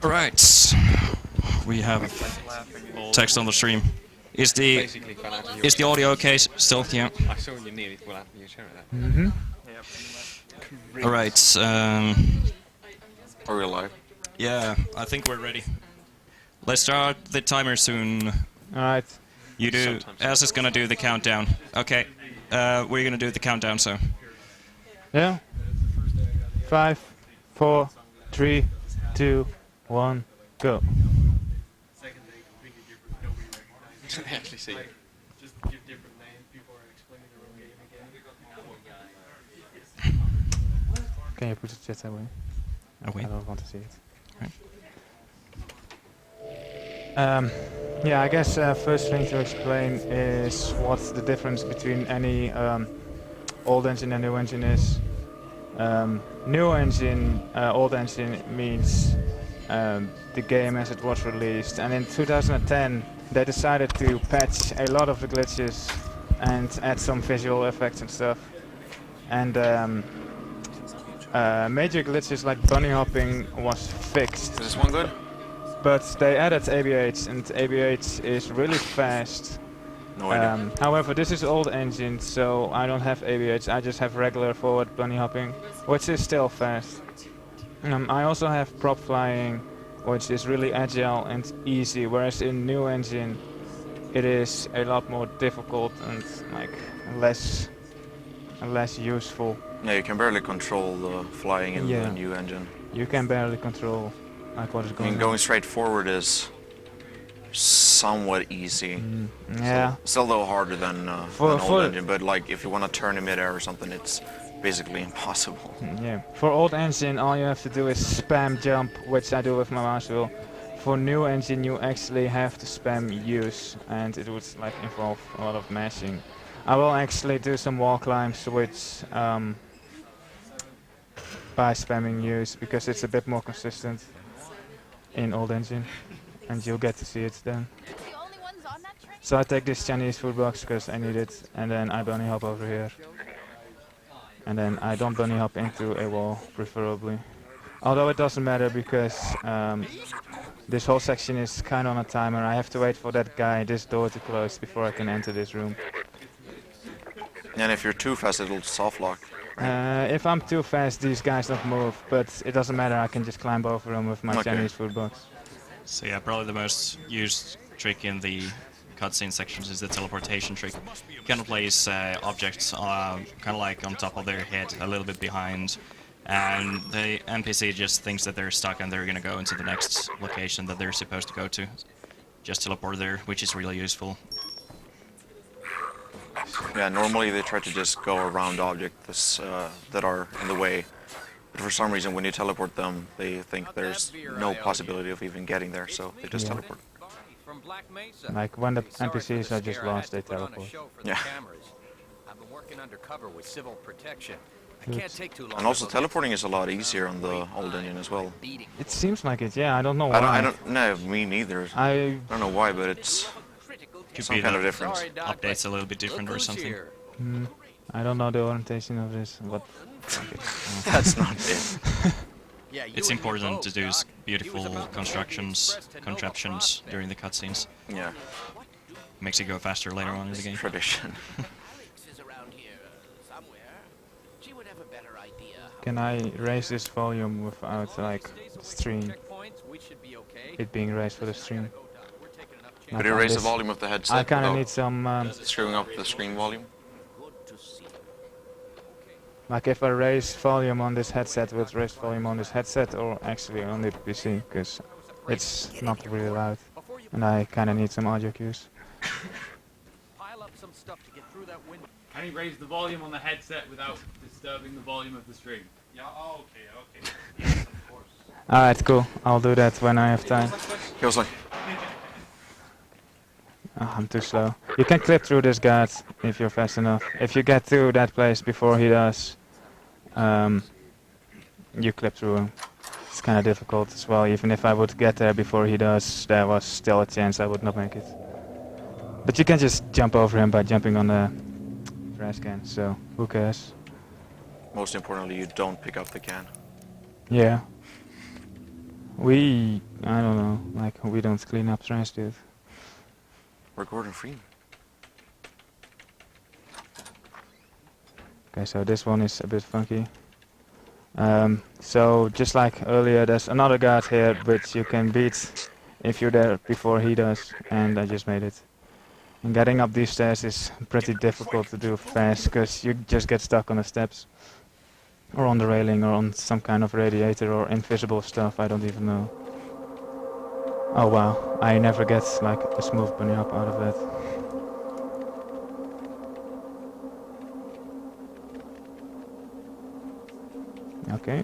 Alright. We have text on the stream. Is the audio okay still? Yeah. I saw you nearly well after you share that. Alright. Are we live? Yeah, I think we're ready. Let's start the timer soon. Alright. You do. Sometimes. Els is gonna do the countdown. Okay. We're gonna do the countdown, so. Yeah? 5, 4, 3, 2, 1, go. I actually see it. Just give different names. People are explaining their own game again. Can you put the chat away? Away. I don't want to see it. Right. Yeah, I guess first thing to explain is what the difference between any old engine and new engine is. New engine, old engine means the game as it was released, and in 2010 they decided to patch a lot of the glitches and add some visual effects and stuff. And major glitches like bunny hopping was fixed. Is this one good? But they added ABH, and ABH is really fast. No idea. However, this is old engine, so I don't have ABH. I just have regular forward bunny hopping, which is still fast. I also have prop flying, which is really agile and easy, whereas in new engine it is a lot more difficult and like less useful. Yeah, you can barely control the flying in Yeah. the new engine. You can barely control like what is I going mean, going straight forward is somewhat easy. on. Yeah. Still though harder than For- an for- old engine, but like if you want to turn in midair or something, it's basically impossible. Yeah. For old engine, all you have to do is spam jump, which I do with my mouse wheel. For new engine, you actually have to spam use, and it would like involve a lot of mashing. I will actually do some wall climbs, which by spamming use, because it's a bit more consistent in old engine, and you'll get to see it then. So I take this Chinese food box because I need it, and then I bunny hop over here. And then I don't bunny hop into a wall, preferably. Although it doesn't matter because this whole section is kind of on a timer. I have to wait for that guy, this door to close before I can enter this room. And if you're too fast, it'll soft lock. If I'm too fast, these guys don't move, but it doesn't matter. I can just climb over them with my Okay. Chinese food box. So yeah, probably the most used trick in the cutscene sections is the teleportation trick. You kind of place objects kind of like on top of their head, a little bit behind, and the NPC just thinks that they're stuck and they're gonna go into the next location that they're supposed to go to. Just teleport there, which is really useful. Yeah, normally they try to just go around objects that are in the way. But for some reason, when you teleport them, they think there's no possibility of even getting there, so they just Yeah. teleport. Like when the NPCs are just lost, they teleport. Yeah. I've been working undercover with civil protection. I Good. can't take too long. And also teleporting is a lot easier on the old engine as well. It seems like it, yeah. I don't know why. I don't know, me neither. I don't know why, but it's Could some be kind the of difference. updates a little bit different or something. I don't know the orientation of this, but That's not it. It's important to do beautiful contraptions during the cutscenes. Yeah, Makes it go faster later on in the game. tradition. can I raise this volume without like stream? It being raised for the stream. Could you raise the volume of the headset I kind of without need some. screwing up the screen volume? Like if I raise volume on this headset, with raise volume on this headset, or actually on the PC, because it's not really loud, and I kind of need some audio cues. Can you raise the volume on the headset without disturbing the volume of the stream? Yeah, okay. Yes, of course. Alright, cool. I'll do that when I have time. He was like, Oh, I'm too slow. You can clip through this guard if you're fast enough. If you get to that place before he does, you clip through him. It's kind of difficult as well. Even if I would get there before he does, there was still a chance I would not make it. But you can just jump over him by jumping on the trash can, so who cares? most importantly, you don't pick up the can. Yeah. I don't know, like, we don't clean up trash, dude. We're Gordon Freeman. Okay, so this one is a bit funky. So just like earlier, there's another guard here which you can beat if you're there before he does, and I just made it. And getting up these stairs is pretty difficult to do fast, because you just get stuck on the steps. Or on the railing, or on some kind of radiator, or invisible stuff, I don't even know. Oh wow, I never get like a smooth bunny hop out of that. Okay.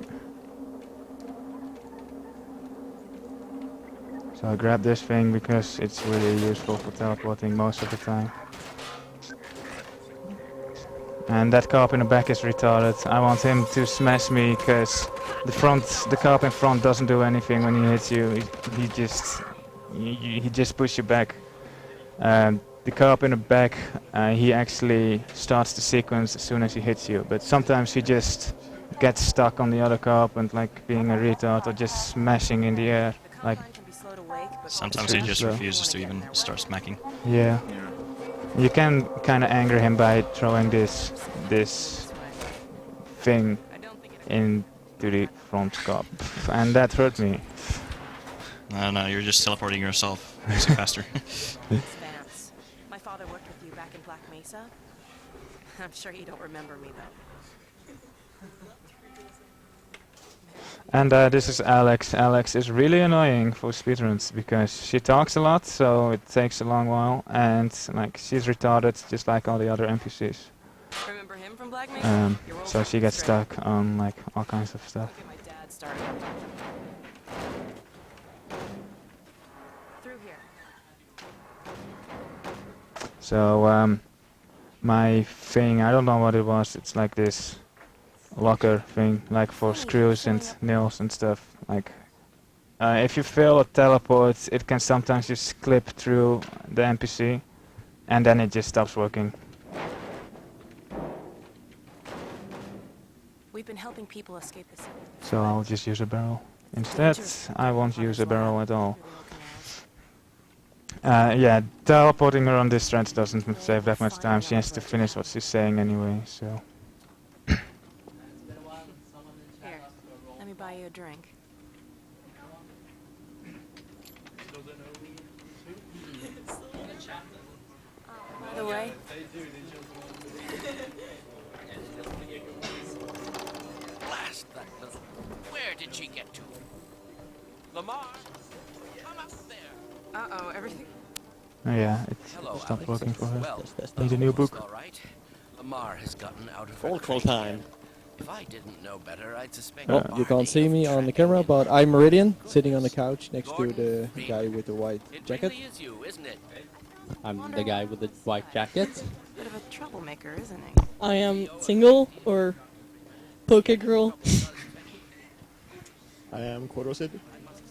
So I grab this thing because it's really useful for teleporting most of the time. And that cop in the back is retarded. I want him to smash me because the cop in front doesn't do anything when he hits you. He just pushes you back. The cop in the back, he actually starts the sequence as soon as he hits you. But sometimes he just gets stuck on the other cop and like being a retard or just smashing in the air. Like Sometimes he just refuses to even start smacking. yeah. You can kind of anger him by throwing this thing into the front cop, and that hurt me. No, you're just teleporting yourself. Makes it faster. Vance. My father worked with you back in Black Mesa. I'm sure you don't remember me though. And this is Alex. Alex is really annoying for speedruns because she talks a lot, so it takes a long while, and like she's retarded just like all the other NPCs. Remember him from Black Mesa? So she gets stuck on like all kinds of stuff. Get my dad started. Through here. So my thing, I don't know what it was. It's like this locker thing, like for screws and nails and stuff. Like if you fail a teleport, it can sometimes just clip through the NPC, and then it just stops working. We've been helping people escape the city. So I'll just use a barrel. Instead, I won't use a barrel at all. Yeah, teleporting her on this stretch doesn't save that much time. She has to finish what she's saying anyway, so... Here, let me buy you a drink. By the way, Blast that little... Where did she get to? Lamar, come up there. uh-oh, everything... Oh yeah, it Hello, stopped Alex. working for her. Well, Need a new almost book. all right. Lamar has gotten out of her Full call crate. time. If I didn't know better, I'd suspect Well, you can't see me on the camera, but I'm Meridian, sitting on the couch next to the guy with the white It jacket. really is you, isn't it? I'm the guy with the white jacket. Bit of a troublemaker, isn't he? I am single or poke girl. I am Korosid,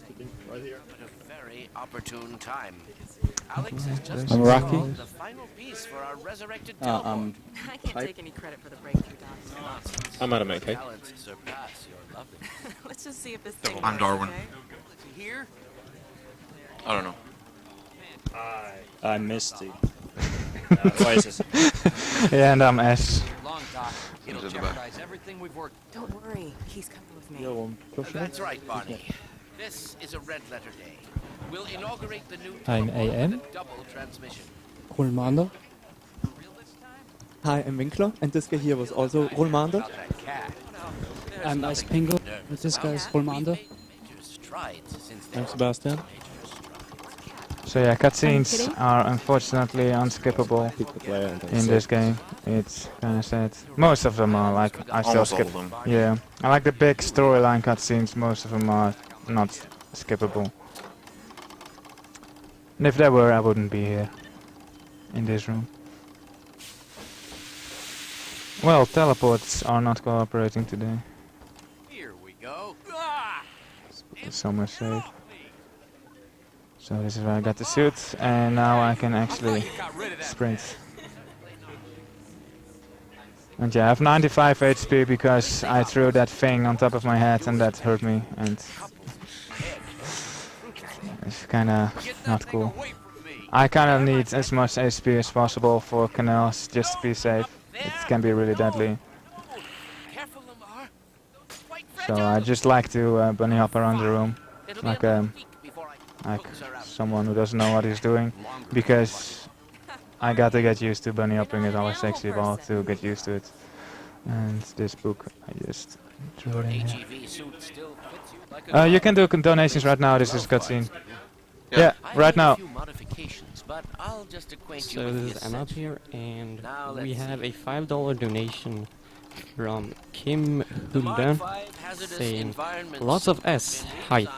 sitting right here. But a very opportune time. Alex has just I'm Rocky. installed the final piece for our resurrected I'm teleport. I can't take any credit for the breakthrough, Doc. Nonsense. I'm Adam, okay? Talents surpass your lovely. Let's just see if this thing I'm works, Darwin. okay? Here? I don't know. I'm Misty. Why is this? Yeah, and I'm S. Long, Doc. It'll Into the back. jeopardize everything we've worked. Don't worry, he's coming with me. Johan Kushner. That's right, Barney. This is a red letter day. We'll inaugurate the new I'm teleport AM. with a double transmission. Rolmander. Real this time? Hi, I'm Winkler, and this guy here was also Rolmander. Not that cat. There's I'm Ice nothing to Pingo. be nervous And this about. guy's We've Rolmander. made major strides since I'm then. Sebastian. Major strides. So yeah, cutscenes kidding? are unfortunately unskippable Pick the player and then in save. this game. It's kinda sad. Most of them are like, I still Almost all skip. of them. Yeah, I like the big storyline cutscenes, most of them are not skippable. And if they were, I wouldn't be here, in this room. Well, teleports are not cooperating today. Here we go. Ah! It's somewhere safe. So this is where I got the suit, and now I can actually sprint. And yeah, I have 95 HP because I threw that thing on top of my head and that hurt me, and it's kinda not cool. I kinda need as much HP as possible for canals just to be safe. It can be really deadly. So I just like to bunny hop around the room like someone who doesn't know what he's doing, because I gotta get used to bunny hopping. It always takes a while to get used to it. And this book, I just threw it in here. You can do donations right now. This is cutscene. Yeah, right now. So this is Emma here, and we have a $5 donation from Kim Hulda saying lots of S hype.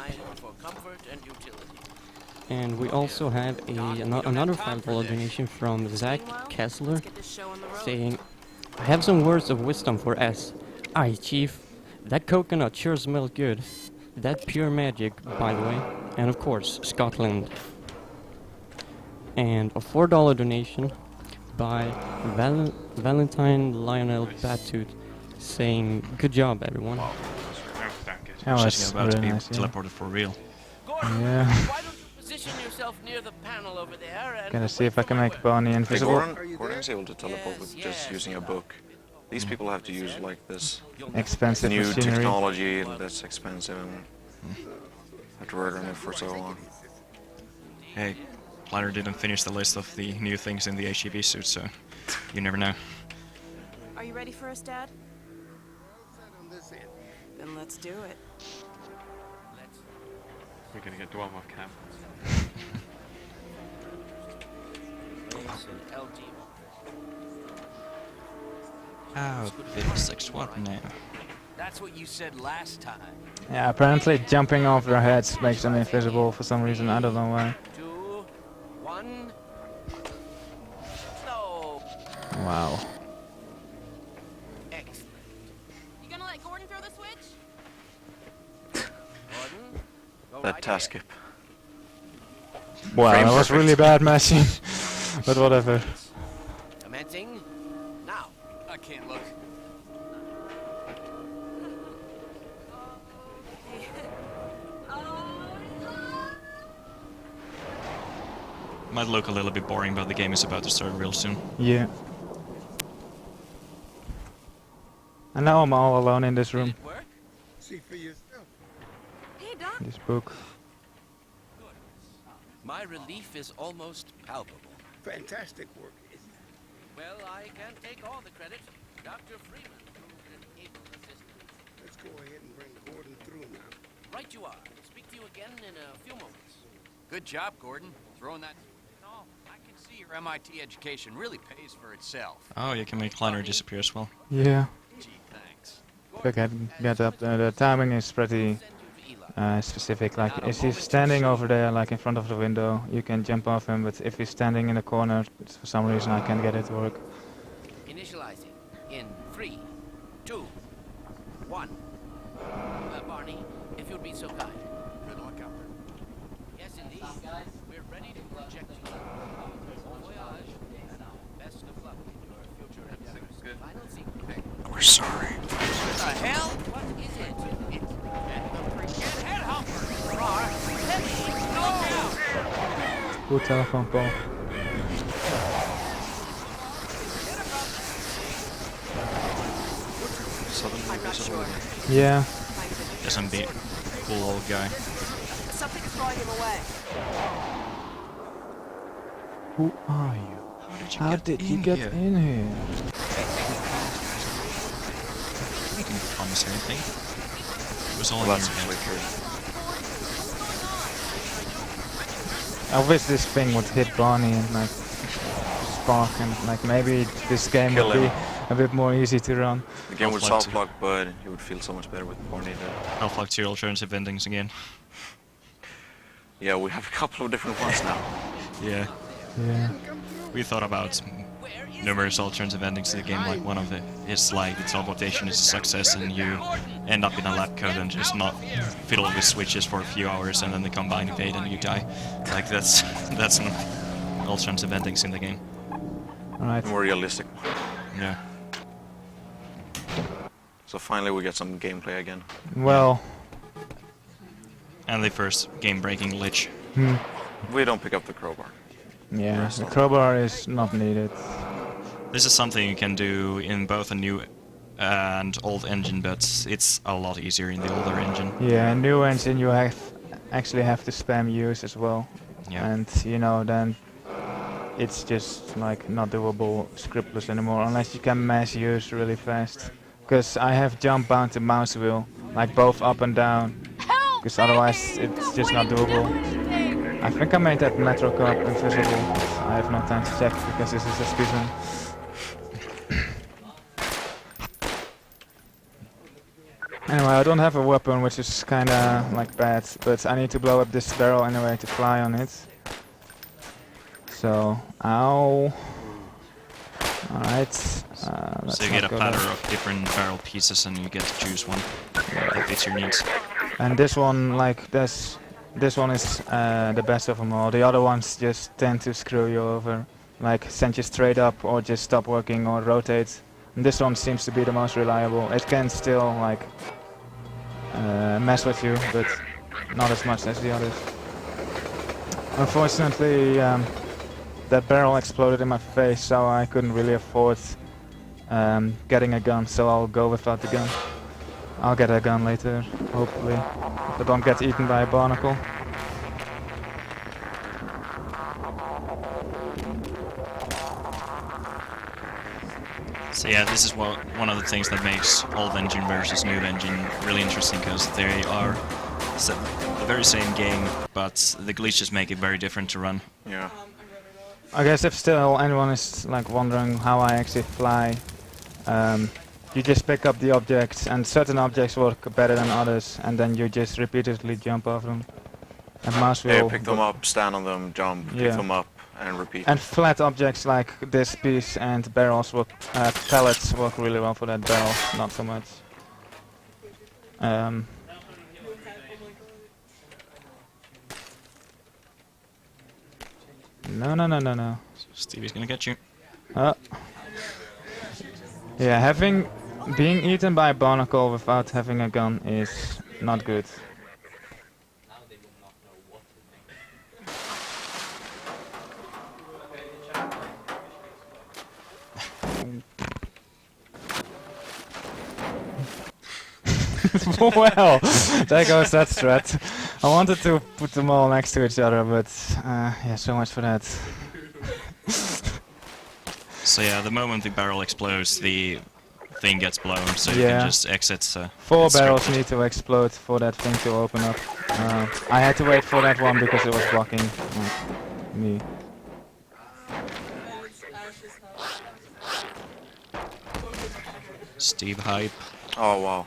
And we also have another $5 donation from Zach Kessler saying, I have some words of wisdom for S. Aye, Chief, that coconut sure smells good. That pure magic, by the way. And of course, Scotland. And a $4 donation by Valentine Lionel Batut saying, good job, everyone. Oh, She's that's about to be really nice, yeah. teleported for real. Yeah. Gonna see if I can make Bonnie invisible. Gordon is able to teleport with just using a book. These people have to use like this expensive new machinery. technology that's expensive and have to work on it for so long. Hey, Planner didn't finish the list of the new things in the HEV suit, so you never know. Are you ready for us, Dad? Then let's do it. We're gonna get one more camp. Oh, 56, what now? That's what you said last time. Yeah, apparently jumping off their heads makes them invisible for some reason. I don't know why. 2, 1. No. Wow. Excellent. You gonna let Gordon throw the switch? Gordon, go That right task ahead. skip. Wow, Frame that was perfect. really bad matching. But whatever. Commencing now. I can't look. Might look a little bit boring, but the game is about to start real soon. Yeah. And now I'm all alone in this room. See for yourself. Hey, Doc. This book. My relief is almost palpable. Fantastic work. Well, I can't take all the credit. Dr. Freeman proved an able assistant. Let's go ahead and bring Gordon through now. Right you are. Speak to you again in a few moments. Good job, Gordon. Throwing that... No, I can see your MIT education really pays for itself. Oh, you can make Planner disappear as well. Yeah. Gee, thanks. If I can get up there, the timing is pretty specific. Like, if he's standing over there, like in front of the window, you can jump off him, but if he's standing in the corner, for some reason I can't get it to work. Initializing in 3, 2, 1. Barney, if you'd be so kind. Good luck out there. Yes, indeed. We're ready to project you. Bon voyage. Best of luck in your future endeavors. Final sequence. We're sorry. What the hell? What is it? It's the freaking headhopper. Look out! Goed telephone, Paul. Yeah. Some big, cool old guy. Something's drawing him away. Who are you? How did you get in here? You didn't promise anything. It was all in your head. I wish this thing would hit Bonnie and like spark, and like maybe this game Kill would be him. a bit more easy to run. The game would Half-Life soft lock, but you would feel so much better with Barney there. Half-Life 2 alternative endings again. Yeah, we have a couple of different ones now. Yeah. Yeah. We thought about numerous alternative endings to the game, like one of it is like the teleportation is a success and you end up in a lab coat and just not fiddle with switches for a few hours and then they combine evade and you die. Like that's an alternative endings in the game. Alright. More realistic. Yeah. So finally we get some gameplay again. Well, And the first game-breaking glitch. We don't pick up the crowbar. yeah, the crowbar is not needed. This is something you can do in both a new and old engine, but it's a lot easier in the older engine. Yeah, new engine you actually have to spam use as well. Yeah. And you know, then it's just like not doable scriptless anymore unless you can mass use really fast. Because I have jump bound to mouse wheel, like both up and down. Because otherwise it's just not doable. I think I made that Metro card invisible. I have no time to check because this is a speedrun. Anyway, I don't have a weapon, which is kinda like bad, but I need to blow up this barrel anyway to fly on it. So, ow. Alright. So you get a platter of different barrel pieces and you get to choose one that fits your needs. And this one, like, this one is the best of them all. The other ones just tend to screw you over. Like, send you straight up or just stop working or rotate. And this one seems to be the most reliable. It can still, like, mess with you, but not as much as the others. Unfortunately, that barrel exploded in my face, so I couldn't really afford getting a gun, so I'll go without the gun. I'll get a gun later, hopefully, if I don't get eaten by a barnacle. So yeah, this is one of the things that makes old engine versus new engine really interesting, because they are the very same game, but the glitches make it very different to run. Yeah. I guess if still anyone is like wondering how I actually fly, you just pick up the objects, and certain objects work better than others, and then you just repeatedly jump over them. And mouse wheel. Yeah, pick them up, stand on them, jump, pick them up, and repeat. And flat objects like this piece and barrels work, pellets work really well for that. Barrels, not so much. No. Stevie's gonna get you. Yeah, being eaten by a barnacle without having a gun is not good. Well, there goes that strat. I wanted to put them all next to each other, but yeah, so much for that. So yeah, the moment the barrel explodes, the thing gets blown, so you can just exit. 4 barrels need to explode for that thing to open up. I had to wait for that one because it was blocking me. Steve hype. Oh wow.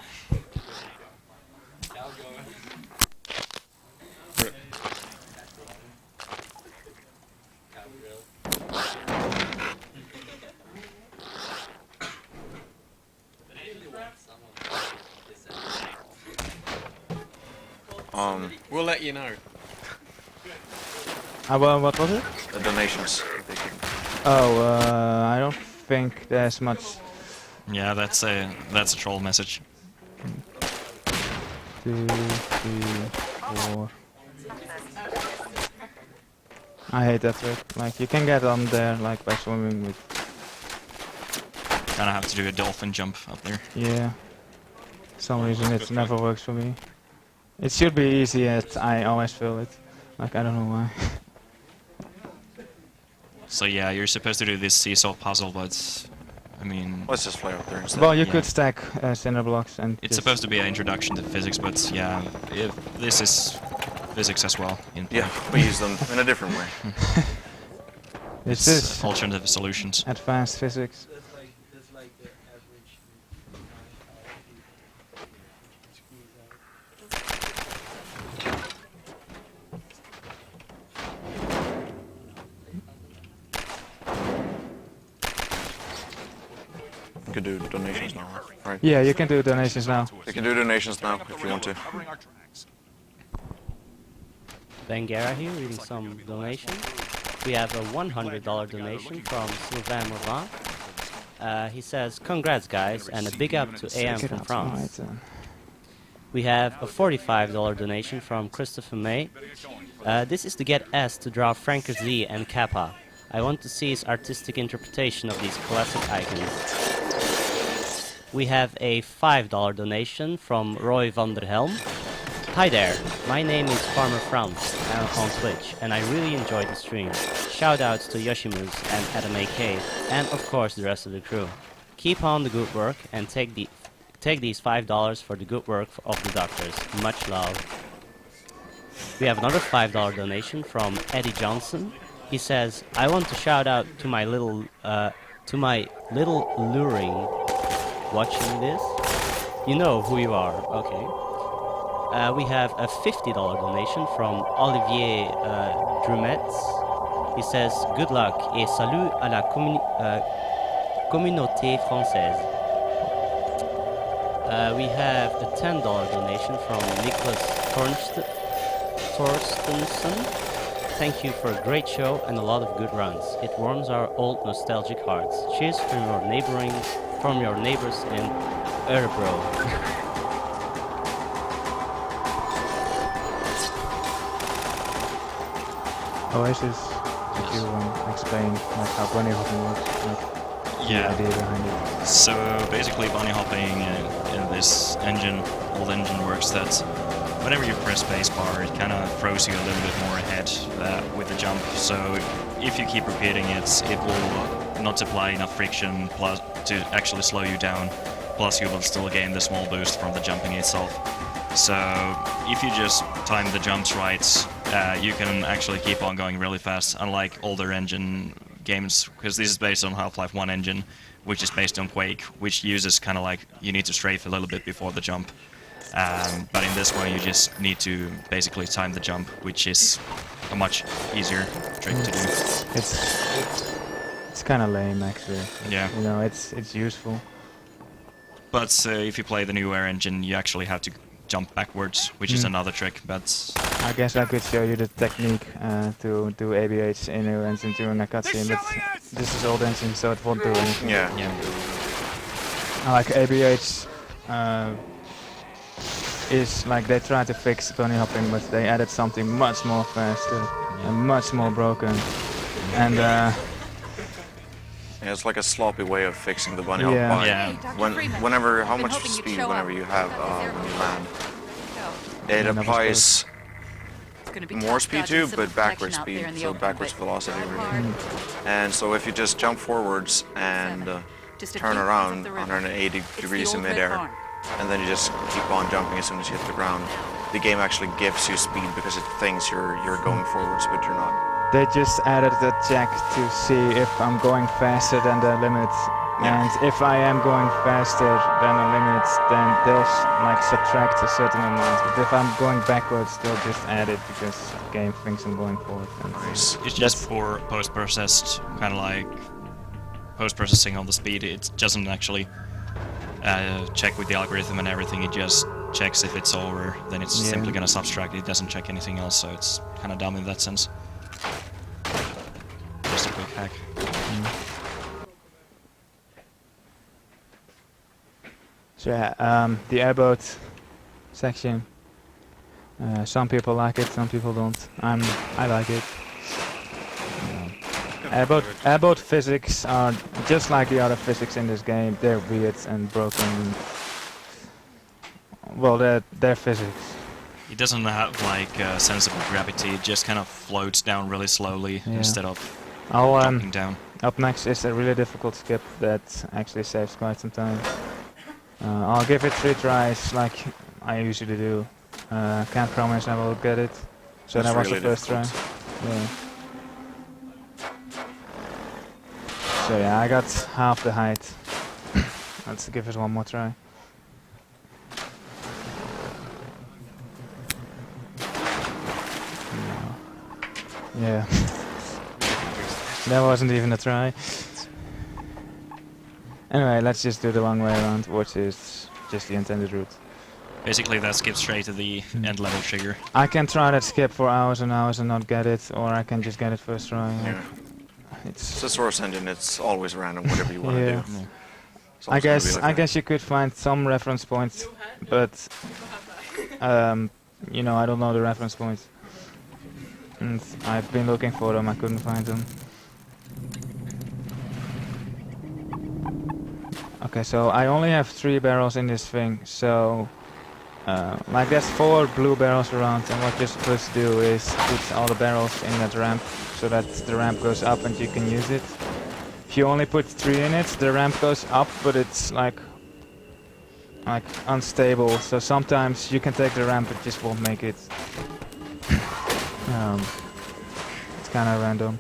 We'll let you know. Well, what was it? The donations. Oh, I don't think there's much. Yeah, that's a troll message. 2, 3, 4. I hate that trick. Like, you can get on there like by swimming with. Gonna have to do a dolphin jump up there. Yeah. For some reason it never works for me. It should be easy, yet I always fail it. Like, I don't know why. So yeah, you're supposed to do this seesaw puzzle, but I mean... Let's just fly up there instead. Well, you could stack cinder blocks and it's supposed to be an introduction to physics, but yeah, this is physics as well. Yeah, we use them in a different way. This is alternative solutions. Advanced physics. You can do donations now, right? Yeah, you can do donations now. You can do donations now if you want to. Bangara here reading some donations. We have a $100 donation from Sylvain Morvan. He says, "Congrats, guys, and a big up to AM from France." We have a $45 donation from Christopher May. This is to get S to draw Franker Z and Kappa. I want to see his artistic interpretation of these classic icons. We have a $5 donation from Roy van der Helm. Hi there, my name is Farmer Franz on Twitch, and I really enjoyed the stream. Shoutouts to Yoshimus and Adam AK, and of course the rest of the crew. Keep on the good work and take these $5 for the good work of the doctors. Much love. We have another $5 donation from Eddie Johnson. He says, "I want to shout out to my little luring watching this. You know who you are, okay." We have a $50 donation from Olivier Drumetz. He says, "Good luck et salut à la communauté française." We have a $10 donation from Nicholas Torstensen. Thank you for a great show and a lot of good runs. It warms our old nostalgic hearts. Cheers from your neighbors in Örebro. Oasis, could you explain like how bunny hopping works? Like, the idea behind it? So basically bunny hopping in this old engine works that whenever you press spacebar, it kind of throws you a little bit more ahead with the jump. So if you keep repeating it, it will not apply enough friction plus to actually slow you down. Plus you will still gain the small boost from the jumping itself. So if you just time the jumps right, you can actually keep on going really fast, unlike older engine games, because this is based on Half-Life 1 engine, which is based on Quake, which uses kind of like you need to strafe a little bit before the jump. But in this one you just need to basically time the jump, which is a much easier trick to do. It's kind of lame actually. Yeah. You know, it's useful. But if you play the newer engine, you actually have to jump backwards, which is another trick, but... I guess I could show you the technique to do ABH in new engine during a cutscene, but this is old engine, so it won't do anything. Yeah. I like ABH is like they tried to fix bunny hopping, but they added something much more faster and much more broken. And yeah, it's like a sloppy way of fixing the bunny hop. Whenever, how much speed whenever you have when you land, it applies more speed too, but backwards speed, so backwards velocity really. And so if you just jump forwards and turn around 180 degrees in midair, and then you just keep on jumping as soon as you hit the ground, the game actually gives you speed because it thinks you're going forwards, but you're not. They just added the check to see if I'm going faster than the limit, and if I am going faster than the limit, then they'll like subtract a certain amount. But if I'm going backwards, they'll just add it because the game thinks I'm going forward. It's just for post-processed, kind of like post-processing on the speed. It doesn't actually check with the algorithm and everything. It just checks if it's over, then it's simply gonna subtract. It doesn't check anything else, so it's kind of dumb in that sense. Just a quick hack. So yeah, the airboat section. Some people like it, some people don't. I like it. Airboat physics are just like the other physics in this game. They're weird and broken. Well, they're physics. It doesn't have like sensible gravity. It just kind of floats down really slowly instead of jumping down. Up next is a really difficult skip that actually saves quite some time. I'll give it 3 tries like I usually do. Can't promise I will get it. So that was the first try. Yeah. So yeah, I got half the height. Let's give it one more try. Yeah. That wasn't even a try. Anyway, let's just do the long way around, which is just the intended route. Basically that skips straight to the end level trigger. I can try that skip for hours and hours and not get it, or I can just get it first try. It's a source engine. It's always random, whatever you want to do. I guess you could find some reference points, but you know, I don't know the reference points. And I've been looking for them, I couldn't find them. Okay, so I only have 3 barrels in this thing, so like there's 4 blue barrels around, and what you're supposed to do is put all the barrels in that ramp so that the ramp goes up and you can use it. If you only put 3 in it, the ramp goes up, but it's like unstable, so sometimes you can take the ramp but just won't make it. It's kind of random.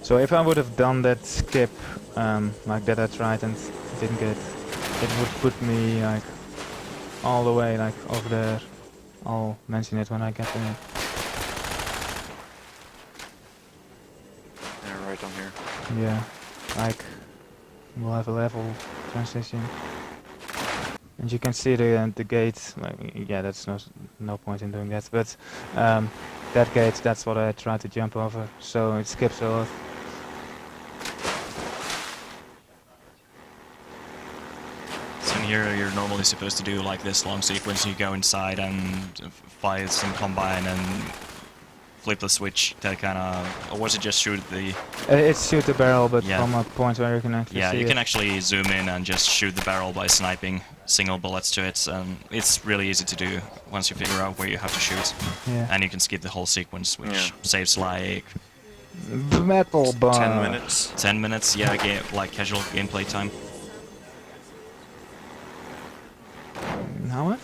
So if I would have done that skip like that I tried and didn't get, it would put me like all the way like over there. I'll mention it when I get there. Yeah, right on here. Yeah, like we'll have a level transition, and you can see the gate. Like, yeah, that's no point in doing that. But that gate, that's what I tried to jump over. So it skips a lot. Here you're normally supposed to do like this long sequence. You go inside and fire some combine and flip the switch to kind of, or was it just shoot the... It's shoot the barrel, but from a point where you can actually see you it. can actually zoom in and just shoot the barrel by sniping single bullets to it, and it's really easy to do once you figure out where you have to shoot. Yeah. And you can skip the whole sequence, which saves like... The metal bar. 10 minutes. 10 minutes, yeah, like casual gameplay time. How much?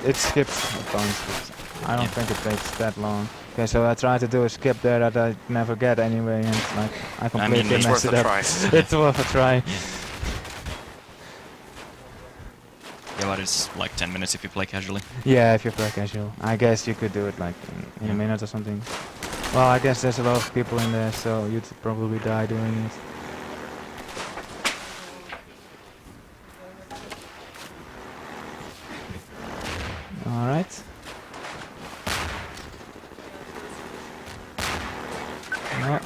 It skips a bunch, but I don't think it takes that long. Okay, so I tried to do a skip there that I never get anyway, and like I completely messed it up. It's worth a try. Yeah, but it's like 10 minutes if you play casually. Yeah, if you play casual. I guess you could do it like in a minute or something. Well, I guess there's a lot of people in there, so you'd probably die doing it. Alright. No.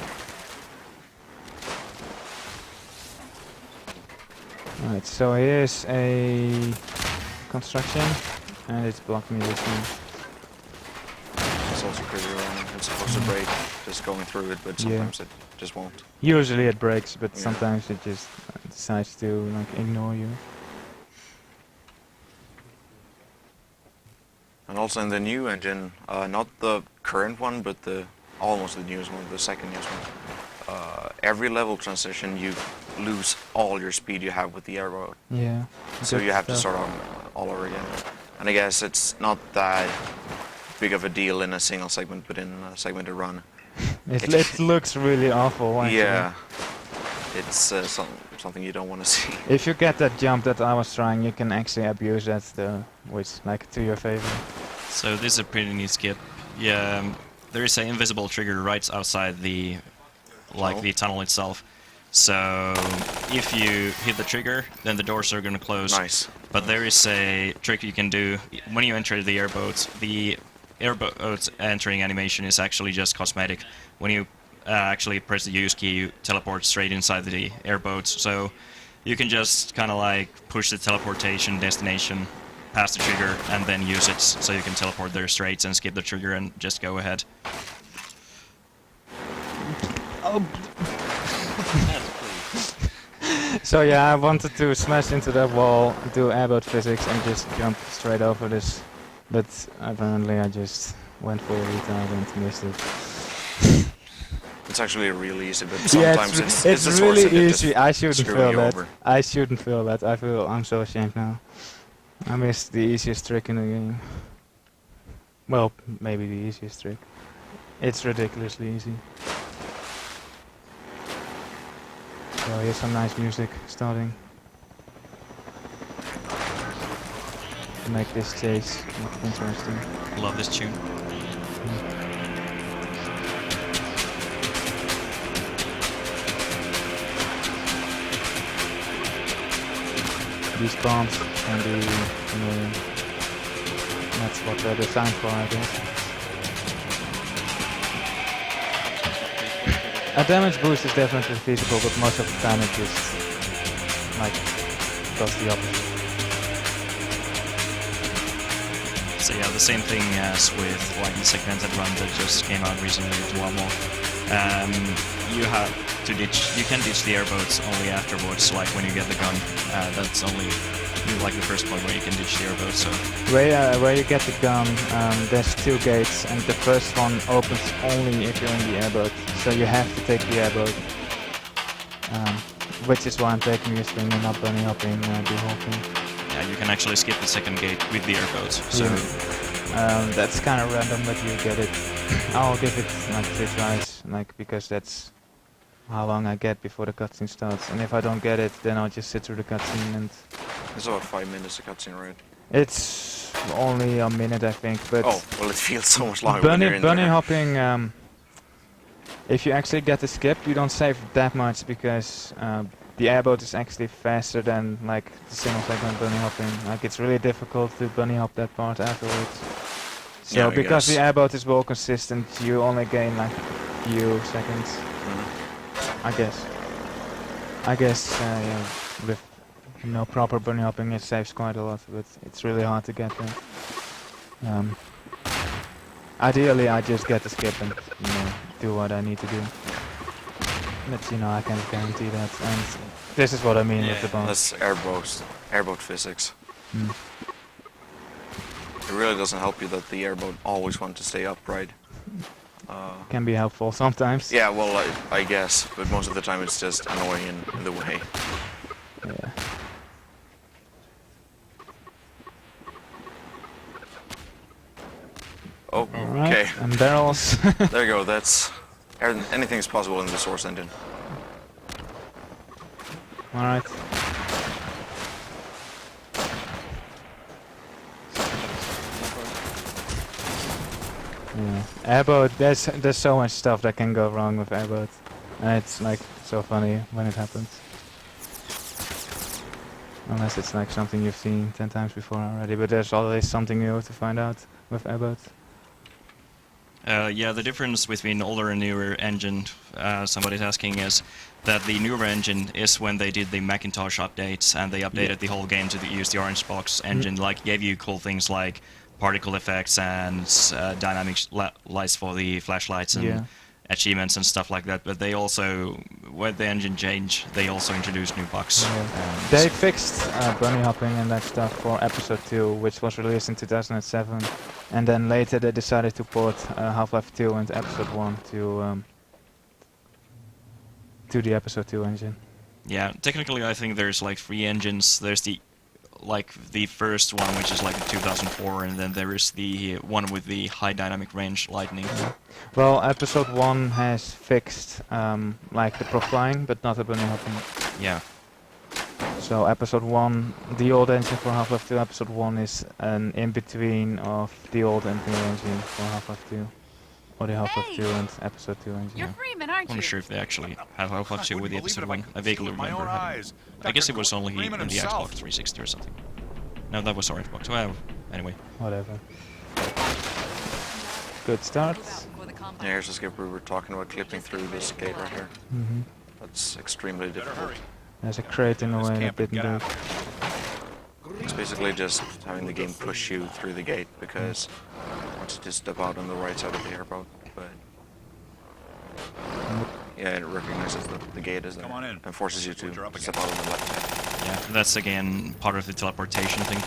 Alright, so here's a construction, and it's blocked me this one. It's also pretty wrong. It's supposed to break just going through it, but sometimes it just won't. Usually it breaks, but sometimes it just decides to like ignore you. And also in the new engine, not the current one, but almost the newest one, the second newest one, every level transition you lose all your speed you have with the airboat. Yeah. So you have to start on all over again. And I guess it's not that big of a deal in a single segment, but in a segmented run. It looks really awful, actually. Yeah. It's something you don't want to see. If you get that jump that I was trying, you can actually abuse that, which like to your favor. So this is a pretty neat skip. Yeah, there is an invisible trigger right outside the the tunnel itself. So if you hit the trigger, then the doors are going to close. Nice. But there is a trick you can do when you enter the airboat. The airboat entering animation is actually just cosmetic. When you actually press the use key, you teleport straight inside the airboat. So you can just kind of like push the teleportation destination past the trigger and then use it, so you can teleport there straight and skip the trigger and just go ahead. So yeah, I wanted to smash into that wall, do airboat physics, and just jump straight over this, but apparently I just went for a retard and missed it. It's actually really easy, but sometimes it's really easy. I shouldn't feel that. Over. I shouldn't feel that. I'm so ashamed now. I missed the easiest trick in the game. Well, maybe the easiest trick. It's ridiculously easy. So here's some nice music starting to make this chase interesting. Love this tune. these bombs can be annoying. That's what they're designed for, I guess. A damage boost is definitely feasible, but most of the time it just like does the opposite. So yeah, the same thing as with like the segmented run that just came out recently with Duamo. You have to ditch. You can ditch the airboats only afterwards, like when you get the gun. That's only like the first point where you can ditch the airboat. So where you get the gun, there's 2 gates, and the first one opens only if you're in the airboat. So you have to take the airboat, which is why I'm taking this thing and not bunny hopping the whole thing. Yeah, you can actually skip the second gate with the airboat. So that's kind of random, but you get it. I'll give it like 3 tries, like because that's how long I get before the cutscene starts. And if I don't get it, then I'll just sit through the cutscene and. It's about 5 minutes a cutscene, right? It's only a minute, I think. But oh, well, it feels so much longer when you're in bunny there. hopping. If you actually get the skip, you don't save that much because the airboat is actually faster than like the single segment bunny hopping. Like it's really difficult to bunny hop that part afterwards. So yeah, because the airboat is well consistent, you only gain like few seconds. I guess yeah, with proper bunny hopping it saves quite a lot, but it's really hard to get there. Ideally I just get the skip and do what I need to do. But I can't guarantee that, and this is what I mean with the bombs. That's airboat physics. It really doesn't help you that the airboat always wants to stay upright. Can be helpful sometimes. Yeah, well, I guess, but most of the time it's just annoying in the way. Yeah. Oh, right. okay. And barrels. There you go, that's... anything is possible in the Source engine. Alright. Yeah. Airboat, there's so much stuff that can go wrong with airboat. And it's like so funny when it happens. Unless it's like something you've seen 10 times before already, but there's always something new to find out with airboat. Yeah, the difference between older and newer engine, somebody's asking, is that the newer engine is when they did the Macintosh updates and they updated the whole game to use the Orange Box engine, like gave you cool things like particle effects and dynamic lights for the flashlights and achievements and stuff like that. But they also, when the engine changed, they also introduced new bugs. They fixed bunny hopping and that stuff for episode 2, which was released in 2007, and then later they decided to port Half-Life 2 and episode 1 to the episode 2 engine. Yeah, technically I think there's like 3 engines. There's the first one, which is like 2004, and then there is the one with the high dynamic range lightning. Well, episode 1 has fixed like the prop flying, but not the bunny hopping. Yeah. So episode 1, the old engine for Half-Life 2, episode 1 is an in-between of the old and new engine for Half-Life 2. Or the Half-Life 2 and episode 2 engine. You're Freeman, aren't you? I'm not sure if they actually have Half-Life 2 with the episode 1. I vaguely remember having. I guess it was only in the Xbox 360 or something. No, that was Orange Box. Well, anyway. Whatever. Good start. Yeah, here's the skip we were talking about, clipping through this gate right here. That's extremely difficult. There's a crate in the way that didn't do it. It's basically just having the game push you through the gate, because once you just step out on the right side of the airboat, but yeah, it recognizes that the gate is there and forces you to step out on the left side. Yeah, that's again part of the teleportation thing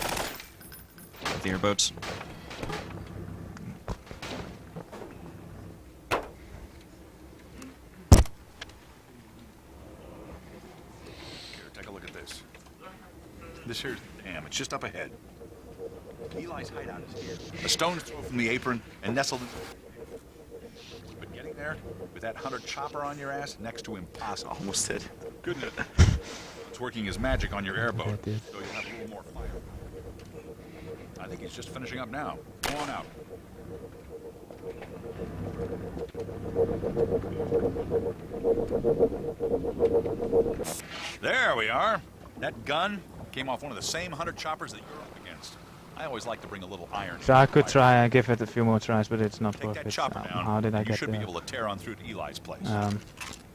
of the airboats. Here, take a look at this. This here's the dam. It's just up ahead. Eli's hideout is here. A stone's throw from the apron and nestled in... But getting there with that hunter chopper on your ass, next to impossible. Almost did. Couldn't it? It's working his magic on your airboat, so you have a little more fire. I think he's just finishing up now. Go on out. There we are. That gun, Came off one of the same 100 choppers that you're up against. I always like to bring a little iron. So I could try and give it a few more tries, but it's not worth Take that it. chopper down. How did I You get should there? be able to tear on through to Eli's place.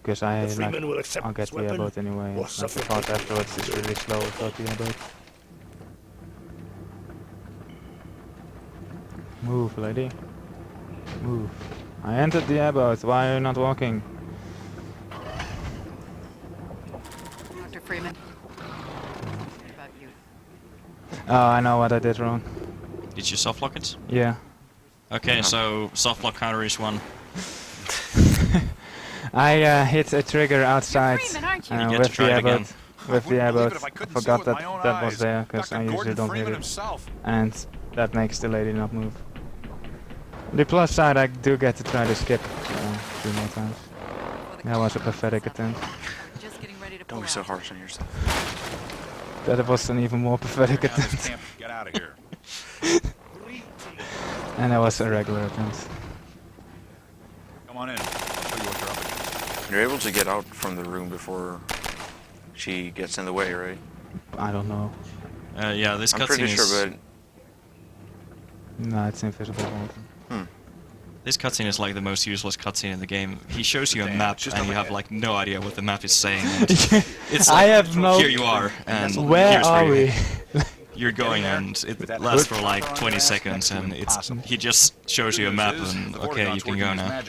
Because I'll get the airboat anyway. Like the part afterwards is really slow without the airboat. Move, lady. Move. I entered the airboat. Why are you not walking? Dr. Freeman. What about you? Oh, I know what I did wrong. Did you softlock it? Yeah. Okay, so softlock counter is 1. I hit a trigger outside with the airboat. With the airboat, I forgot that that was there because I usually don't hit it, and that makes the lady not move. The plus side, I do get to try to skip 2 more times. That was a pathetic attempt. Don't be so harsh on yourself. That was an even more pathetic attempt. Get out of here. And that was a regular attempt. Come on in. I'll show you what you're up against. You're able to get out from the room before she gets in the way, right? I don't know. Yeah, this cutscene I'm pretty is... sure, but... No, it's invisible. This cutscene is like the most useless cutscene in the game. He shows you a map and you have like no idea what the map is saying. It's like, I have no... here you are, and where here's are where we? you're going, and it lasts for like 20 seconds, and he just shows you a map, and okay, you can go now.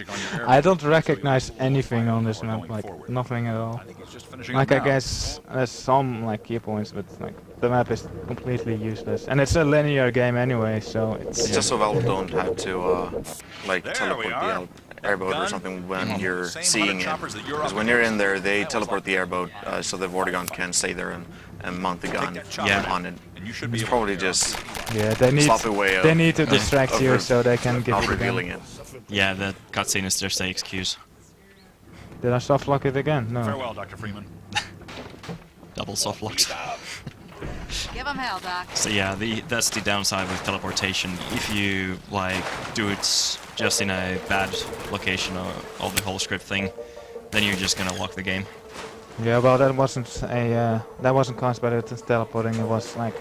I don't recognize anything on this map, like nothing at all. Like I guess there's some like key points, but like the map is completely useless, and it's a linear game anyway, so it's just so Valve don't have to like teleport the airboat or something when you're seeing it. Because when you're in there, they teleport the airboat so the Vortigaunt can stay there and mount the gun on it. It's probably just sloppy way of they need to distract you so they can give you revealing it. Yeah, the cutscene is just the excuse. Did I soft lock it again? No. Farewell, Dr. Freeman. Double soft locked. Give him hell, Doc. So yeah, that's the downside with teleportation. If you like do it just in a bad location of the whole script thing, then you're just gonna lock the game. Yeah, well, that wasn't caused by the teleporting. It was like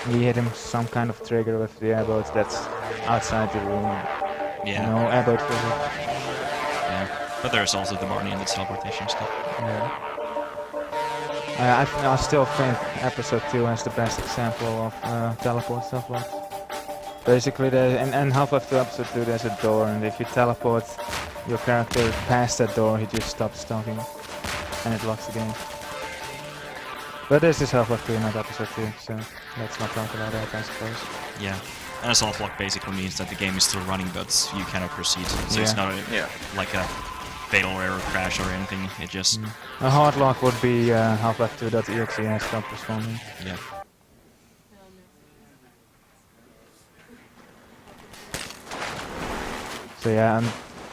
he hit him some kind of trigger with the airboat that's outside the room. Yeah. No airboat physics. Yeah, but there's also the Barney and the teleportation stuff. Yeah. I still think episode 2 is the best example of teleport stuff like. Basically, in Half-Life 2 episode 2 there's a door, and if you teleport your character past that door, he just stops talking. And it locks the game. But this is Half-Life 2, not episode 2, so let's not talk about that, I suppose. Yeah, and a soft lock basically means that the game is still running, but you cannot proceed. So it's not like a fatal error crash or anything, it just... A hard lock would be Half-Life 2.exe has stopped responding. Yeah. So yeah,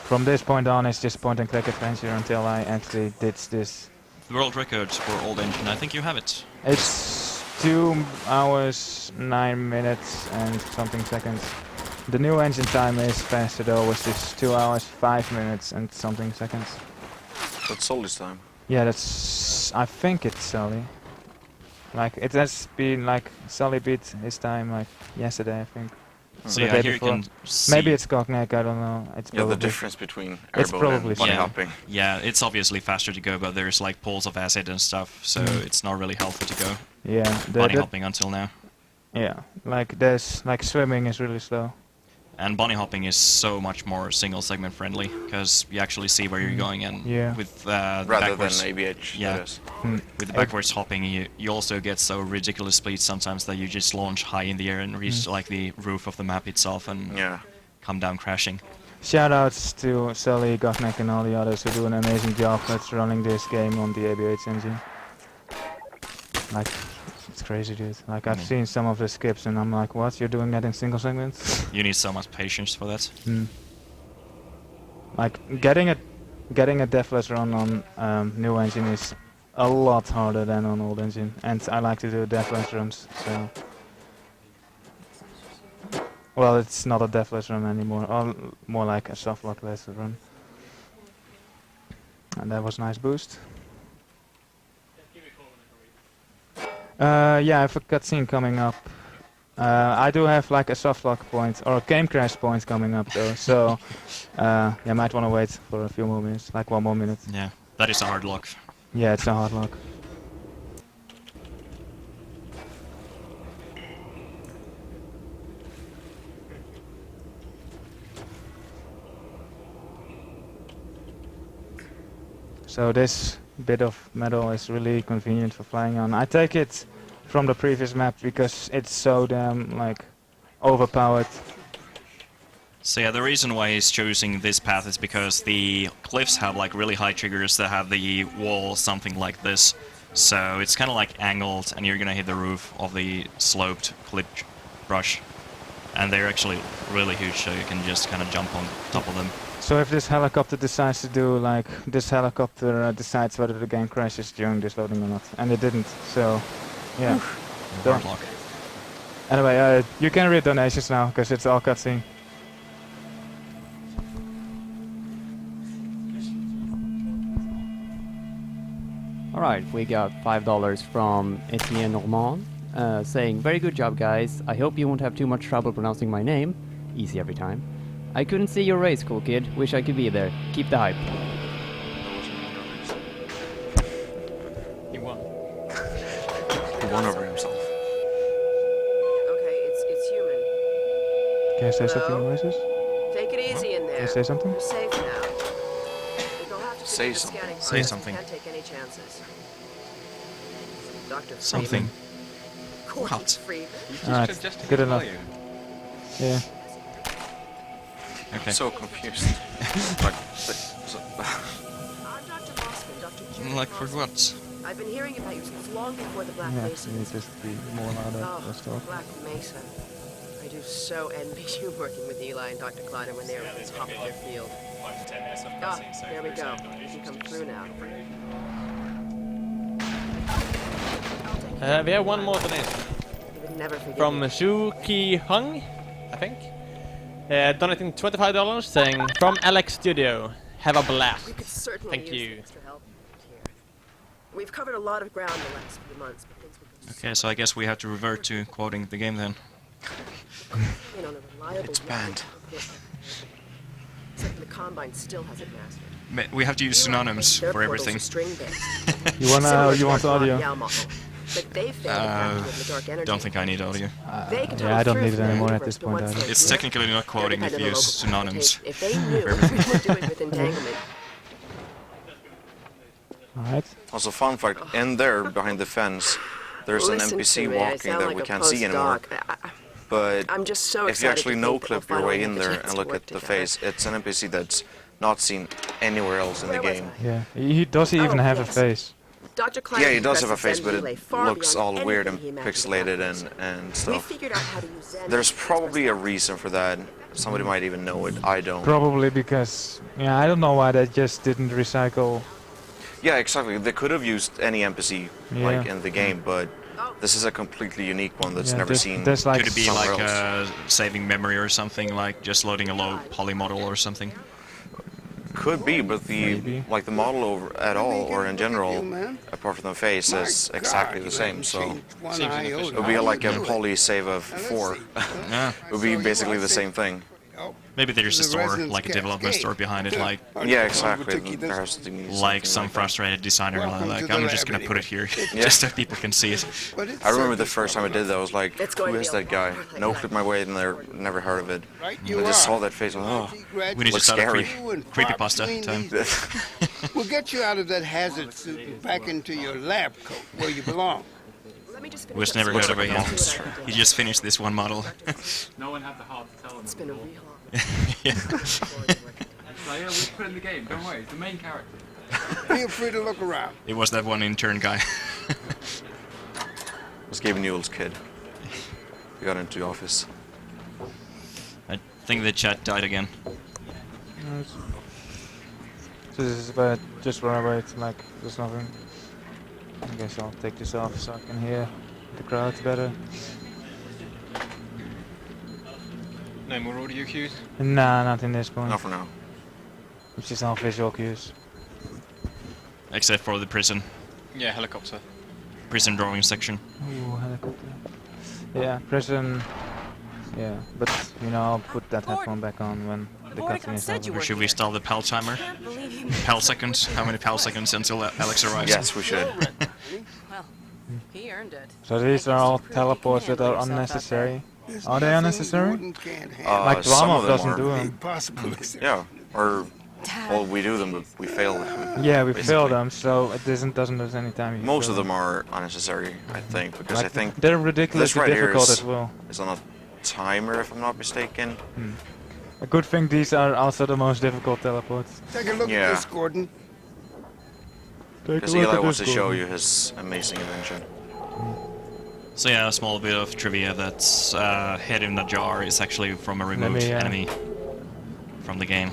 from this point on, it's just point and click adventure until I actually ditch this. The world record for old engine, I think you have it. It's 2 hours, 9 minutes and something seconds. The new engine time is faster though, which is 2 hours, 5 minutes and something seconds. That's Sully's time. Yeah, that's... I think it's Sully. Like, it has been like, Sully beat his time like yesterday, I think. So yeah, here you can see... Maybe it's Cognac, I don't know. It's the difference between airboat and bunny hopping. Yeah, it's obviously faster to go, but there's like pools of acid and stuff, so it's not really helpful to go. Yeah, bunny hopping until now. Yeah, like there's like swimming is really slow. And bunny hopping is so much more single segment friendly because you actually see where you're going, and with rather backwards, than ABH. Yeah, with the backwards hopping, you also get so ridiculous speed sometimes that you just launch high in the air and reach like the roof of the map itself and come down crashing. Shoutouts to Sully, Gognac and all the others who do an amazing job at running this game on the ABH engine. Like, it's crazy, dude. Like, I've seen some of the skips and I'm like, what? You're doing that in single segments? You need so much patience for that. Like, getting a deathless run on new engine is a lot harder than on old engine. And I like to do deathless runs, so... Well, it's not a deathless run anymore, or more like a softlockless run. And that was a nice boost. Yeah, I have a cutscene coming up. I do have like a soft lock point or a game crash point coming up though, so yeah, might want to wait for a few more minutes, like 1 more minute. Yeah, that is a hard lock. Yeah, it's a hard lock. So this bit of metal is really convenient for flying on. I take it from the previous map because it's so damn like overpowered. So yeah, the reason why he's choosing this path is because the cliffs have like really high triggers that have the wall something like this. So it's kind of like angled and you're gonna hit the roof of the sloped cliff brush. And they're actually really huge, so you can just kind of jump on top of them. So if this helicopter decides to do like, this helicopter decides whether the game crashes during this loading or not. And it didn't, so yeah. Hard lock. Anyway, you can read donations now, because it's all cutscene. Alright, we got $5 from Etienne Normand, saying, very good job guys, I hope you won't have too much trouble pronouncing my name. Easy every time. I couldn't see your race, cool kid. Wish I could be there. Keep the hype. He won. He won over himself. Okay, it's human. Can I say something, Moises? Take it easy in there. Can I say something? You're safe now. You'll have to Say finish the something. scanning Say first. something. Can't take any chances. Dr. Something. Gordon What? Freeman. Alright, good enough. Yeah. Okay. So confused. Like, so I'm Dr. Mossman, Dr. Judy Like for what? I've been hearing about you since long before the Black Yeah, Mesa. you need just be more louder. Oh, Black Mesa. I do so envy you working with Eli and Dr. Kleiner when they were at the top of their field. Ah, there we go. You can come through now. We have one more donation. You would never forget From me. Shu Ki Hung, I think. Donating $25, saying, from Alex Studio, have a blast. We could certainly Thank use you. some extra help here. We've covered a lot of ground the last few months, but things would go Okay, so I guess we have to revert to quoting the game then. in on a reliable It's banned. Except the Combine still hasn't mastered. We have to use synonyms Their for portals are everything. string-based. You Similar to want our audio? Yao model, but they failed to capture the dark energy. Don't think I need audio. They can Yeah, I don't tunnel need it through anymore the at this universe, point but once either. they It's do, technically not quoting they're if you dependent use on local synonyms. If they knew we were doing with entanglement. Alright. Also, fun fact, in there, behind the fence, there's an Listen NPC to me, I walking sound that like we a can't see anymore. postdoc. But I'm just so if you excited actually to think that no-clip we'll your way finally in get the there chance and to look work at the together. face, it's an NPC that's not seen anywhere else in the game. Yeah. Does he even have a face? Dr. Kleiner Yeah, he does have a face, Zen but relay it far looks beyond all weird and anything he imagined pixelated about and We stuff. figured out how to use Zen There's to probably a reason for that. Somebody might even know it. I don't. Probably because, yeah, I don't know why they just didn't recycle. Yeah, exactly. They could have used any NPC like Yeah. in the game, but this is a completely unique one that's Yeah, never there's- seen. there's like Could it be somewhere like else. saving memory or something, like just loading a low poly model or something? Could be, but the like the model over at all or in general, apart from the face, is exactly the same. So it would be like a poly save of 4. Yeah. It would be basically the same thing. Maybe there's a store, like a development store behind it, like Yeah, exactly. There has to be like something some like that. frustrated designer, like to I'm the just gonna lab put it here, Yeah. just so people can see it. I remember the first time I did that, I was like, who is that guy? No clip my way in there, never heard of it. I just saw that face, oh, We need to looks start a scary. creepypasta time. We'll get you out of that hazard suit and back into your lab coat where you belong. Was never heard of it again. He just finished this one model. No one had the heart to tell him. It's been a real Yeah. So yeah, we put in the game. Don't worry, it's the main character. Feel free to look around. It was that one intern guy. It was Gabe Newell's kid. We got into the office. I think the chat died again. So this is about just where I wait, like, there's nothing. I guess I'll take this off so I can hear the crowd better. No more audio cues? Nah, not in this point. Not for now. It's just all visual cues. Except for the prison. Yeah, helicopter. prison drawing section. Ooh, helicopter. Yeah, prison. Yeah, but you know, I'll put that headphone back on when the cutscene is over. Or should we stall the PAL timer? PAL seconds? How many PAL seconds until Alex arrives? Yes, we should. Well, he earned it. So these are all teleports that are unnecessary. Are they unnecessary? Like Some of Dwarmov them doesn't are. do them. Yeah, or well, we do them, but we fail them. Yeah, we basically. fail them, so it doesn't lose any time. you Most fail of them are unnecessary, I think, because Like, I think they're this ridiculously right here difficult is, as well. is on a timer, if I'm not mistaken. A good thing these are also the most difficult teleports. Take a look Yeah. at this, Gordon. Because Eli wants to show you his amazing invention. So yeah, a small bit of trivia that's head in the jar is actually from a removed enemy from the game.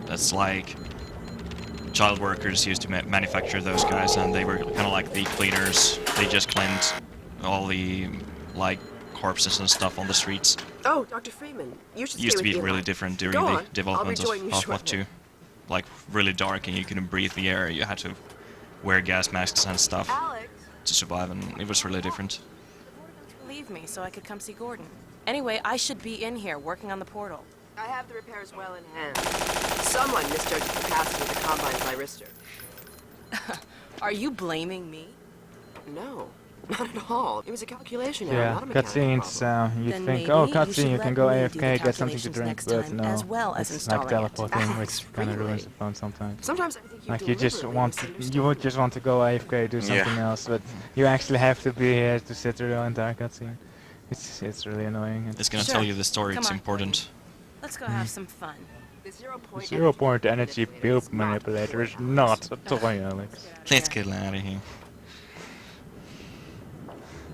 That's like child workers used to manufacture those guys, and they were kind of like the cleaners. They just cleaned all the like corpses and stuff on the streets. Oh, Dr. Freeman, you should It used to stay be with really Eli. different during Go the on, development I'll rejoin you of Half-Life shortly. 2. Like really dark, and you couldn't breathe the air. You had to wear gas masks and stuff to survive, and it was really different. Leave me so I could come see Gordon. Anyway, I should be in here working on the portal. I have the repairs well in hand. Someone misjudged the capacity of the Combine's Myristor. Are you blaming me? No, not at all. It was a calculation error, Yeah, not a mechanical cutscenes, problem. you Then think, maybe oh, you cutscene, should you can let go me do AFK, the get something to calculations drink, next but time, no, as well as it's like installing it. teleporting, which Alex, kind of really? ruins the fun sometimes. Sometimes I think you Like you just deliberately you would just want to go AFK, do something else, but you actually have to be here to sit through the entire cutscene. It's really annoying. It's gonna tell you the story. Come It's on. important. Let's go have some fun. The 0-point 0-point energy build manipulator is not a toy, Alex. Let's get out of here.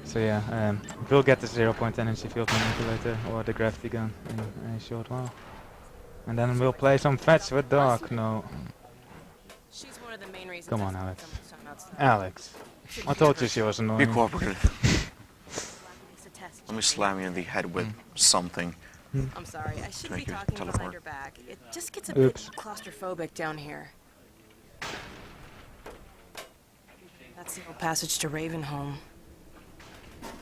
So yeah, we'll get the 0-point energy field manipulator or the gravity gun in a short while. And then we'll play some fetch with Doc. No. She's one of the main reasons. Come on, Alex. Alex. I told you she was Be annoying. cooperative. Let me slam you in the head with something. I'm sorry, I should To be make you talking behind teleport. her back. It just gets a Oops. bit claustrophobic down here. That's the old passage to Ravenholm.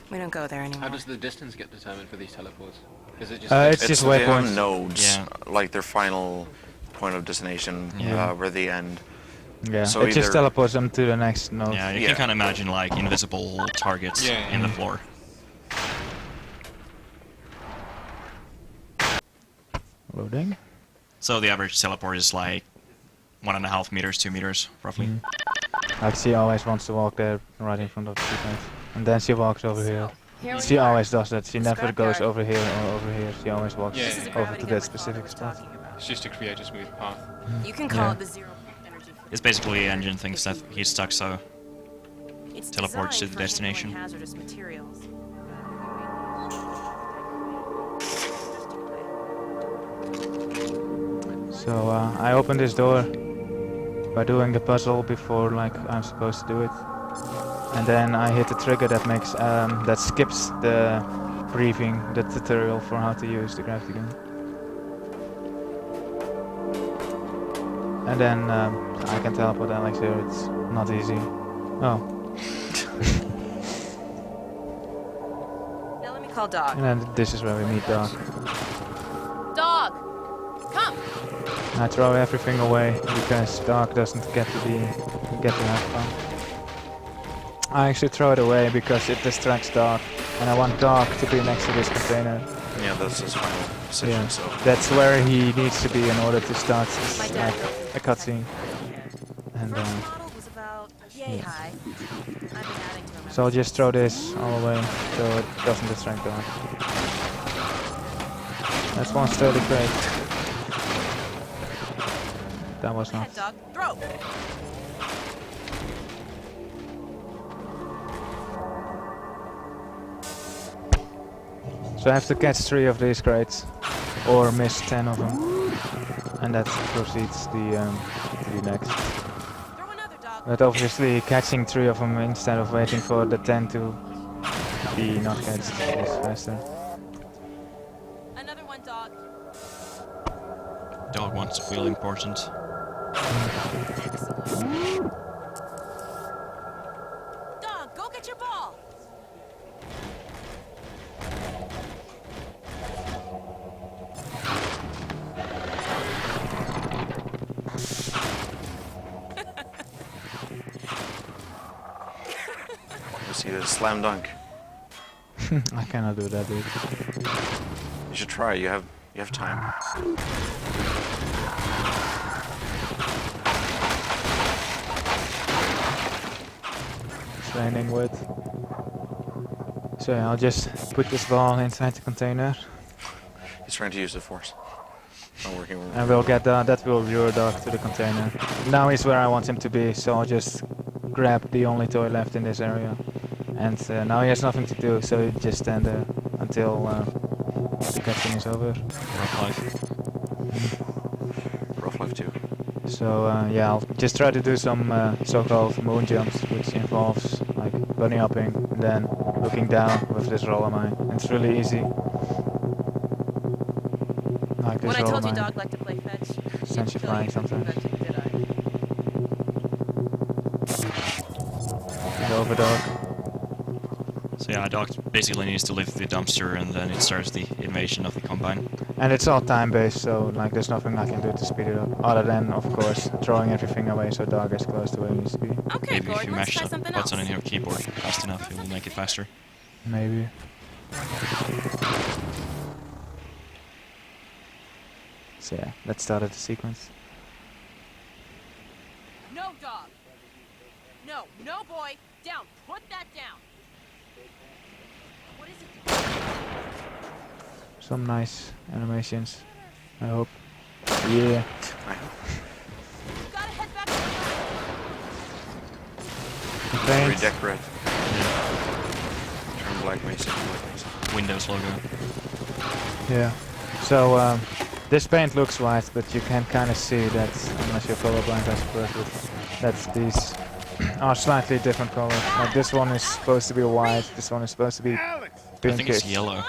We don't go there anymore. How does the distance get determined for these teleports? Is it just It's just they have waypoints. nodes, like their final point of destination, Yeah. where the end. Yeah, So it just either- teleports them to the next node. Yeah, you can kind of imagine like invisible targets in the floor. Loading. So the average teleport is like 1.5 meters, 2 meters, roughly. Like she always wants to walk there right in front of the guys. And then she walks over here. Here we She are. always does that. She never Scrapyard. goes over here or over here. She always walks Yeah. This is a over gravity to gun that my specific father spot. was talking about. It's just to create a smooth path. You can call Yeah. it the zero energy field. It's basically engine thinks that he's stuck, so It's teleports to designed the for destination. handling hazardous materials. So I open this door by doing the puzzle before like I'm supposed to do it. And then I hit the trigger that makes that skips the briefing, the tutorial for how to use the gravity gun. And then I can teleport Alex here. It's not easy. Oh. Now let me call Dog. And then this is where we meet Doc. Dog! Come! I throw everything away because Doc doesn't get to have fun. I actually throw it away because it distracts Doc, and I want Doc to be next to this container. Yeah, that's his final decision. Yeah, So that's where he needs to be in order to start this, like, a cutscene. And Yay high. I've been adding to them. so I'll just throw this all away so it doesn't distract Doc. That's one sturdy crate. That was not. Dog, throw! So I have to catch 3 of these crates, or miss 10 of them, and that proceeds the next. But obviously catching 3 of them instead of waiting for the 10 to be not catched is faster. Another one, Dog. Dog wants to feel important. Dog, go get your ball! see the slam dunk. I cannot do that, dude. You should try. You have time. Training with. So yeah, I'll just put this ball inside the container. He's trying to use the force. Not working. And we'll get that will lure Doc to the container. Now he's where I want him to be, so I'll just grab the only toy left in this area. And now he has nothing to do, so he just stand there until the cutscene is over. Rough life. Rough life too. So yeah, I'll just try to do some so-called moon jumps, which involves like bunny hopping and then looking down with this roller mine. It's really easy. Like this When I roller told you mine. Dog liked to play fetch, Sends you flying sometimes. did I? Get over Dog. So yeah, Doc basically needs to lift the dumpster and then it starts the invasion of the Combine. And it's all time-based, so like there's nothing I can do to speed it up, other than, of course, throwing everything away so Dog gets close to where he needs to be. Okay, Maybe if you Gordon, let's mash try the something button else. in your keyboard fast enough, it will make it faster. Maybe. So yeah, let's start at the sequence. No, Dog. No, no, boy. Down. Put that down. What is it? Some nice animations, I hope. Yeah. Paint. Redecorate. Turn black mesa. Windows logo. Yeah. So this paint looks white, but you can kind of see that, unless you're colorblind, I suppose, that these are slightly different colors. Like this one is supposed to be white, this one is supposed to be pinkish. I think it's yellow.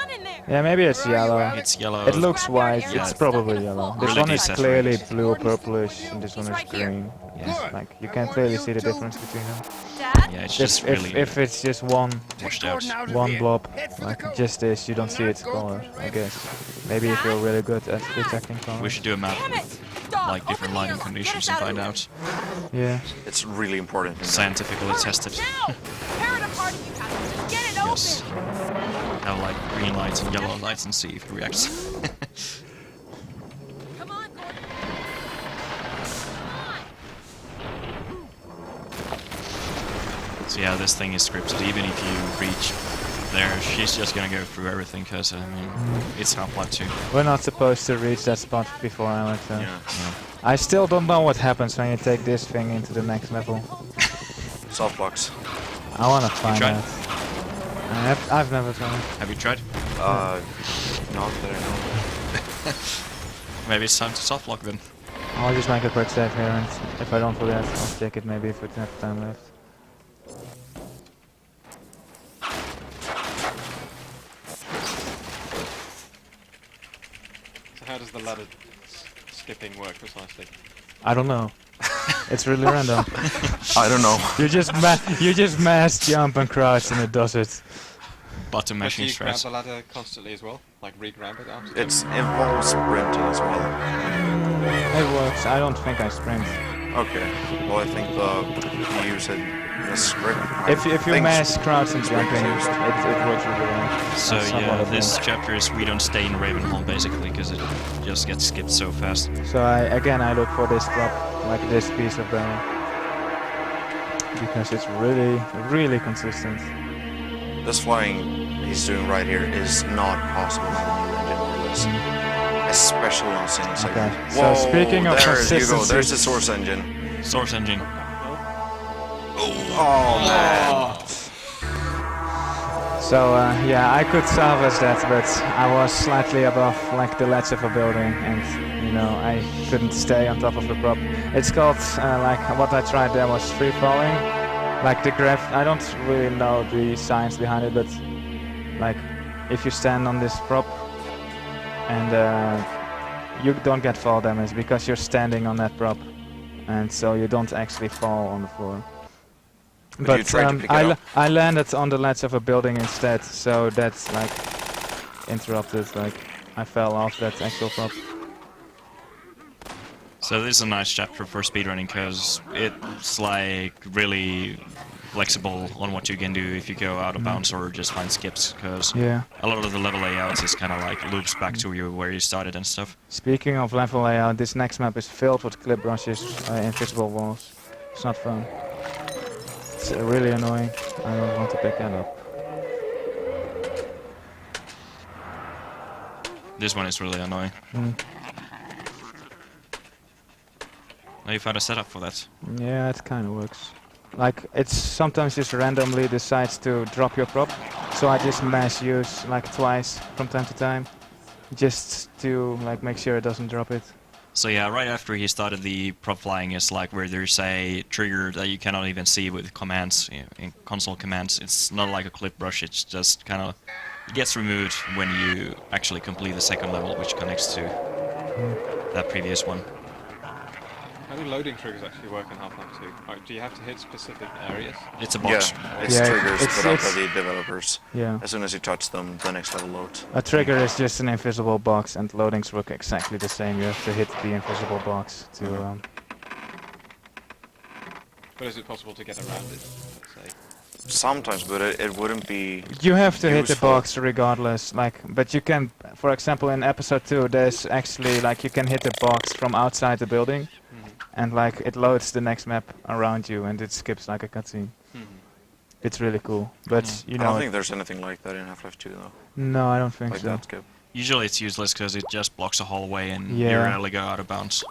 Yeah, maybe it's yellow. It's yellow. It looks white, Yeah. it's probably yellow. This Really one is decent. clearly blue purplish, and this one is green. Yes, like you can clearly see the difference between them. Yeah, it's just really If it's just one washed out. one blob, like just this, you don't see its color, I guess. Maybe if you're really good at detecting color. We should do a map with like different lighting conditions and find out. Yeah. It's really important. Scientifically tested. Yes. Have like green lights and yellow lights and see if it reacts. So yeah, this thing is scripted. Even if you reach there, she's just gonna go through everything because I mean, it's Half-Life 2. We're not supposed to reach that spot before I went there. Yeah. I still don't know what happens when you take this thing into the next level. Softbox. I wanna find tried? out. I've never tried. Have you tried? Not that I know. Maybe it's time to softlock then. I'll just make a quick save here, and if I don't forget, I'll take it maybe if we have time left. So how does the ladder skipping work precisely? I don't know. It's really random. I don't know. You just mass jump and crouch and it does it. Button But do mashing you grab stress. the ladder constantly as well? Like re-grab it after? It involves sprinting as well. It works. I don't think I sprint. Okay. Well, I think you use it in the script. If you mass crouch and jumping, it works really well. So That's yeah, somewhat this of chapter is we don't stay in Ravenholm basically because it just gets skipped so fast. So I look for this prop, like this piece of barrel, because it's really consistent. This flying he's doing right here is not possible in the new engine release. Especially on Single Segment. Okay, so speaking of there you go, consistency... there's the source engine. Source engine. Oh man. So yeah, I could salvage that, but I was slightly above like the ledge of a building, and you know I couldn't stay on top of the prop. It's called like what I tried there was free falling, like the graph. I don't really know the science behind it, but like if you stand on this prop and you don't get fall damage because you're standing on that prop, and so you don't actually fall on the floor. But you tried to pick it up. I landed on the ledge of a building instead, so that's like interrupted. Like I fell off that actual prop. So this is a nice chapter for speedrunning because it's like really flexible on what you can do if you go out of bounds or just find skips, because Yeah. a lot of the level layouts is kind of like loops back to you where you started and stuff. Speaking of level layout, this next map is filled with clip brushes, invisible walls. It's not fun. It's really annoying. I don't want to pick that up. This one is really annoying. Now you found a setup for that. Yeah, it kind of works. Like, it's sometimes just randomly decides to drop your prop, so I just mash use like twice from time to time, just to like make sure it doesn't drop it. So yeah, right after he started, the prop flying is like where there's a trigger that you cannot even see with commands, in console commands. It's not like a clip brush, it's just kind of, it gets removed when you actually complete the second level, which connects to that previous one. How do loading triggers actually work in Half-Life 2? Do you have to hit specific areas? It's a box. Yeah, it's triggers put up by the developers. Yeah. As soon as you touch them, the next level loads. A trigger is just an invisible box, and loadings work exactly the same. You have to hit the invisible box to... But is it possible to get around it, let's say? Sometimes, but it wouldn't be You have to hit the useful. box regardless, like, but you can, for example, in episode 2, there's actually, like, you can hit the box from outside the building, and, like, it loads the next map around you, and it skips, like, a cutscene. It's really cool, but, you know... I don't think there's anything like that in Half-Life 2, though. No, I don't think like so. That skip. Usually it's useless because it just blocks a hallway and you Yeah. rarely go out of bounds.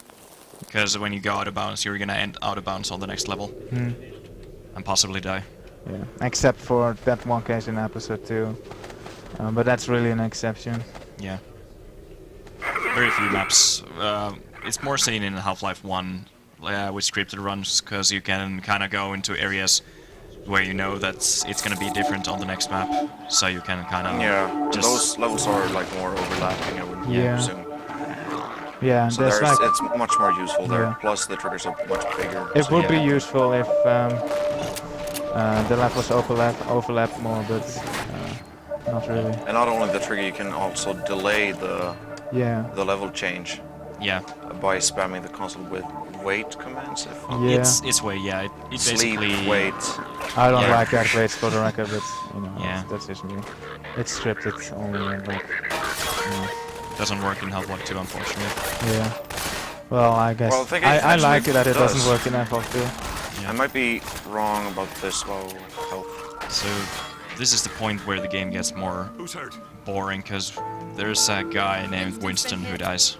Because when you go out of bounds, you're gonna end out of bounds on the next level. And possibly die. Yeah, except for that one case in episode 2. But that's really an exception. Yeah. Very few maps. It's more seen in Half-Life 1 with scripted runs, because you can kind of go into areas where you know that it's going to be different on the next map, so you can kind of just... those levels are like more overlapping, I would presume. Yeah, so there's like it's much more useful there, Yeah. plus the triggers are much bigger. it so would yeah. be useful if the levels overlap more, but not really. And not only the trigger, you can also delay the level change. Yeah. By spamming the console with wait commands. If It's wait, yeah. It sleep, basically... wait. I don't like that waits for the record, but you know, that's just me. It's scripted only, and like, doesn't work in Half-Life 2, unfortunately. Yeah. Well, I guess Well, I think I like actually it that it does. doesn't work in Half-Life 2. Yeah. I might be wrong about this. Well, health. So this is the point where the game gets more boring, because there's a guy named Winston who dies.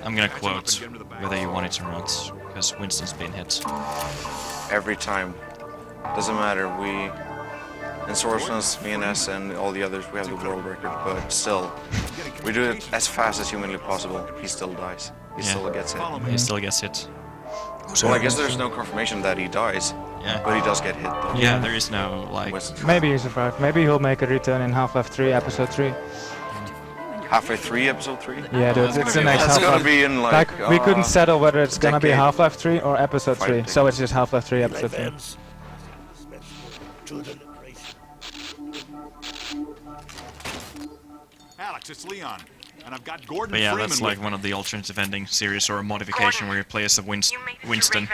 I'm gonna quote whether you want it or not, because Winston's been hit. Every time. Doesn't matter. We, in Sourceless, me and S and all the others, we have the world record, but still, we do it as fast as humanly possible. He still dies. He still gets hit. He still gets hit. Well, I guess there's no confirmation that he dies. Yeah. But he does get hit, though. Yeah, there is no, like... Maybe he survived. Maybe he'll make a return in Half-Life 3, Episode 3. Half-Life 3, Episode 3? Yeah, dude, it's the next That's Half-Life. gonna be in like we couldn't settle whether it's gonna be decade. Half-Life 3 or Episode 3, Fighting. so it's just Half-Life 3, Episode 3. Alex, it's Leon, and I've got Gordon But yeah, Freeman that's with like one of the alternative ending series or a modification where you play as a Winston,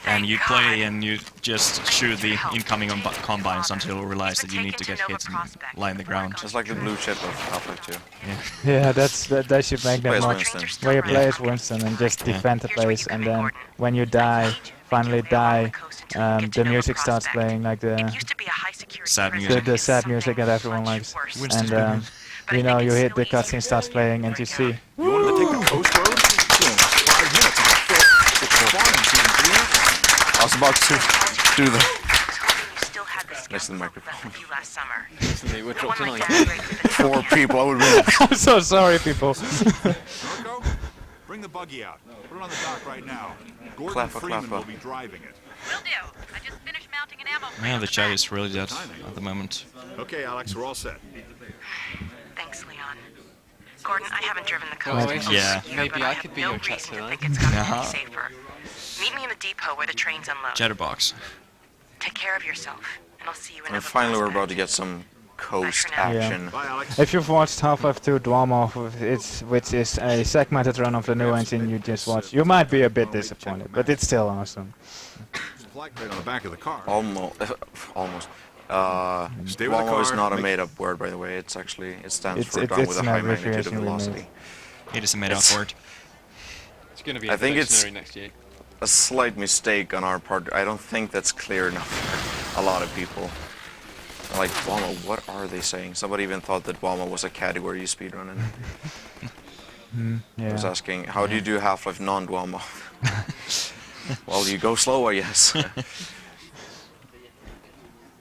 and you play and you just shoot the incoming combines until you realize that you need to get hit and lie in the ground. It's like the blue chip of Half-Life 2. Yeah, they should make that Play as mod Winston. where you play as Winston and just defend the place, and then when you finally die, the music starts playing, like the sad music. the sad music that everyone likes, and you know, you hit the cutscene starts playing, and you see. You wanted to take the coast road? 5 minutes I was about to do the... Next to the microphone. We're dropped tonight. 4 people, I would win. I'm so sorry, people. Rocco, bring the buggy out. Put it on the dock right now. Gordon Clappa, Freeman clappa. will be driving it. Will do. I just finished mounting an ammo. Yeah, the chat is really dead at the moment. Okay, Alex, we're all set. Thanks, Leon. Gordon, I haven't driven the Well, coast. Yeah. Maybe I could be your chat to tonight. think it's gonna be safer. Meet me in the depot where the trains unload. Chatterbox. Take care of yourself, and I'll see you in And finally we're about to get some coast action. If you've watched Half-Life 2 Dwarmoff, which is a segmented run of the new engine you just watched, you might be a bit disappointed, but it's still awesome. flag crate on the back of the car. Almost. Almost. Stay with the Wama is car, not a make- made-up word, by the way. It's actually, it stands for a gun with a high magnitude of velocity. It is a made-up word. It's going to be I in the think it's dictionary next year. a slight mistake on our part. I don't think that's clear enough for a lot of people. Like, Wama, what are they saying? Somebody even thought that Wama was a category you speedrun in. Yeah. I was asking, how do you do Half-Life non-Wama? Well, you go slow, I guess.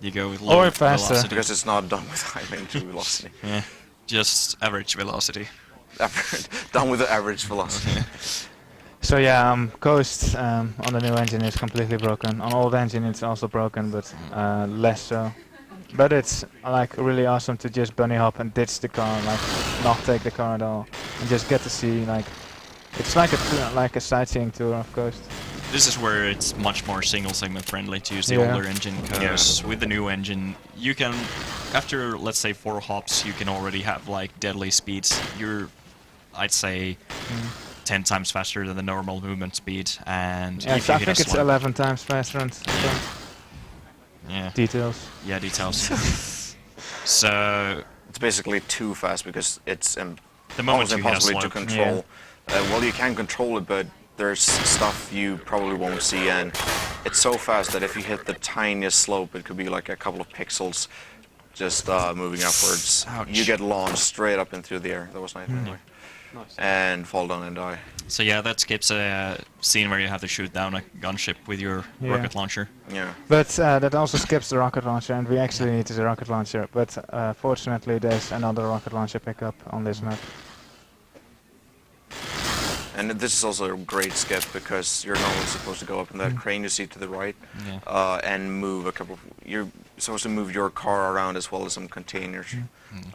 You go with low velocity. Because it's not done with high magnitude velocity. Yeah, just average velocity. Done with the average velocity. So yeah, Coast on the new engine is completely broken. On old engine it's also broken, but less so. But it's like really awesome to just bunny hop and ditch the car, like not take the car at all, and just get to see like it's like a sightseeing tour of Coast. This is where it's much more single segment friendly to use the older engine, because with the new engine you can, after let's say 4 hops, you can already have like deadly speeds. You're, I'd say, 10 times faster than the normal movement speed, and yeah, if you I hit think a it's slump, 11 times faster and yeah. Details. Yeah, details. So it's basically too fast because it's the moment almost you hit a impossible to slope. control. Well, you can control it, but there's stuff you probably won't see, and it's so fast that if you hit the tiniest slope, it could be like a couple of pixels just moving upwards. Ouch. You get launched straight up into the air. That was nice, by the way. Nice. And fall down and die. So yeah, that skips a scene where you have to shoot down a gunship with your rocket launcher. Yeah. But that also skips the rocket launcher, and we actually need the rocket launcher. But fortunately, there's another rocket launcher pickup on this map. And this is also a great skip because you're normally supposed to go up in that crane you see to the right, and move a couple. You're supposed to move your car around as well as some containers.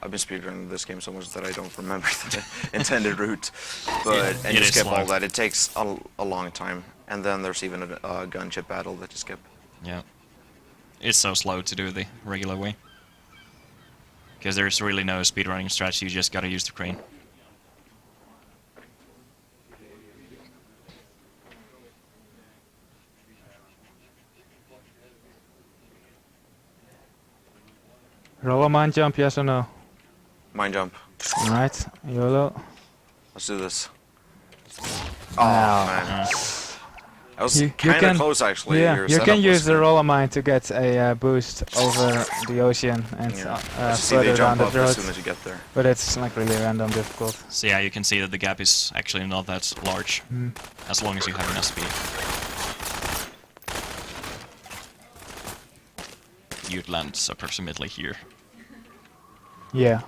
I've been speedrunning this game so much that I don't remember the intended route, but and you skip all that. It takes a long time, and then there's even a gunship battle that you skip. Yeah, it's so slow to do the regular way because there's really no speedrunning strategy. You just gotta use the crane. Roll a mine jump, yes or no? Mine jump. Alright, YOLO. Let's do this. Oh man. That was kind of close actually. Yeah, you can use the roller mine to get a boost over the ocean and further down the road. As soon as you get there. But it's like really random difficult. So yeah, you can see that the gap is actually not that large, as long as you have enough speed. You'd land approximately here. Yeah.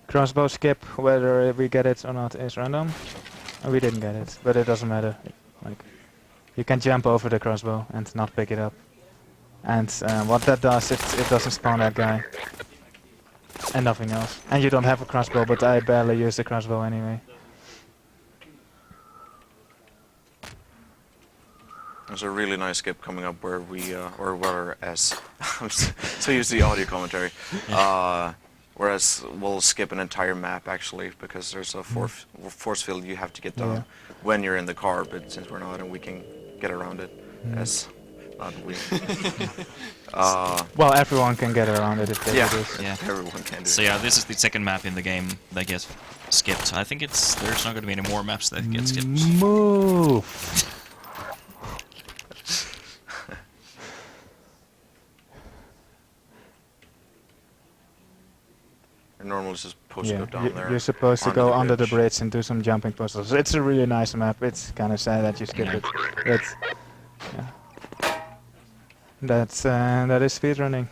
Crossbow skip, whether we get it or not, is random. We didn't get it, but it doesn't matter. Like, you can jump over the crossbow and not pick it up. And what that does, it doesn't spawn that guy. And nothing else. And you don't have a crossbow, but I barely use the crossbow anyway. There's a really nice skip coming up where we, whereas, I'm so used to the audio commentary, whereas we'll skip an entire map actually, because there's a force field you have to get down when you're in the car, but since we're not and we can get around it, as not we. Well, everyone can get around it if they do this. Yeah, everyone can do So yeah, this is the second map in the game that gets skipped. I think there's not going to be any more maps that get skipped. Move! You're normally supposed to go down there. You're supposed to go under the bridge and do some jumping puzzles. It's a really nice map. It's kind of sad that you skip it. But, that is speedrunning.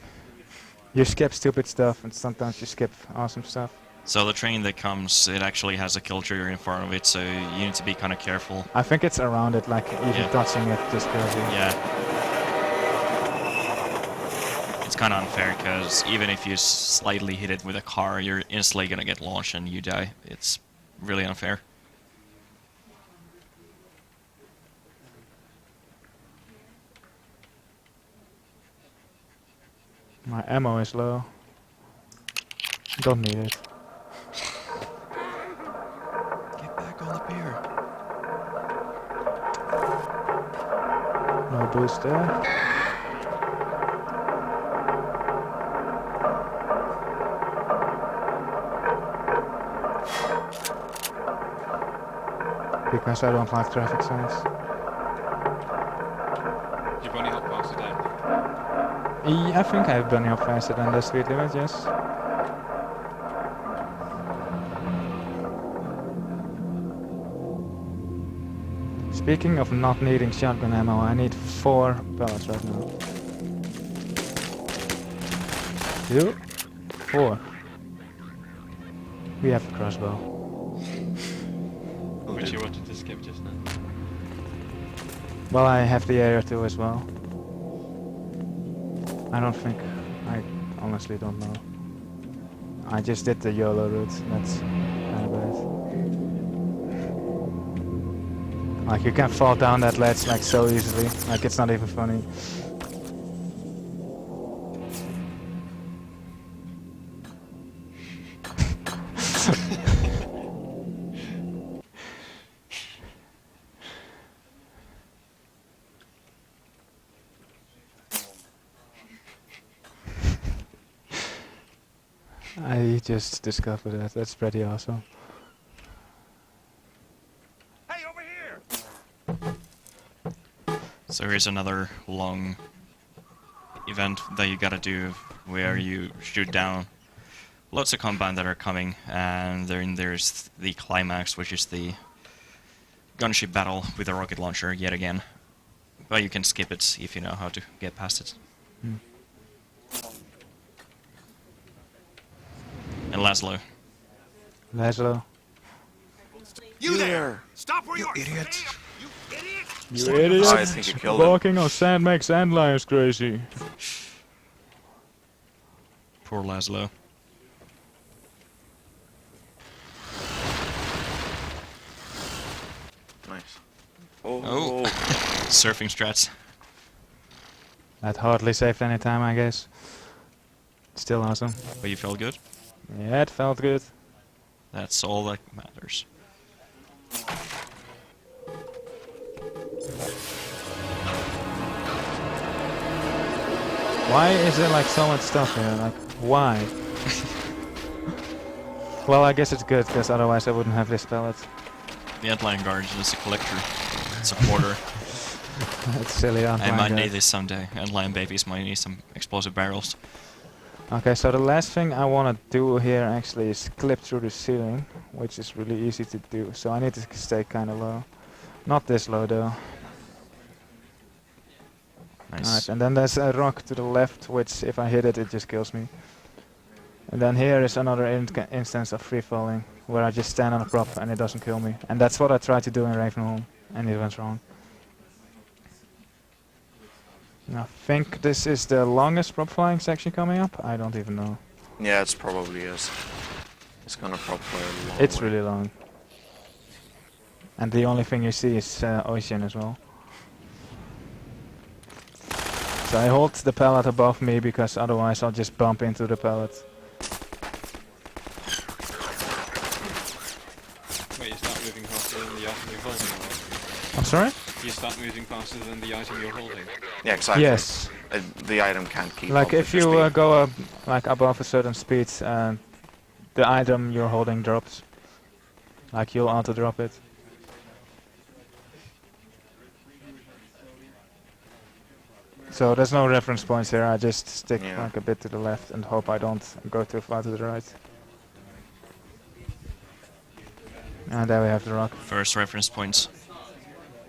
You skip stupid stuff, and sometimes you skip awesome stuff. So the train that comes, it actually has a kill trigger in front of it, so you need to be kind of careful. I think it's around it, like even touching it just kills you. Yeah. It's kind of unfair, because even if you slightly hit it with a car, you're instantly going to get launched and you die. It's really unfair. My ammo is low. Don't need it. Get back on the pier. No boost there. Because I don't like traffic signs. You bunny hop faster down. I think I've bunny hop faster than the speed limit, yes. Speaking of not needing shotgun ammo, I need 4 pellets right now. 2, 4. We have a crossbow. Which you wanted to skip just now. Well, I have the area too as well. I don't think... I honestly don't know. I just did the YOLO route, that's kinda bad. Like, you can fall down that ledge like so easily, like it's not even funny. I just discovered that, that's pretty awesome. So here's another long event that you gotta do where you shoot down lots of combat that are coming, and then there's the climax, which is the gunship battle with a rocket launcher yet again. But you can skip it if you know how to get past it. And Laszlo. Laszlo. You there! Stop where you are! Idiot! You idiot! I think you killed him. Walking on sand makes sandlions crazy. Poor Laszlo. Nice. Oh. Surfing strats. That hardly saved any time, I guess. Still awesome. But you felt good? Yeah, it felt good. That's all that matters. Why is there like so much stuff here? Like, why? Well, I guess it's good, because otherwise I wouldn't have this pallet. The Antlion Guardian is a collector. It's a hoarder. That's silly. I might need this someday. Antlion babies might need some explosive barrels. Okay, so the last thing I want to do here actually is clip through the ceiling, which is really easy to do. So I need to stay kind of low. Not this low though. Nice. Alright, and then there's a rock to the left, which if I hit it, it just kills me. And then here is another instance of free falling, where I just stand on a prop and it doesn't kill me. And that's what I tried to do in Ravenholm, and it went wrong. I think this is the longest prop flying section coming up. I don't even know. Yeah, it's probably is. It's gonna prop fly a long It's way. really long. And the only thing you see is ocean as well. So I hold the pallet above me because otherwise I'll just bump into the pallet. Wait, you start moving faster than the item you're holding, right? I'm sorry? You start moving faster than the item you're holding. Yeah, exactly. Yes. The item can't keep Like up if with your you speed. go up, like above a certain speed, the item you're holding drops. Like you'll auto drop it. So there's no reference points here. I just stick like a bit to the left and hope I don't go too far to the right. And there we have the rock. First reference points.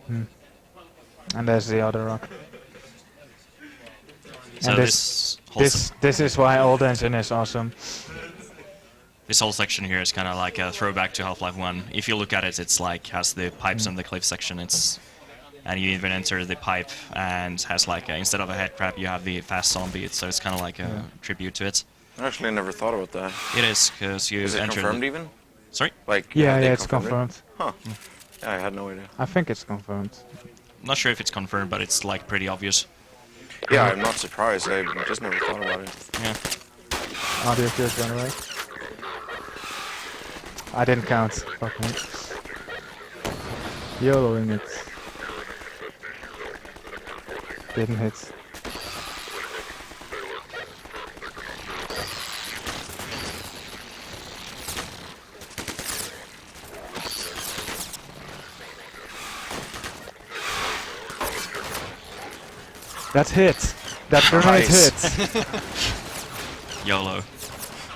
And there's the other rock. So and this is why Old Engine is awesome. This whole section here is kind of like a throwback to Half-Life 1. If you look at it, it's like has the pipes and the cliff section. And you even enter the pipe and has like instead of a head crab, you have the fast zombie. So it's kind of like a tribute to it. I actually never thought about that. It is because you Is it enter. confirmed even? Sorry? Like Yeah, they it's confirmed. It? Huh. Yeah, I had no idea. I think it's confirmed. Not sure if it's confirmed, but it's like pretty obvious. Yeah, I'm not surprised. I just never thought about it. Yeah. Audio cues gone away. I didn't count. Fuck me. YOLOing it. Didn't hit. That hit! That grenade hit! YOLO.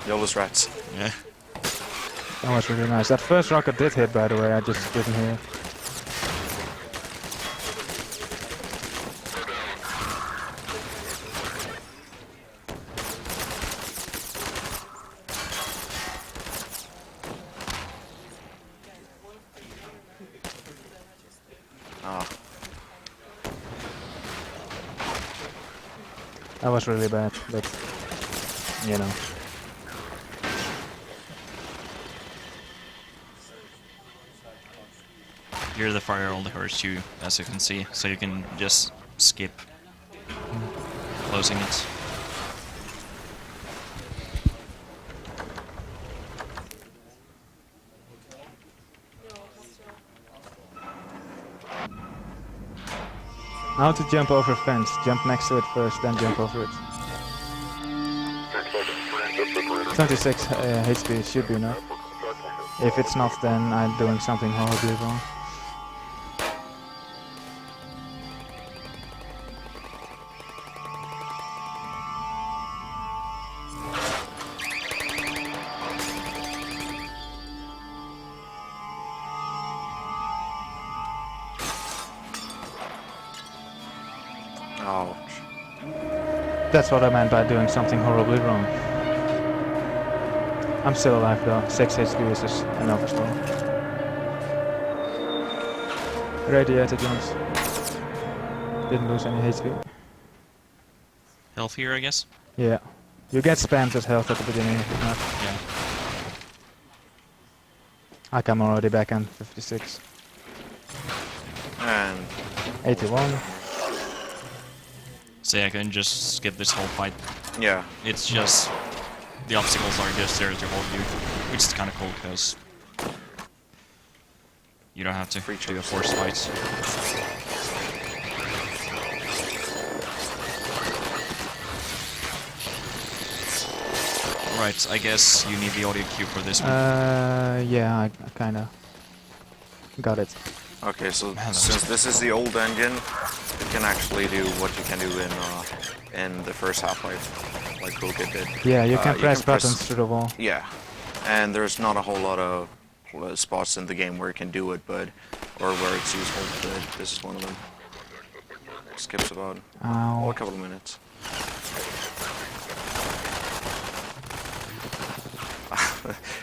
YOLO's rats. Yeah. That was really nice. That first rocket did hit, by the way, I just didn't hear. Ah. That was really bad, but you know. Here the fire only hurts you, as you can see, so you can just skip closing it. How to jump over a fence. Jump next to it first, then jump over it. 26 HP should be enough. If it's not, then I'm doing something horribly wrong. Ouch. That's what I meant by doing something horribly wrong. I'm still alive though. 6 HP is just enough as well. Radiator jumps. Didn't lose any HP. Health here, I guess? Yeah. You get spammed with health at the beginning if it's not. Yeah. I'm already back on 56. And 81. So yeah, I can just skip this whole fight. Yeah. It's just... the obstacles are just there to hold you, which is kind of cool, because you don't have to do a forced fight. Right, I guess you need the audio cue for this one. Yeah, I kinda got it. Okay, so since this is the old engine, it can actually do what you can do in the first Half-Life, like Cool Kid did. Yeah, you can press buttons through the wall. Yeah, and there's not a whole lot of spots in the game where you can do it, but or where it's useful. But this is one of them. Skips about a couple of minutes.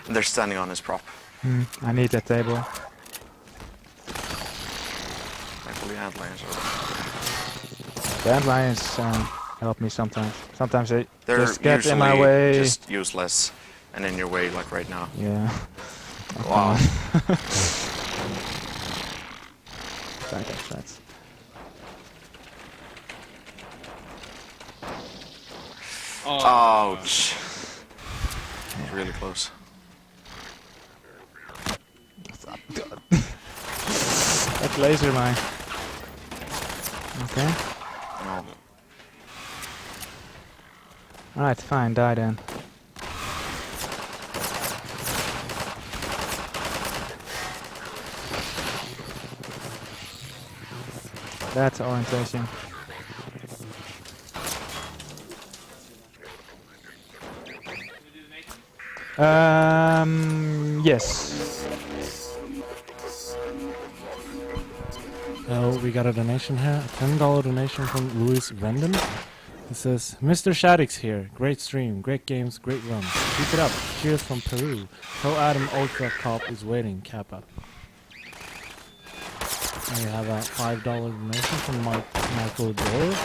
And they're standing on his prop. I need that table. Thankfully, antlions are. The antlions help me sometimes. Sometimes they They're just get in my usually way. just useless and in your way, like right now. Yeah. Wow. That's Ouch. Really close. That laser mine. Okay. No. Alright, fine, die then. That's orientation. Yes. We got a donation here, a $10 donation from Louis Venden. It says, Mr. Shaddix here, great stream, great games, great runs. Keep it up, cheers from Peru. Pro Adam Ultra Cop is waiting, Kappa. And we have a $5 donation from Michael Doyle.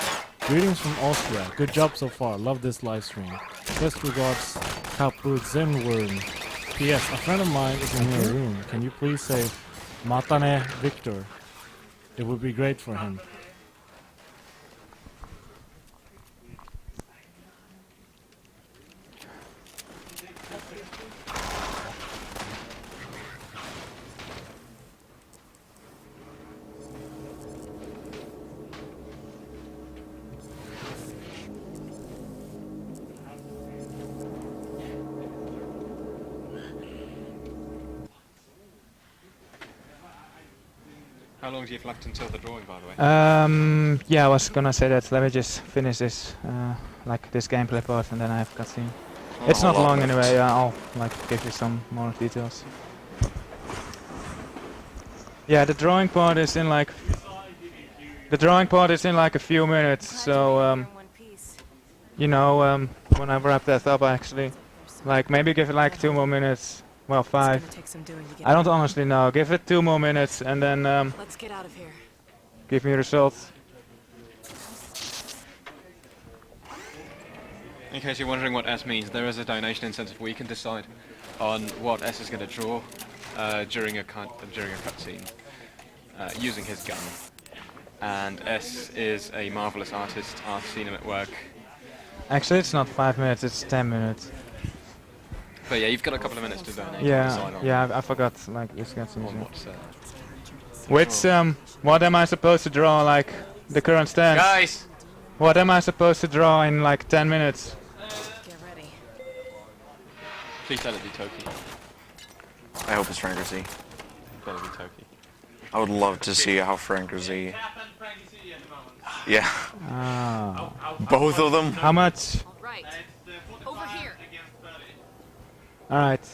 Greetings from Austria, good job so far, love this live stream. Best regards, Kapu Zenworm. P.S. A friend of mine is in your room, can you please say Matane Victor? It would be great for him. long do you have left until the drawing, by the way? Yeah, I was gonna say that. Let me just finish this, like this gameplay part, and then I have cutscene. It's not long anyway. I'll like give you some more details. Yeah, the drawing part is in like a few minutes. So you know, when I wrap that up, actually, like maybe give it like 2 more minutes. Well, 5. I don't honestly know. Give it 2 more minutes, and then let's get out of here. Give me results. In case you're wondering what S means, there is a donation incentive where you can decide on what S is going to draw during a cutscene using his gun. And S is a marvelous artist. I've seen him at work. Actually, it's not 5 minutes. It's 10 minutes. But yeah, you've got a couple of minutes to donate. Yeah, I forgot. Like this cutscene. Which what am I supposed to draw? Like the current stance. Guys. What am I supposed to draw in like 10 minutes? Get ready. Please tell it be Toki. I hope it's Franker Z. Better be Toki. I would love to see how Franker Z. Yeah. Both of them. How much? Right. Over here. Alright.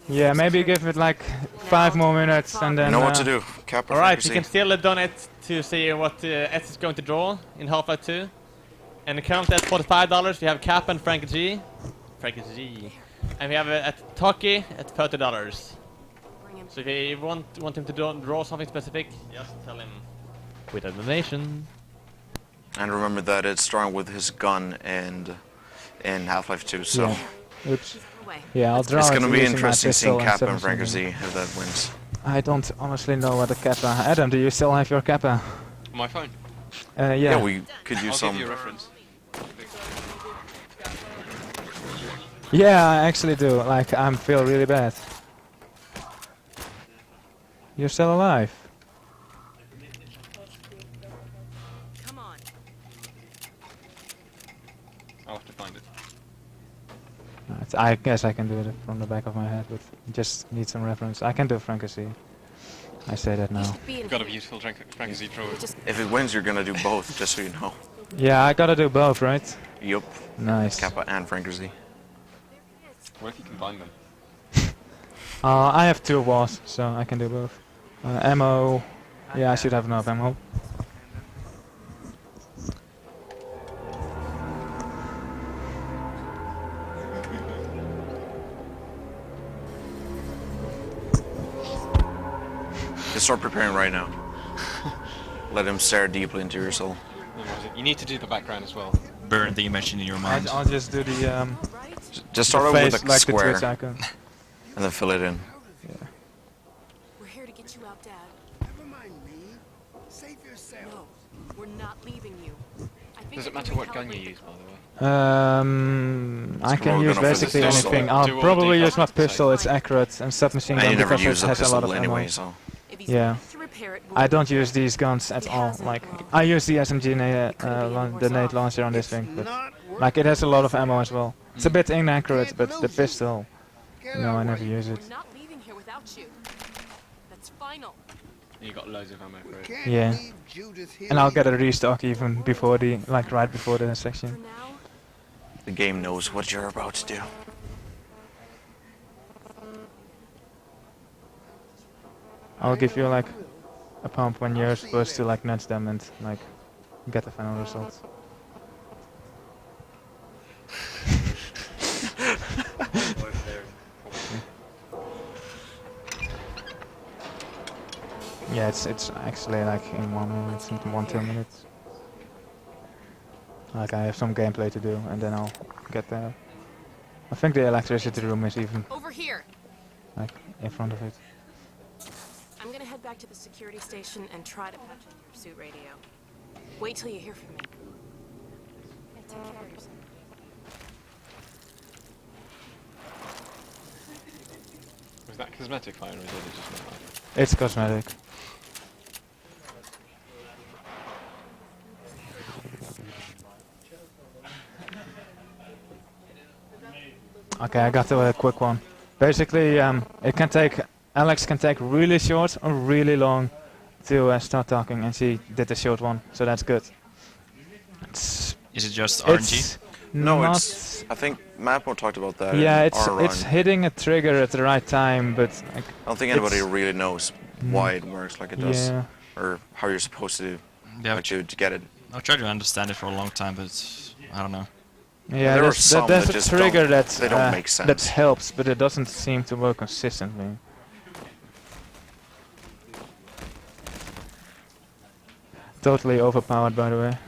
Yeah, maybe give it like 5 more minutes and then. You know what to do. Alright, you can still donate to see what S is going to draw in Half-Life 2. And currently at $45 we have Cap and Frank G. And we have at Toki at $30. So if you want him to draw something specific, just tell him with a donation. And remember that it's drawing with his gun and in Half-Life 2, so. Yeah. Oops. Yeah, I'll draw. It's gonna be interesting seeing Kappa and Franker Z if that wins. I don't honestly know what a Kappa. Adam, do you still have your Kappa? My phone. Yeah. Yeah, we could use some. I'll give you a reference. Yeah, I actually do. Like, I feel really bad. You're still alive. Come on. I'll have to find it. I guess I can do it from the back of my head, but just need some reference. I can do Franker Z. I say that now. Got a beautiful Franker Z draw. If it wins, you're gonna do both, just so you know. Yeah, I gotta do both, right? Yup. Nice. Kappa and Franker Z. What if you combine them? I have 2 walls, so I can do both. Ammo. Yeah, I should have enough ammo. Just start preparing right now. Let him stare deeply into your soul. You need to do the background as well. Burn the image in your mind. I'll just do the just start out with a like square, the icon. and then fill it in. Yeah. We're here to get you out, Dad. Never mind me. Save yourself. No, we're not leaving you. Does it matter what gun you use, by the way? I can use basically anything. I'll probably use my pistol. It's accurate, and submachine gun because it has a lot of ammo. Anyway, so. Yeah. I don't use these guns at all. Like, I use the SMG the nade launcher on this thing, but like it has a lot of ammo as well. It's a bit inaccurate, but the pistol, no, I never use it. We're not leaving here without you. That's final. You got loads of ammo for it. Yeah. And I'll get a restock even before the, like right before the section. The game knows what you're about to do. I'll give you like a pump when you're supposed to like nudge them and like get the final results. Yeah, it's actually like in 1 minute, 1-2 minutes. Like I have some gameplay to do and then I'll get there. I think the electricity room is even over here. Like in front of it. I'm gonna head back to the security station and try to patch in your suit radio. Wait till you hear from me. And take care of yourself. Was that cosmetic fire or is it just fire? It's cosmetic. Okay, I got a quick one. Basically, it can take Alex can take really short or really long to start talking, and she did the short one, so that's good. Is it just RNG? No, it's. I think Mapmo talked about that. Yeah, in it's our it's run. hitting a trigger at the right time, but like, I don't think anybody really knows why it works like it does, Yeah. or how you're supposed to, Yeah, like, to get it. I've tried to understand it for a long time, but I don't know. Yeah, there are there's, some there's that a just trigger don't- that they don't make sense. that helps, but it doesn't seem to work consistently. Totally overpowered, by the way.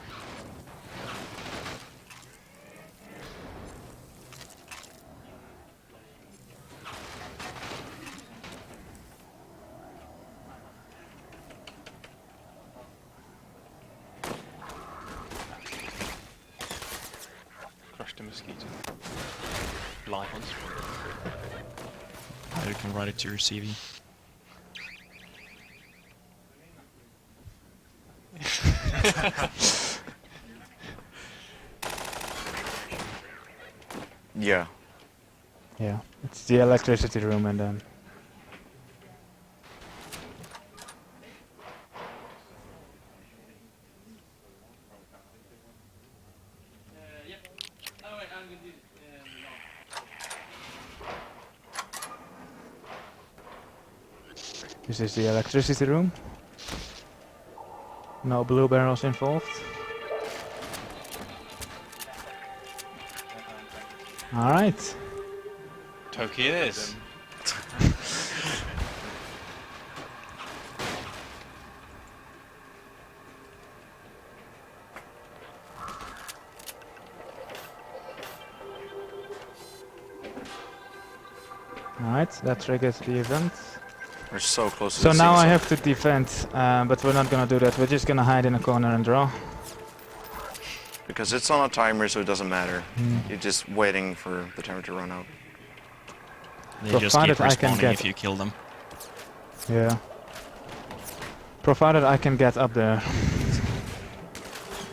Crushed a mosquito. Live on screen. You can write it to your CV. Yeah. Yeah, it's the electricity room, and then. This is the electricity room. No blue barrels involved. Alright. Toki it is. Alright, that triggers the event. We're so close to So the now I scene, have to defend, but we're not gonna do that. We're just gonna hide in a corner and draw. because it's on a timer, so it doesn't matter. Hmm. You're just waiting for the timer to run out. They just keep respawning if you kill them. Yeah. Provided I can get up there.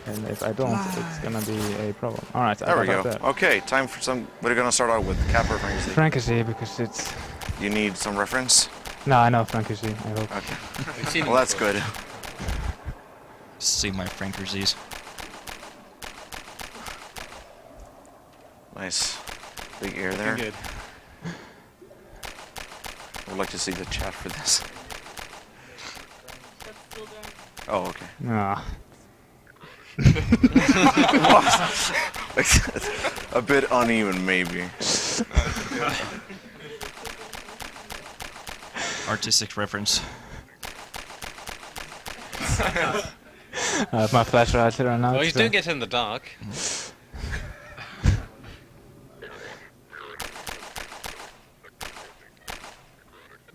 And if I don't, it's gonna be a problem. Alright, There we go. Okay, time for some. What are you gonna start out with? Cap or Frankie? Frankie, because it's. You need some reference? No, I know Frankie, I hope. Okay. Well, that's good. See my Frankerzies. Nice. Big ear there. Good. I would like to see the chat for this. Oh, okay. Ah. A bit uneven, maybe. Artistic reference. I have my flashlight right now. Well, he's so- doing it in the dark.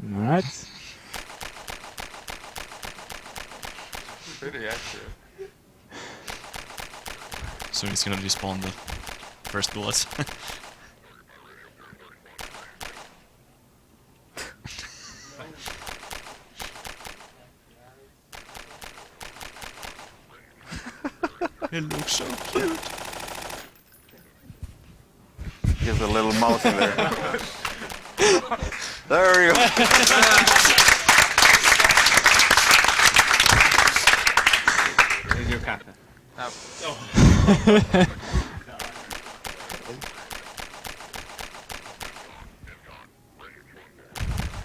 Alright. Pretty accurate. So he's gonna despawn the first bullets. It looks so cute. Give the little mouth in there. There we go. Here's your captain.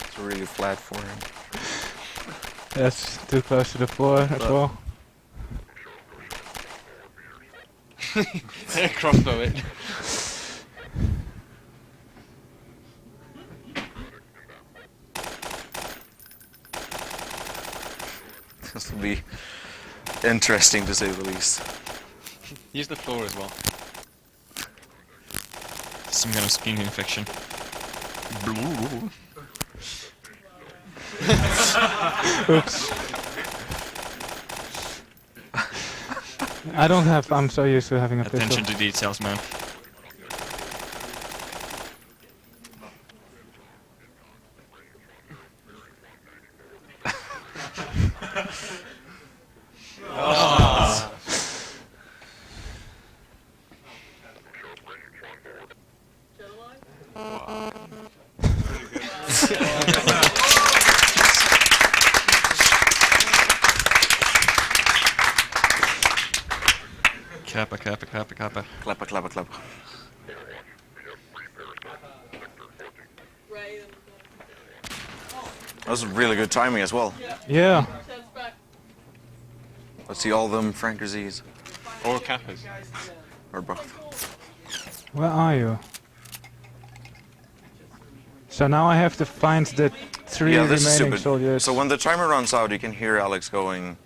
It's really flat for him. That's too close to the floor as well. Crossbow it. This will be interesting to say the least. Use the floor as well. Some kind of skin infection. Oops. I don't have. I'm so used to having a pistol. Attention to details, man. Oh. Kappa. Klappa. That was really good timing as well. Yeah. Let's see all them Frankers. Or Kappas. Or both. Where are you? So now I have to find the 3 Yeah, this is remaining stupid. soldiers. So when the timer runs out, you can hear Alex going,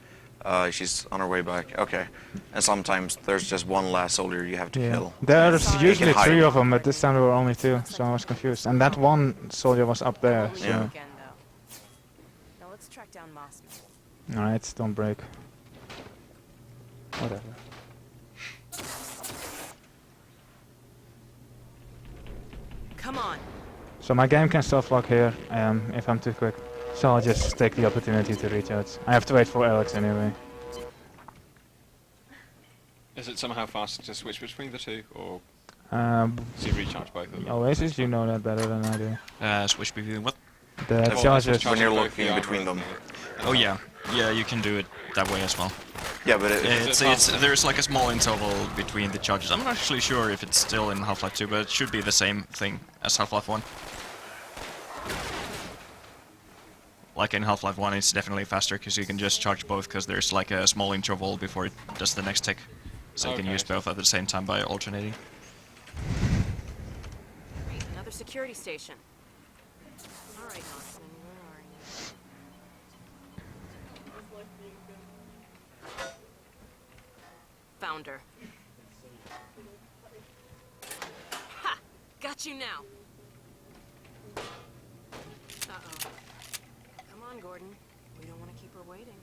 she's on her way back. Okay. And sometimes there's just one last soldier you have to kill. There's You usually can 3 hide. of them, but this time there were only 2, so I was confused. And that one soldier was up there, so... Yeah. Now let's track down Mossman. Alright, don't break. Whatever. Come on. So my game can self-lock here, if I'm too quick. So I'll just take the opportunity to reach out. I have to wait for Alex anyway. Is it somehow faster to switch between the two, or Um, do you recharge both of them? Oasis, you know that better than I do. Switch between what? The charges. When you're looking between them. Oh yeah, you can do it that way as well. Yeah, but there's like a small interval between the charges. I'm not actually sure if it's still in Half-Life 2, but it should be the same thing as Half-Life 1. Like in Half-Life 1, it's definitely faster because you can just charge both because there's like a small interval before it does the next tick. So you can use both at the same time by alternating. Another security station. All right, Mossman, where are you? Found her. Ha! Got you now. Uh-oh. Come on, Gordon. We don't want to keep her waiting.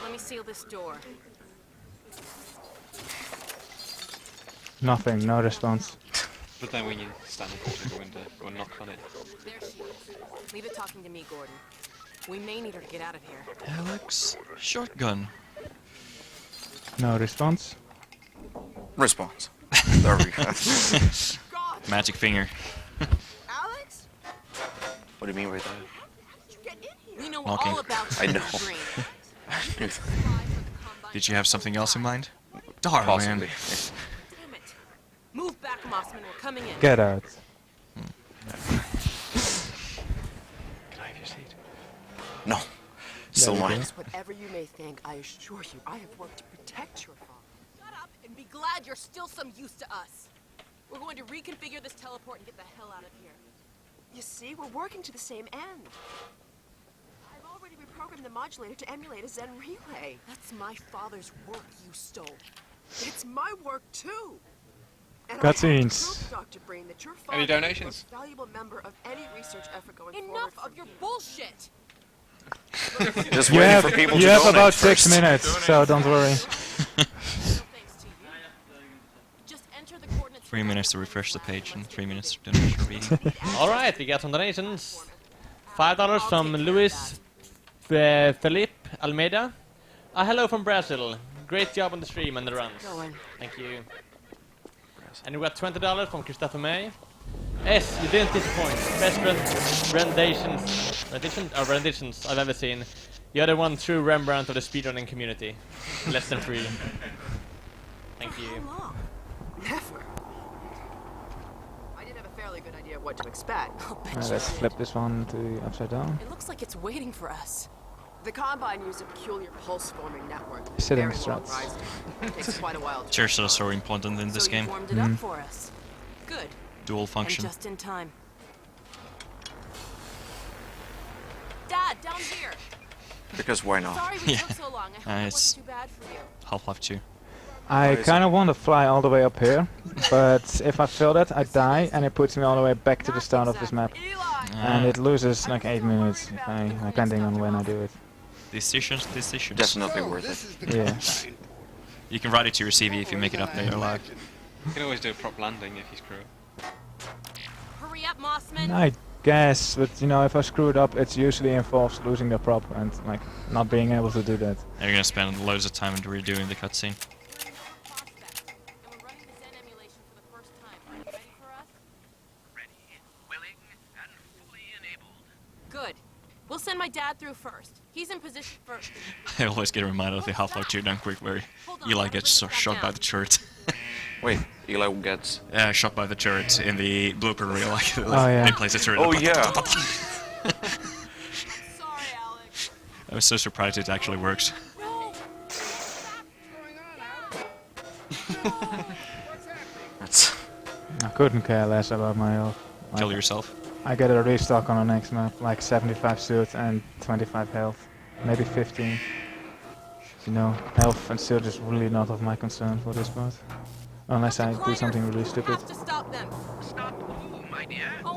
Let me seal this door. Nothing, no response. But then when you stand in front of the window or knock on it. There she is. Leave it talking to me, Gordon. We may need her to get out of here. Alex, shotgun. No response. Response. There we go. Magic finger. Alex? What do you mean by that? We know Knocking. all about I you, know. Green. Did you have something else in mind? Darn, man. Possibly. Damn it. Move back, Mossman. We're coming in. Get out. Can I have your seat? No. Still There you mine. go. Whatever you may think, I assure you, I have worked to protect your father. Shut up and be glad you're still some use to us. We're going to reconfigure this teleport and get the hell out of here. You see, we're working to the same end. I've already reprogrammed the modulator to emulate a Zen relay. That's my father's work you stole. It's my work too. And Cutscenes. I have to prove, Dr. Breen, that your father Any is the donations? most valuable member of any research effort going forward. Enough of your bullshit. Just You waiting have, for people you to have donate about first. 6 minutes, so don't worry. Just enter the coordinates. 3 minutes to refresh the page and 3 minutes to donation reading. Alright, we got some donations. $5 from Luis Felipe Almeida. Hello from Brazil. Great job on the stream and the runs. Thank you. And we got $20 from Christopher May. Yes, you didn't disappoint. Best renditions I've ever seen. You're the one true Rembrandt of the speedrunning community. Less than 3. Thank you. Never. I did have a fairly good idea of what to expect. Let's flip this one to upside down. It looks like it's waiting for us. The Combine use a peculiar pulse-forming network. Sitting Very long struts. rise time. Takes quite a while to Chairs are so important in this So game. you warmed it up for us. Good. Dual function. And just in time. Dad, down here. Because why not? Sorry we took so long. I hope it It's wasn't too bad for you. Half-Life 2. I kind of want to fly all the way up here, but if I fail that, I die, and it puts me all the way back to the start of this map. And it loses like 8 minutes, if I, depending on when I do it. Decisions. Definitely worth it. Yeah. You can write it to your CV if you make it up there alive. You can always do a prop landing if you screw up. Hurry up, Mossman. I guess, but you know, if I screw it up, it usually involves losing the prop and like not being able to do that. You're gonna spend loads of time redoing the cutscene. Good. We'll send my dad through first. He's in position first. I always get reminded of the Half-Life 2 done quick where Eli gets shot by the turret. Wait, Eli gets... shot by the turret in the blooper reel. Like, yeah. He plays the turret. Oh yeah! I was so surprised it actually works. I couldn't care less about my health. Kill yourself. I get a restock on the next map, like 75 suit and 25 health, maybe 15. You know, health and suit is really not of my concern for this part. Unless I do something really stupid.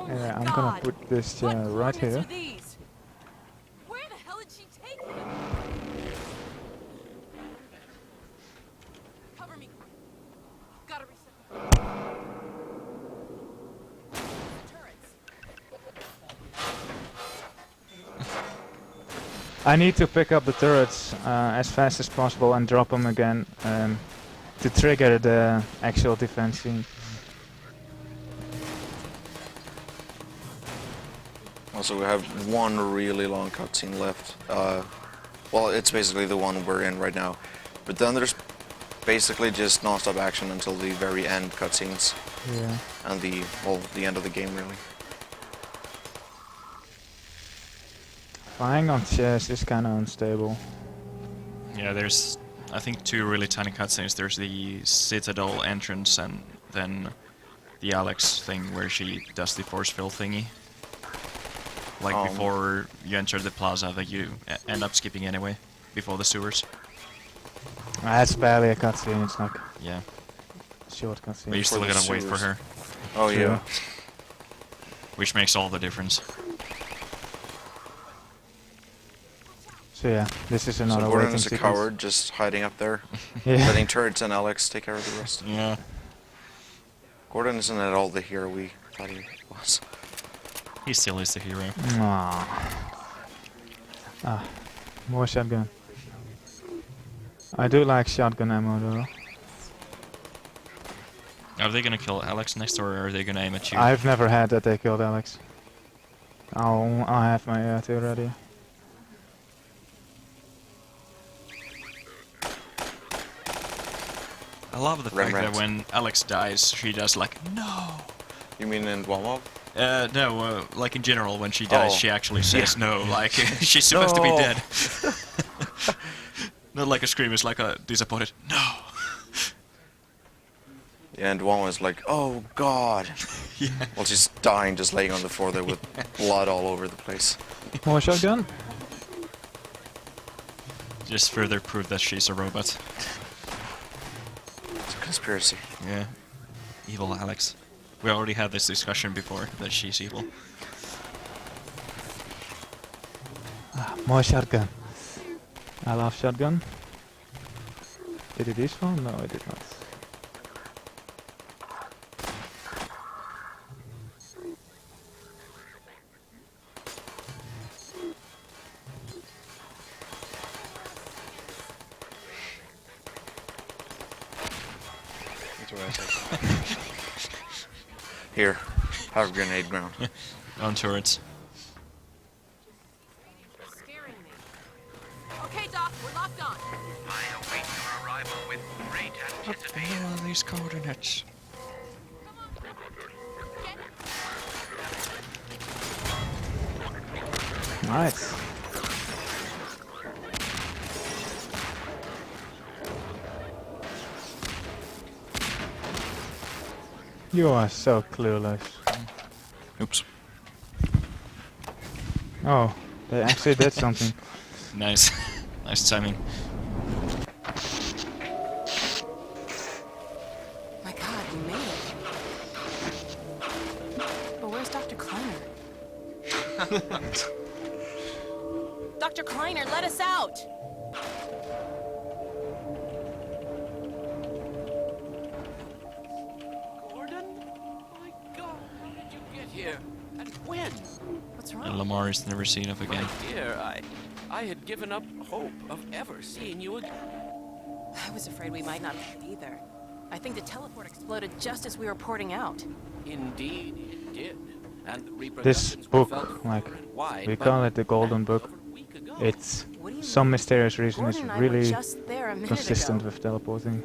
Yeah, I'm gonna put this chair right here. Where the hell did she take him? Cover me. Gotta reset. I need to pick up the turrets as fast as possible and drop them again to trigger the actual defense scene. Also, we have one really long cutscene left. Well, it's basically the one we're in right now. But then there's basically just non-stop action until the very end cutscenes. Yeah. And the end of the game, really. Flying on chairs is kind of unstable. Yeah, there's, I think, two really tiny cutscenes. There's the Citadel entrance and then the Alex thing where she does the force field thingy. Like before you enter the plaza that you end up skipping anyway, before the sewers. That's barely a cutscene, it's like short cutscene. But you still gotta wait for her. Oh yeah. Which makes all the difference. So yeah, this is another so waiting Gordon's a sequence. coward, just hiding up there. Yeah. Letting turrets and Alex take care of the rest. Yeah. Gordon isn't at all the hero we thought he was. He still is the hero. More shotgun. I do like shotgun ammo though. Are they gonna kill Alex next, or are they gonna aim at you? I've never had that they killed Alex. I'll have my AT ready. I love the fact that when Alex dies, she does like, no! You mean in Dwalmov? No, like in general, when she dies, she actually says no, like, she's supposed to be dead. Not like a scream, it's like a disappointed, no! Yeah, and Dwalmov is like, oh god! Yeah. While she's dying, just laying on the floor there with blood all over the place. More shotgun? Just further proof that she's a robot. It's a conspiracy. Yeah. Evil Alex. We already had this discussion before, that she's evil. More shotgun. I love shotgun. Did it despawn? No, it did not. Here, have a grenade ground. On turrets. Okay, Doc, we're locked on. I await your arrival with great anticipation. What are these coordinates? Nice. You are so clueless. Oops. Oh, they actually did something. Nice. Nice timing. My god, we made it. But where's Dr. Kleiner? Dr. Kleiner, let us out! Gordon? My God, how did you get here? And when? What's wrong? And Lamar is never seen of again. My dear, I had given up hope of ever seeing you again. I was afraid we might not have either. I think the teleport exploded just as we were porting out. Indeed, it did. And the This repercussions were book, felt like, wide, we but call it the Golden Book. It's some mysterious reason it's Gordon and I were really just there a minute consistent ago. with teleporting.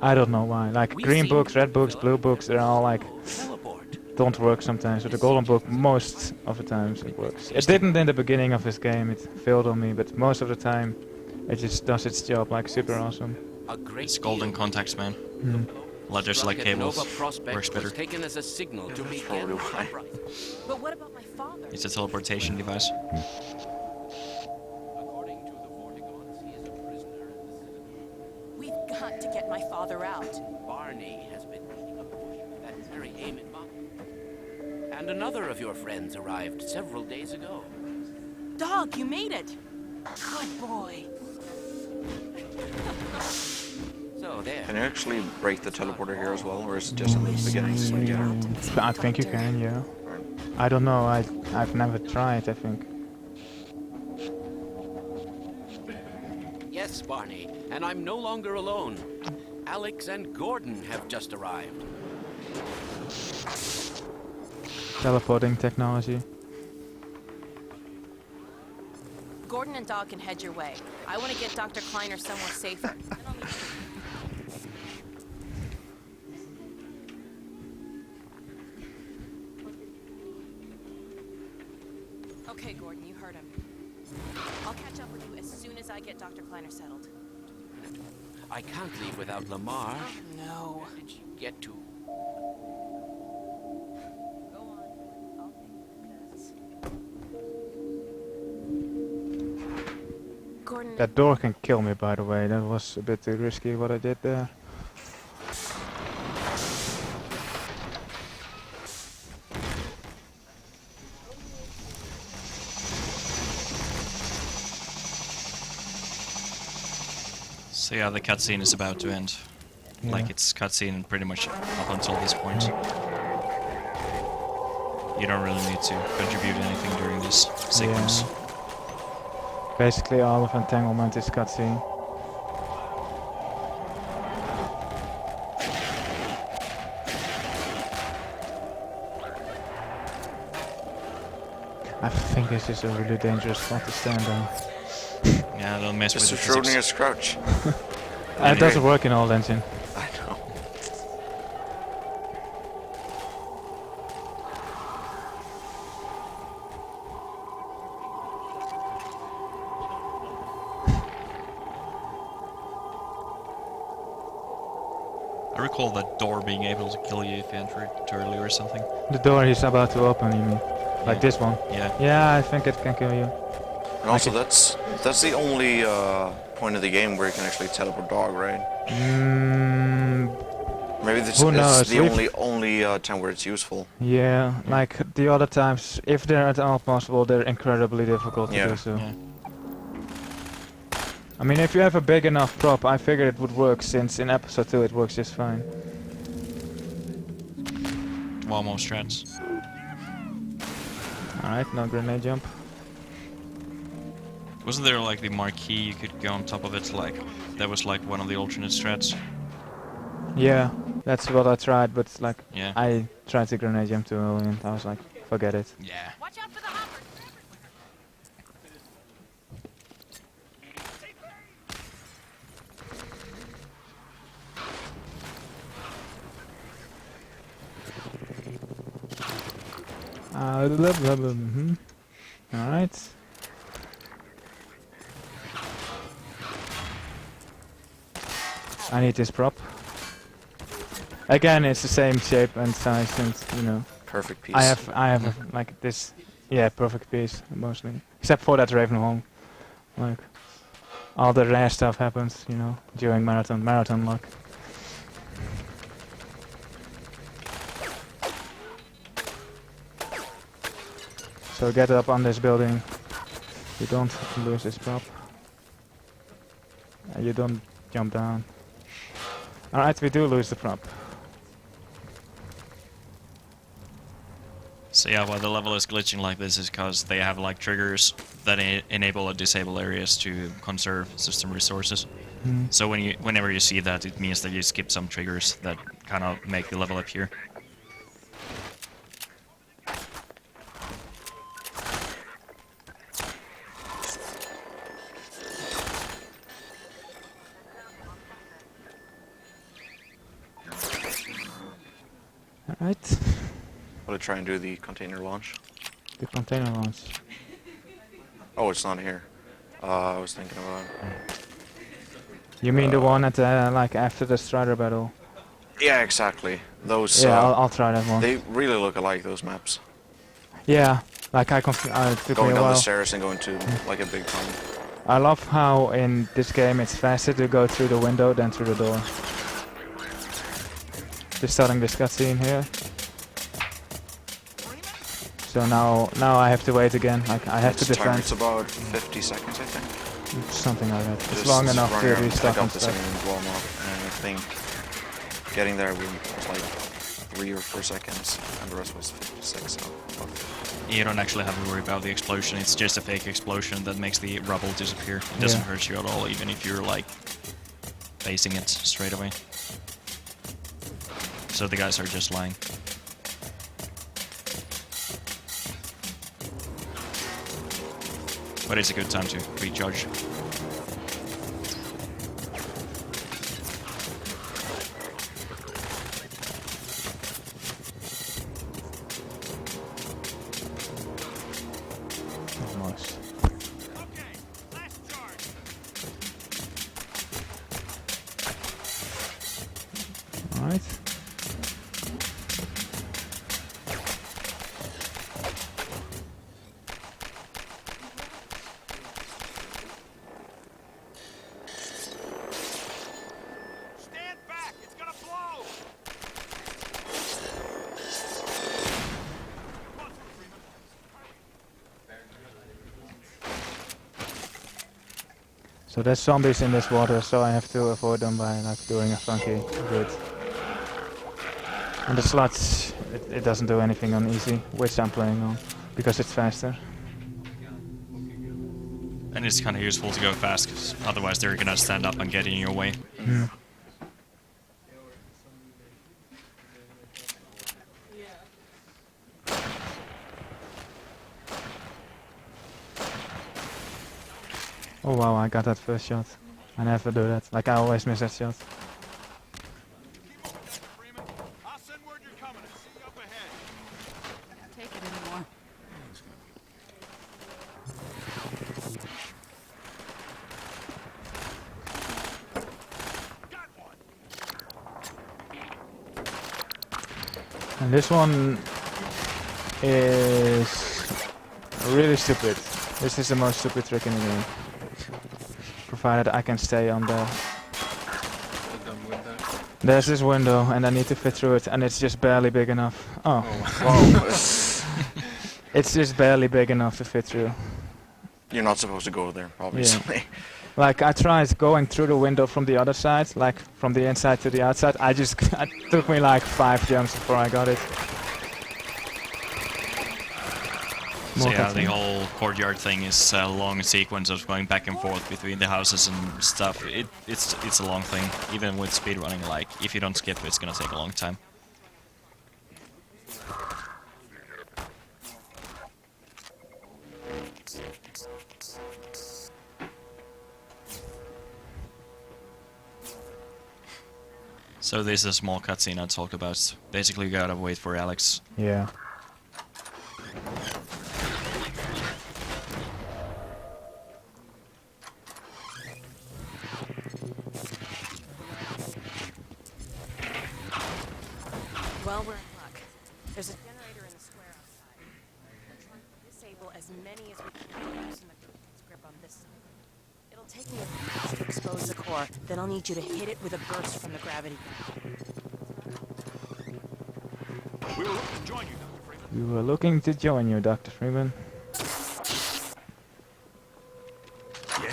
I don't know why. Like green books, red books, blue books, they're all like don't work sometimes. But the Golden Book, most of the times it works. It didn't in the beginning of this game. It failed on me, but most of the time it just does its job like super awesome. It's golden contacts, man. Mm. Ladders like cables. Works better. taken as a signal to begin. Probably why. But what about my father? It's a teleportation device. We've got to get my father out. Barney has been leading a push with that very aim in mind. And another of your friends arrived several days ago. Dog, you made it. Good boy. So there. Can you actually break the teleporter here as well, or is it just in the beginning? I think you can, yeah. I don't know. I've never tried. I think. Yes, Barney, and I'm no longer alone. Alex and Gordon have just arrived. Teleporting technology. Gordon and Dog can head your way. I want to get Dr. Kleiner somewhere safer. Okay, Gordon, you heard him. I'll catch up with you as soon as I get Dr. Kleiner settled. I can't leave without Lamar. No. Where did you get to? Gordon. That door can kill me, by the way. That was a bit too risky what I did there. So yeah, the cutscene is about to end. Yeah. Like it's cutscene pretty much up until this point. You don't really need to contribute anything during this sequence. Yeah. Basically all of Entanglement is cutscene. I think this is a really dangerous spot to stand on. Yeah, don't mess with Mr. the physics. Schrodinger's crouch. It doesn't work in Old Engine. I know. I recall that door being able to kill you if you enter it too early or something. The door he's about to open, you mean? Like Yeah. this one? Yeah. Yeah, I think it can kill you. And also, that's the only point of the game where you can actually teleport dog, right? Maybe this Who is knows? the only time where it's useful. Yeah, like the other times, if they're at all possible, they're incredibly difficult to do so. Yeah. I mean, if you have a big enough prop, I figured it would work, since in episode 2 it works just fine. Almost strats. Alright, no grenade jump. Wasn't there like the marquee you could go on top of it? Like that was like one of the alternate strats. Yeah, that's what I tried, but like Yeah. I tried to grenade jump too early and I was like, forget it. Yeah. Watch out for the hoppers. Alright. I need this prop. Again, it's the same shape and size, and you know. Perfect piece. I have like this, yeah, perfect piece mostly, except for that Ravenholm. Like all the rare stuff happens, you know, during marathon luck. So get up on this building. You don't lose this prop. You don't jump down. Alright, we do lose the prop. So yeah, why the level is glitching like this is because they have like triggers that enable or disable areas to conserve system resources. So whenever you see that, it means that you skip some triggers that kind of make the level appear. Alright. Will it try and do the container launch? The container launch. Oh, it's not here. I was thinking about... You mean the one at like after the Strider battle? Yeah, exactly. Those. Yeah, I'll try that one. They really look alike, those maps. Yeah, like it took me a Going down while. the stairs and going to like a big tunnel. I love how in this game it's faster to go through the window than through the door. Just starting this cutscene here. So now I have to wait again. Like I have to defend. It's about 50 seconds, I think. Something like that. It's long enough to restock and stuff. And warm up, and I think getting there was like 3 or 4 seconds, and the rest was 56. So. You don't actually have to worry about the explosion. It's just a fake explosion that makes the rubble disappear. It doesn't hurt you at all, even if you're like facing it straight away. So the guys are just lying. But it's a good time to recharge. Almost. Alright. So there's zombies in this water, so I have to avoid them by like doing a funky grid. And the slots, it doesn't do anything on easy, which I'm playing on, because it's faster. And it's kind of useful to go fast, because otherwise they're gonna stand up and get in your way. Oh wow, I got that first shot. I never do that. Like I always miss that shot. Take it anymore. And this one is really stupid. This is the most stupid trick in the game. Provided I can stay on there. There's this window and I need to fit through it and it's just barely big enough. Oh. It's just barely big enough to fit through. You're not supposed to go there, obviously. Yeah. Like I tried going through the window from the other side, like from the inside to the outside. It took me like 5 jumps before I got it. So yeah, the whole courtyard thing is a long sequence of going back and forth between the houses and stuff. It's a long thing. Even with speedrunning, like if you don't skip, it's gonna take a long time. So this is a small cutscene I talked about. Basically, you gotta wait for Alex. Yeah. Well, we're in luck. There's a generator in the square outside. We're trying to disable as many as we can using the grip on this side. It'll take me a few minutes to expose the core, then I'll need you to hit it with a burst from the gravity. We were looking to join you, Dr. Freeman.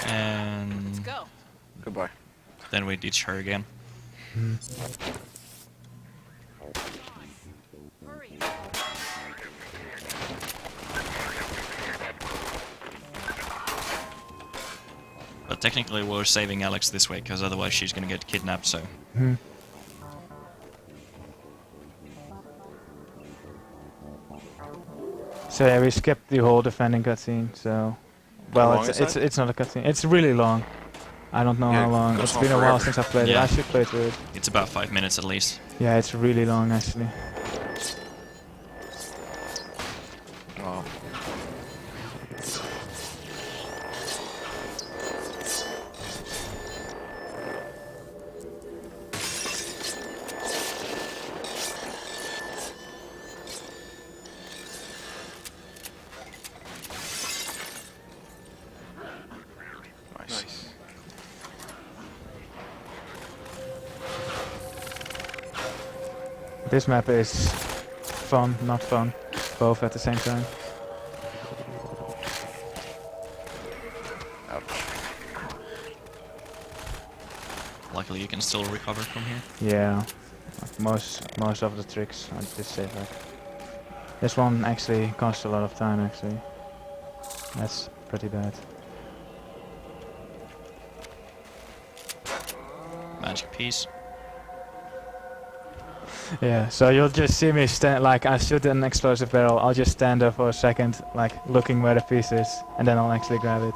And Let's go. Goodbye. Then we ditch her again. But technically we're saving Alex this way, because otherwise she's gonna get kidnapped, so... Hmm. So yeah, we skipped the whole defending cutscene, so... Well, it's not a cutscene. It's really long. I don't know how long. It's been a while since I played it. I should play through it. It's about 5 minutes at least. Yeah, it's really long actually. Wow. Nice. This map is fun, not fun, both at the same time. Luckily you can still recover from here. Yeah, most of the tricks I just say that. This one actually costs a lot of time actually. That's pretty bad. Magic piece. Yeah, so you'll just see me stand, like I shoot an explosive barrel, I'll just stand there for a second, like looking where the piece is, and then I'll actually grab it.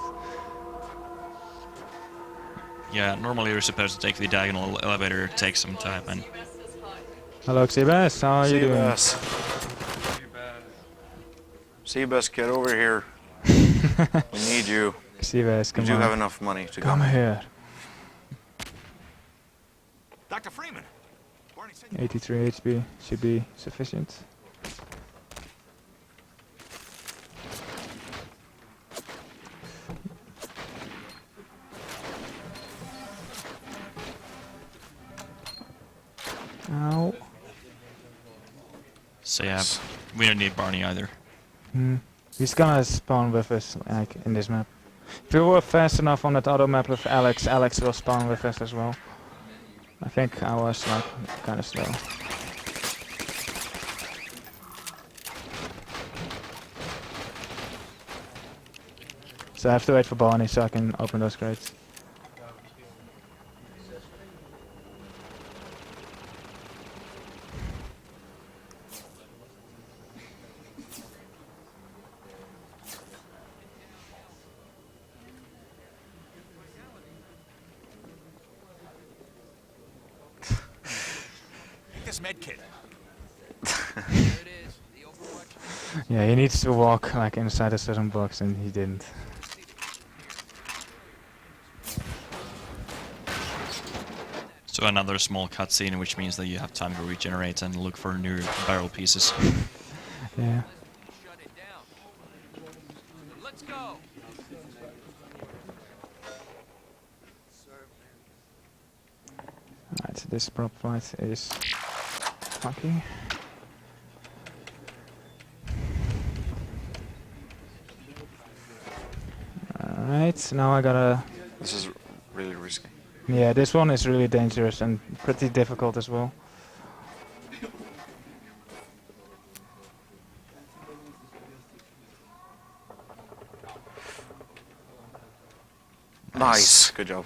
Yeah, normally you're supposed to take the diagonal elevator, take some time, and... Hello Seabass, how are you doing? Seabass, get over here. We need you. Seabass, come on. You do have enough money to come here. Dr. Freeman. 83 HP should be sufficient. Ow. So yeah, we don't need Barney either. He's gonna spawn with us, like, in this map. If we were fast enough on that other map with Alex, Alex will spawn with us as well. I think I was, like, kinda slow. So I have to wait for Barney so I can open those crates. This med kit. Yeah, he needs to walk like inside a certain box and he didn't. So another small cutscene, which means that you have time to regenerate and look for new barrel pieces. Yeah. Let's go. Right, this prop fight is funky. Alright, now I gotta... This is really risky. Yeah, this one is really dangerous and pretty difficult as well. Nice, good job.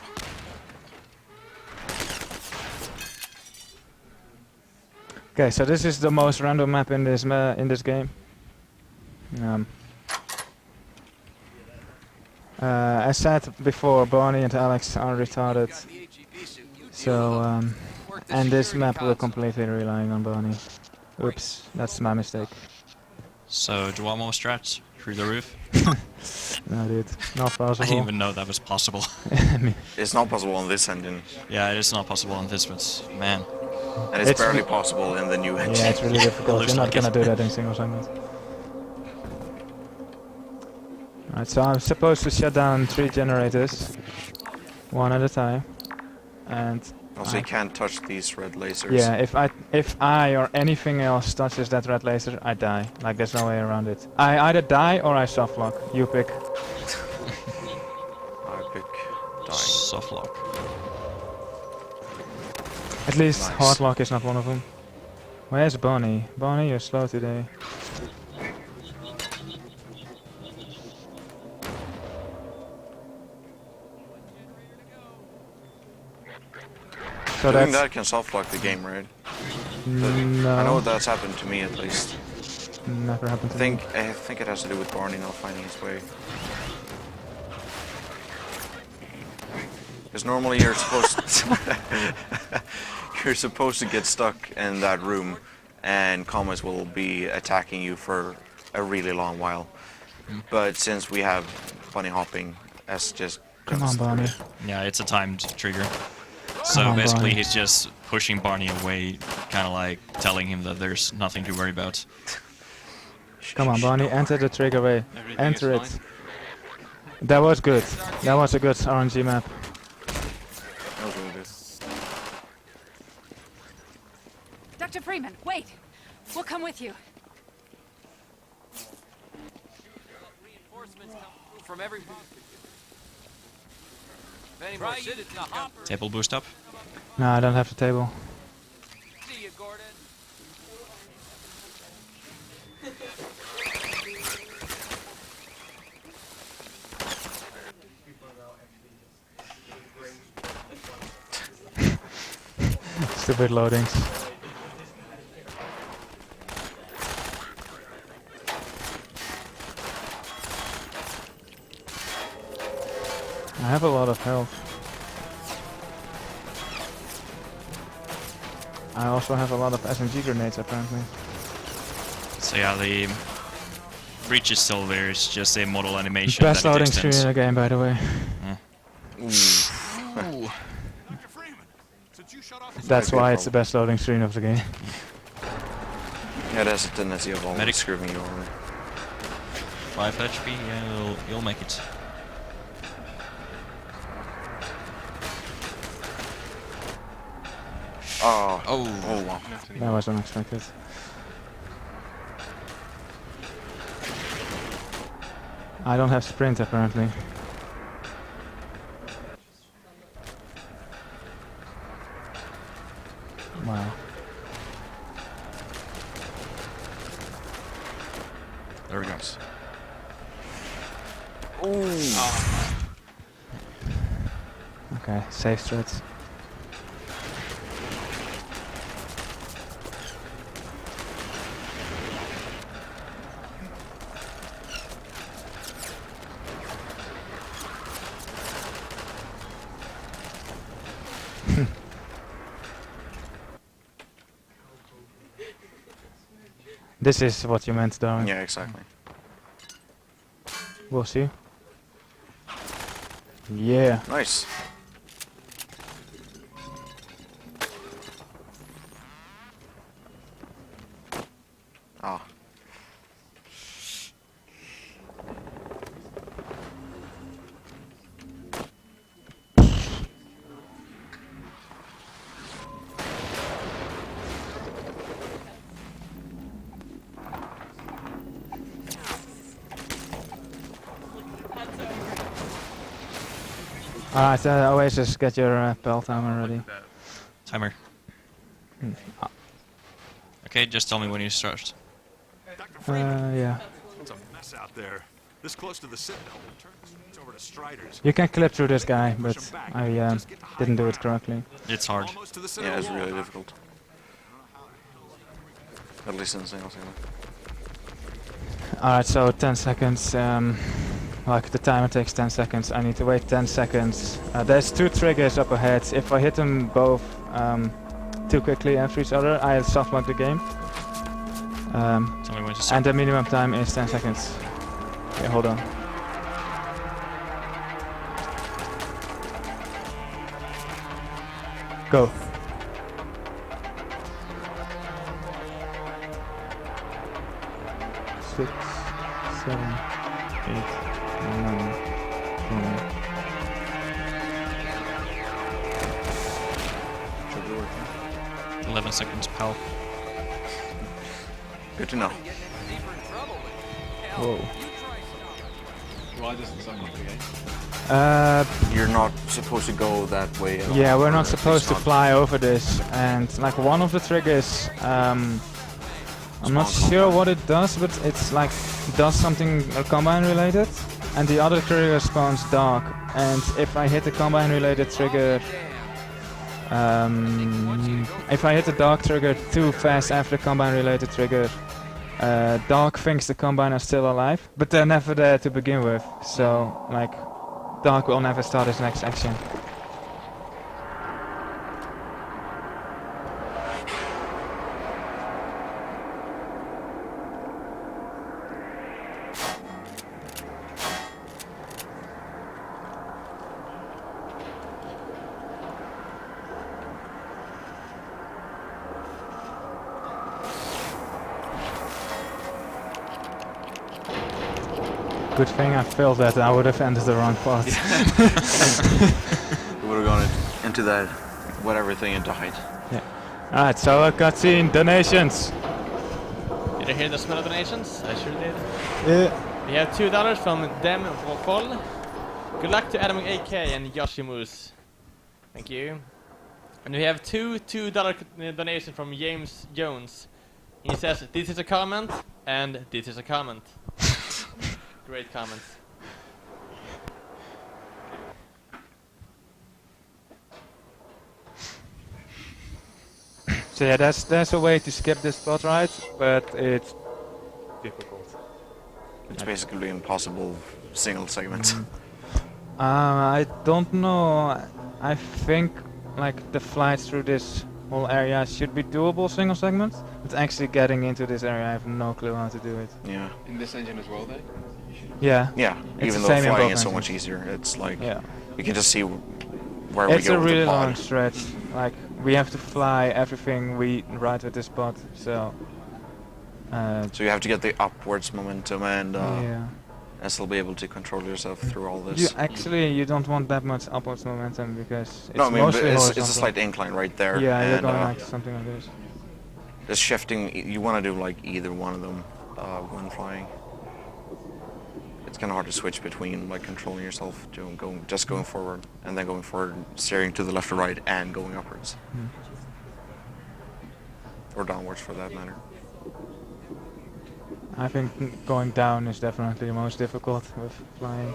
Okay, so this is the most random map in this game. As said before, Barney and Alex are retarded. So, and this map we're completely relying on Barney. Oops, that's my mistake. So, do one more strats through the roof? No, dude, not possible. I didn't even know that was possible. It's not possible on this engine. Yeah, it is not possible on this, but man. And it's barely possible in the new engine. Yeah, it's really difficult. You're not gonna do that in single segment. Alright, so I'm supposed to shut down 3 generators, one at a time, and... Also, you can't touch these red lasers. Yeah, if I or anything else touches that red laser, I die. Like, there's no way around it. I either die or I softlock. You pick. I pick dying. Softlock. At least hardlock is not one of them. Where's Bonnie? Bonnie, you're slow today. So Doing that's that can soft lock the game, right? no. I know that's happened to me at least. Never happened to me. I think it has to do with Barney not finding his way. Because normally you're supposed to get stuck in that room, and commas will be attacking you for a really long while. But since we have bunny hopping, that's just come on, Barney. Yeah, it's a timed trigger. So basically, he's just pushing Barney away, kind of like telling him that there's nothing to worry about. Come on, Barney, enter the trigger way. Enter it. That was good. That was a good RNG map. That was really good. Dr. Freeman, wait! We'll come with you. Reinforcements come from every... Table boost up. No, I don't have the table. See you, Gordon. Stupid loadings. I have a lot of health. I also have a lot of SMG grenades apparently. So yeah, the breach is still there, it's just a model animation. Best that loading it screen extends. in the game, by the way. Ooh. That's why it's the best loading screen of the game. Yeah, it has a tendency of always screwing you over. 5 HP, yeah, you'll make it. Oh wow. That was unexpected. I don't have sprint apparently. Wow. There we go. Okay, safe strats. This is what you meant, Darwin. Yeah, exactly. We'll see. Yeah. Nice. Ah. Alright, Oasis, get your bell timer ready. Timer. Okay, just tell me when you start. Yeah. It's a mess out there. This close to the Citadel, we'll turn this over to Striders. You can clip through this guy, but I didn't do it correctly. It's hard. Yeah, it's really difficult. At least in the single single. Alright, so 10 seconds. Like the timer takes 10 seconds. I need to wait 10 seconds. There's 2 triggers up ahead. If I hit them both too quickly after each other, I'll softlock the game. Tell me when to start. And the minimum time is 10 seconds. Okay, hold on. Go. Six, 7, 8. 11 seconds, pal. Good to know. Whoa. Why doesn't someone create? You're not supposed to go that way at all. Yeah, we're not supposed to fly over this, and like one of the triggers, I'm not sure what it does, but it's like does something combine related, and the other trigger spawns dark. And if I hit the combine related trigger, If I hit the dog trigger too fast after the combine related trigger, dog thinks the combine is still alive, but they're never there to begin with, so like dog will never start his next action. Good thing I failed that, I would have entered the wrong part. We would have gone into that, whatever thing into height. Yeah. Alright, so cutscene, donations! Did you hear the smell of donations? I sure did. Yeah. We have $2 from Dem Vokol. Good luck to Adam AK and Yoshi Moose. Thank you. And we have two $2 donations from James Jones. He says, this is a comment, and this is a comment. Great comments. So yeah, there's a way to skip this spot, right? But it's difficult. It's basically impossible single segment. I don't know. I think like the flights through this whole area should be doable single segments. But actually getting into this area, I have no clue how to do it. Yeah. In this engine as well, though? Yeah. Yeah, It's even the though same in flying both is so engines. much easier, it's like, Yeah. you can just see where we It's go a with really the pod. long stretch. Like we have to fly everything we ride with this pod, so. So you have to get the upwards momentum and Yeah. still be able to control yourself through all this. You don't want that much upwards momentum because it's No, I mean, mostly it's a horizontal. slight incline right there. Yeah, you're and, going like something like this. Just shifting, you want to do like either one of them when flying. It's kind of hard to switch between like controlling yourself, just going forward, and then going forward, steering to the left or right, and going upwards. Or downwards for that matter. I think going down is definitely the most difficult with flying.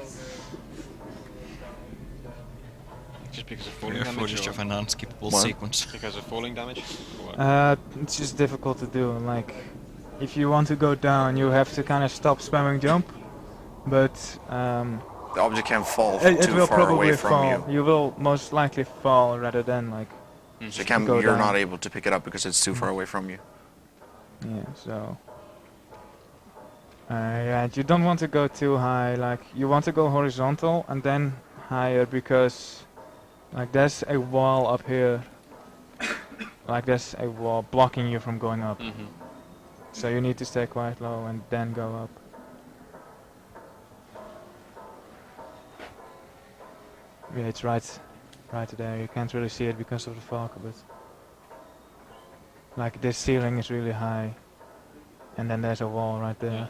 Just because of falling Rare damage? footage or of an unskippable What? sequence. Because of falling damage? Or what? It's just difficult to do. Like, if you want to go down, you have to kind of stop spamming jump, but The object can fall it too will far probably away fall. from you. You will most likely fall rather than like. So go you're down. not able to pick it up because it's too far away from you. Yeah, so. Yeah, you don't want to go too high. Like, you want to go horizontal and then higher because, like, there's a wall up here. Like, there's a wall blocking you from going up. So you need to stay quite low and then go up. Yeah, it's right there. You can't really see it because of the fog, but like this ceiling is really high, and then there's a wall right there.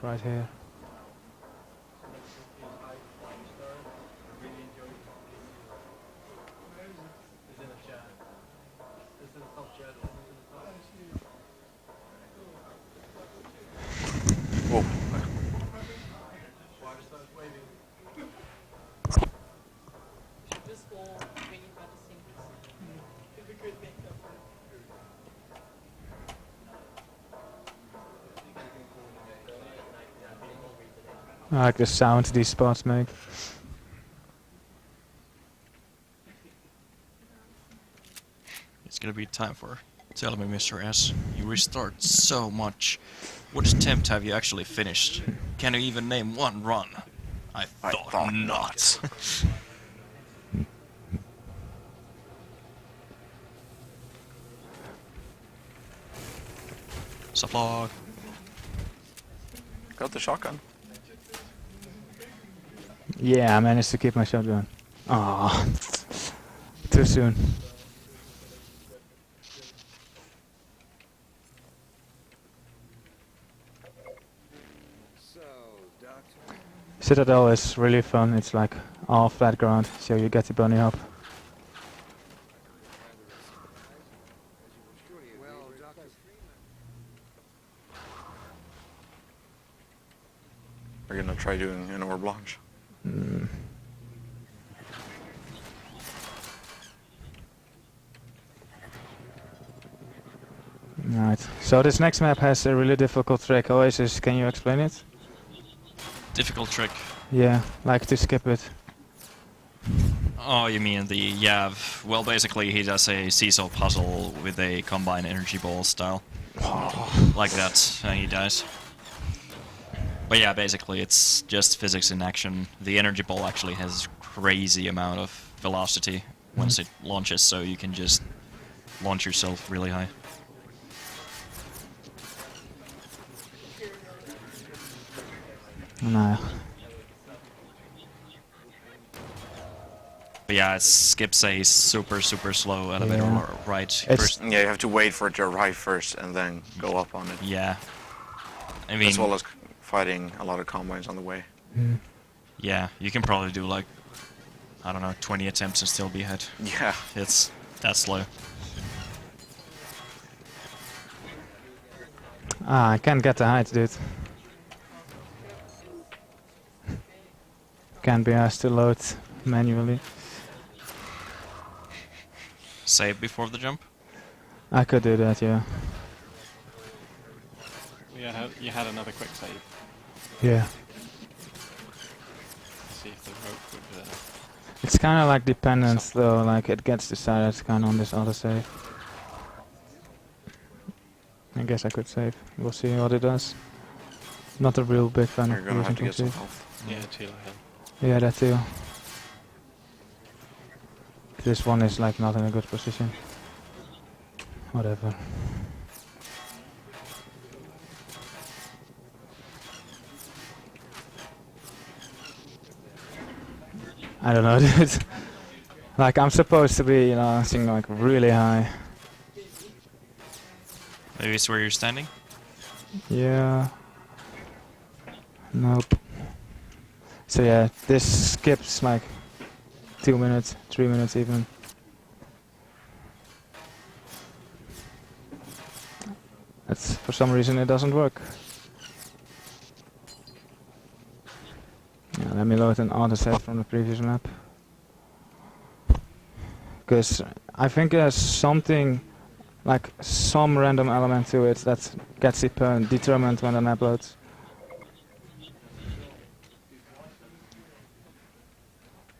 Right here. Whoa. I like the sound these spots make. It's gonna be time for Tell Me, Mr. S. You restart so much. Which attempt have you actually finished? Can you even name one run? I thought not. Sublog. Got the shotgun. Yeah, I managed to keep my shotgun. Ah, too soon. Citadel is really fun. It's like all flat ground, so you get to bunny hop. We're gonna try doing an orb launch. Right. So this next map has a really difficult trick. Oasis, can you explain it? Difficult trick. Yeah, like to skip it. Oh, you mean the well, basically he does a seesaw puzzle with a combined energy ball style. Like that, and he dies. But yeah, basically it's just physics in action. The energy ball actually has crazy amount of velocity once it launches, so you can just launch yourself really high. No. But yeah, it skips a super slow elevator ride first. Yeah, you have to wait for it to arrive first and then go up on it. Yeah. I mean, as well as fighting a lot of combines on the way. Yeah, you can probably do like, I don't know, 20 attempts and still be ahead. Yeah. It's that slow. I can't get the height, dude. Can't be asked to load manually. Save before the jump? I could do that, yeah. Yeah, you had another quick save. Yeah. See if the rope would... It's kind of like dependent though, like it gets decided kind of on this other save. I guess I could save. We'll see what it does. Not a real big fan of using to save. Yeah, too low. Yeah, that too. This one is like not in a good position. Whatever. I don't know, dude. Like I'm supposed to be, you know, singing like really high. Maybe it's where you're standing? Yeah. Nope. So yeah, this skips like 2 minutes, 3 minutes even. That's for some reason it doesn't work. Yeah, let me load an autosave from the previous map. Because I think there's something, like some random element to it that gets determined when the map loads.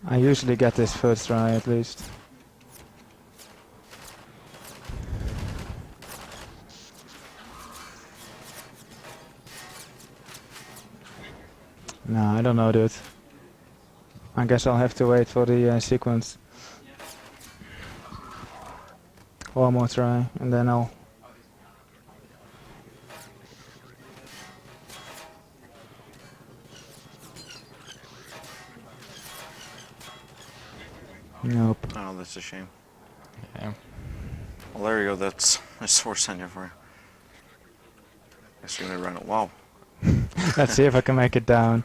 I usually get this first try at least. No, I don't know, dude. I guess I'll have to wait for the sequence. One more try, and then I'll... Nope. Oh, that's a shame. Yeah. Well, there you go. That's a source sender for you. Guess you're gonna run it. Wow. Let's see if I can make it down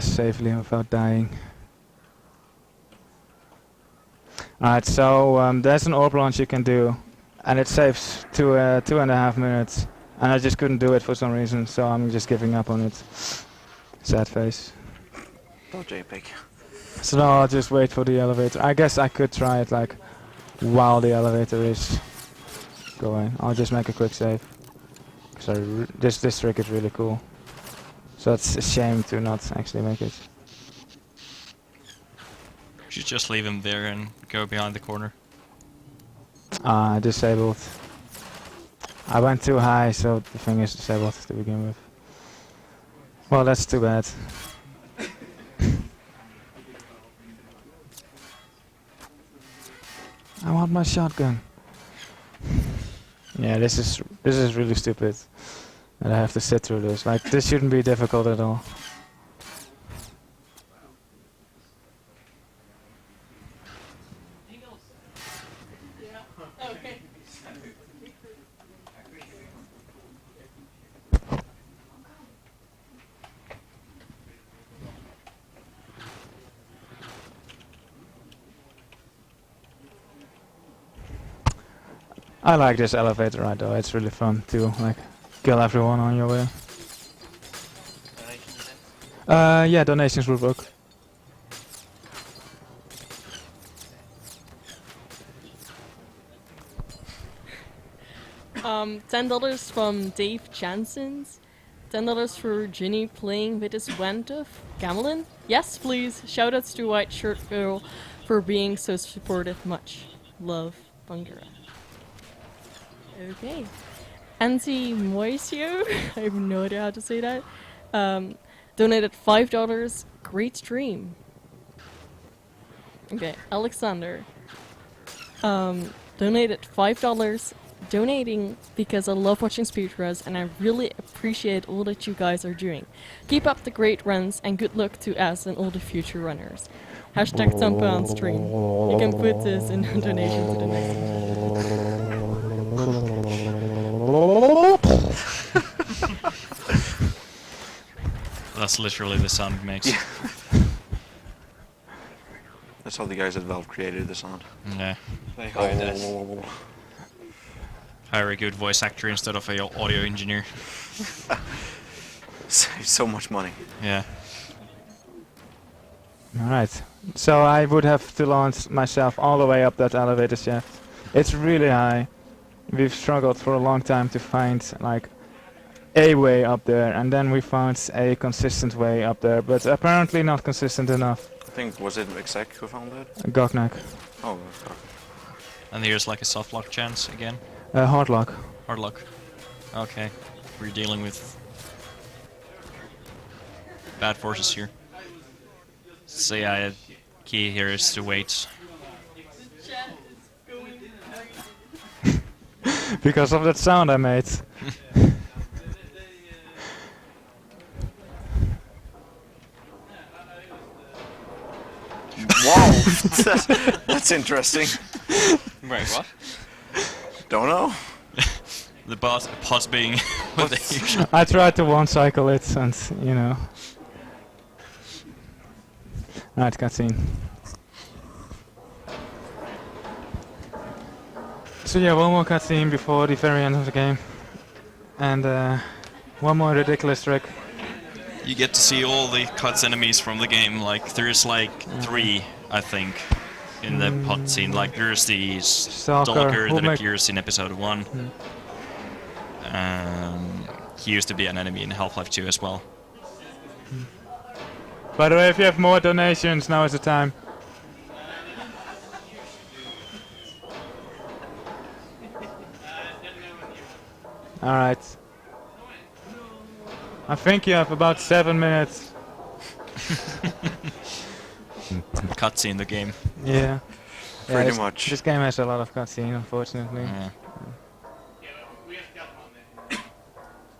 safely without dying. Alright, so there's an orb launch you can do, and it saves 2.5 minutes, and I just couldn't do it for some reason, so I'm just giving up on it. Sad face. Oh, JPEG. So now I'll just wait for the elevator. I guess I could try it like while the elevator is going. I'll just make a quick save. So this trick is really cool. So it's a shame to not actually make it. You should just leave him there and go behind the corner. Disabled. I went too high, so the thing is disabled to begin with. Well, that's too bad. I want my shotgun. Yeah, this is really stupid. That I have to sit through this. Like, this shouldn't be difficult at all. I like this elevator ride though, it's really fun to like kill everyone on your way. Yeah, donations will work. $10 from Dave Jansen's. $10 for Ginny playing with his Wendorf. Gamelin? Yes, please. Shoutouts to White Shirt Girl for being so supportive. Much love, Bungura. Okay. Anti Moisio, I have no idea how to say that. Donated $5. Great stream. Okay, Alexander. Donated $5. Donating because I love watching speedruns and I really appreciate all that you guys are doing. Keep up the great runs and good luck to us and all the future runners. Hashtag Tumpa on stream. You can put this in a donation to the next. That's literally the sound it makes. Yeah. That's how the guys at Valve created the sound. Yeah. They hired us. Hire a good voice actor instead of a audio engineer. Save so much money. Yeah. Alright. So I would have to launch myself all the way up that elevator shaft. It's really high. We've struggled for a long time to find like a way up there, and then we found a consistent way up there, but apparently not consistent enough. I think, was it Exec who found that? Gognak. Oh, okay. And here's like a soft lock chance again. Hard lock. Hard lock. Okay. We're dealing with bad forces here. So yeah, key here is to wait. Because of that sound I made. Wow, that's interesting. Wait, what? Don't know. The pods being what they usually. I tried to one cycle it, and you know. Alright, cutscene. So yeah, one more cutscene before the very end of the game, and one more ridiculous trick. You get to see all the cuts enemies from the game. Like there's like 3, I think, in the pod scene. Like there's the Stalker that appears in episode 1. He used to be an enemy in Half-Life 2 as well. By the way, if you have more donations, now is the time. Alright. I think you have about 7 minutes. Cutscene in the game. Yeah. Pretty much. This game has a lot of cutscene, unfortunately. Yeah.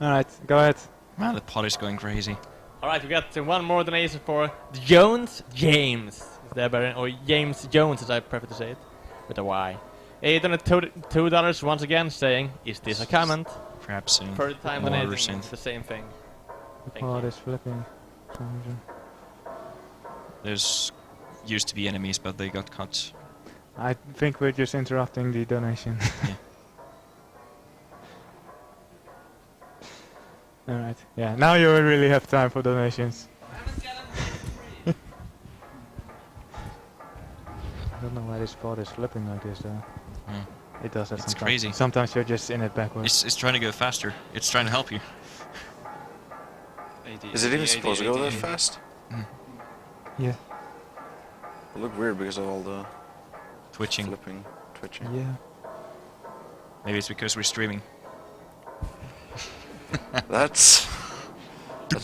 Alright, go ahead. Man, the pod is going crazy. Alright, we got one more donation for Jones James. Is that better? Or James Jones, as I prefer to say it. With a Y. He donated $2 once again, saying, "Is this a comment?" Perhaps soon. For the time donating the same thing. The pod is flipping. There's used to be enemies, but they got cut. I think we're just interrupting the donation. Yeah. Alright, yeah, now you really have time for donations. I don't know why this pod is flipping like this though. It does that It's sometimes. crazy. Sometimes you're just in it backwards. It's trying to go faster. It's trying to help you. Is it even supposed to go that fast? Yeah. It looked weird because of all the Twitching. flipping, twitching. Yeah. Maybe it's because we're streaming. Let's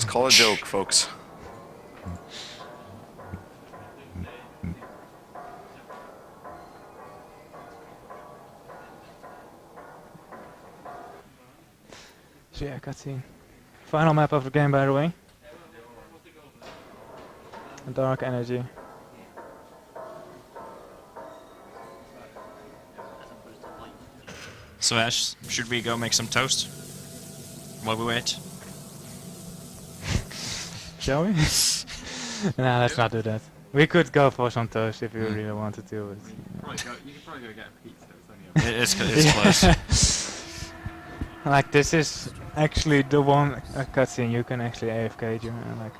call a joke, folks. So yeah, cutscene. Final map of the game, by the way. Dark energy. So Ash, should we go make some toast while we wait? Shall we? Nah, let's not do that. We could go for some toast if you really wanted to. But, You could probably go get a pizza. It's only It's close. Like this is actually the one cutscene you can actually AFK during, like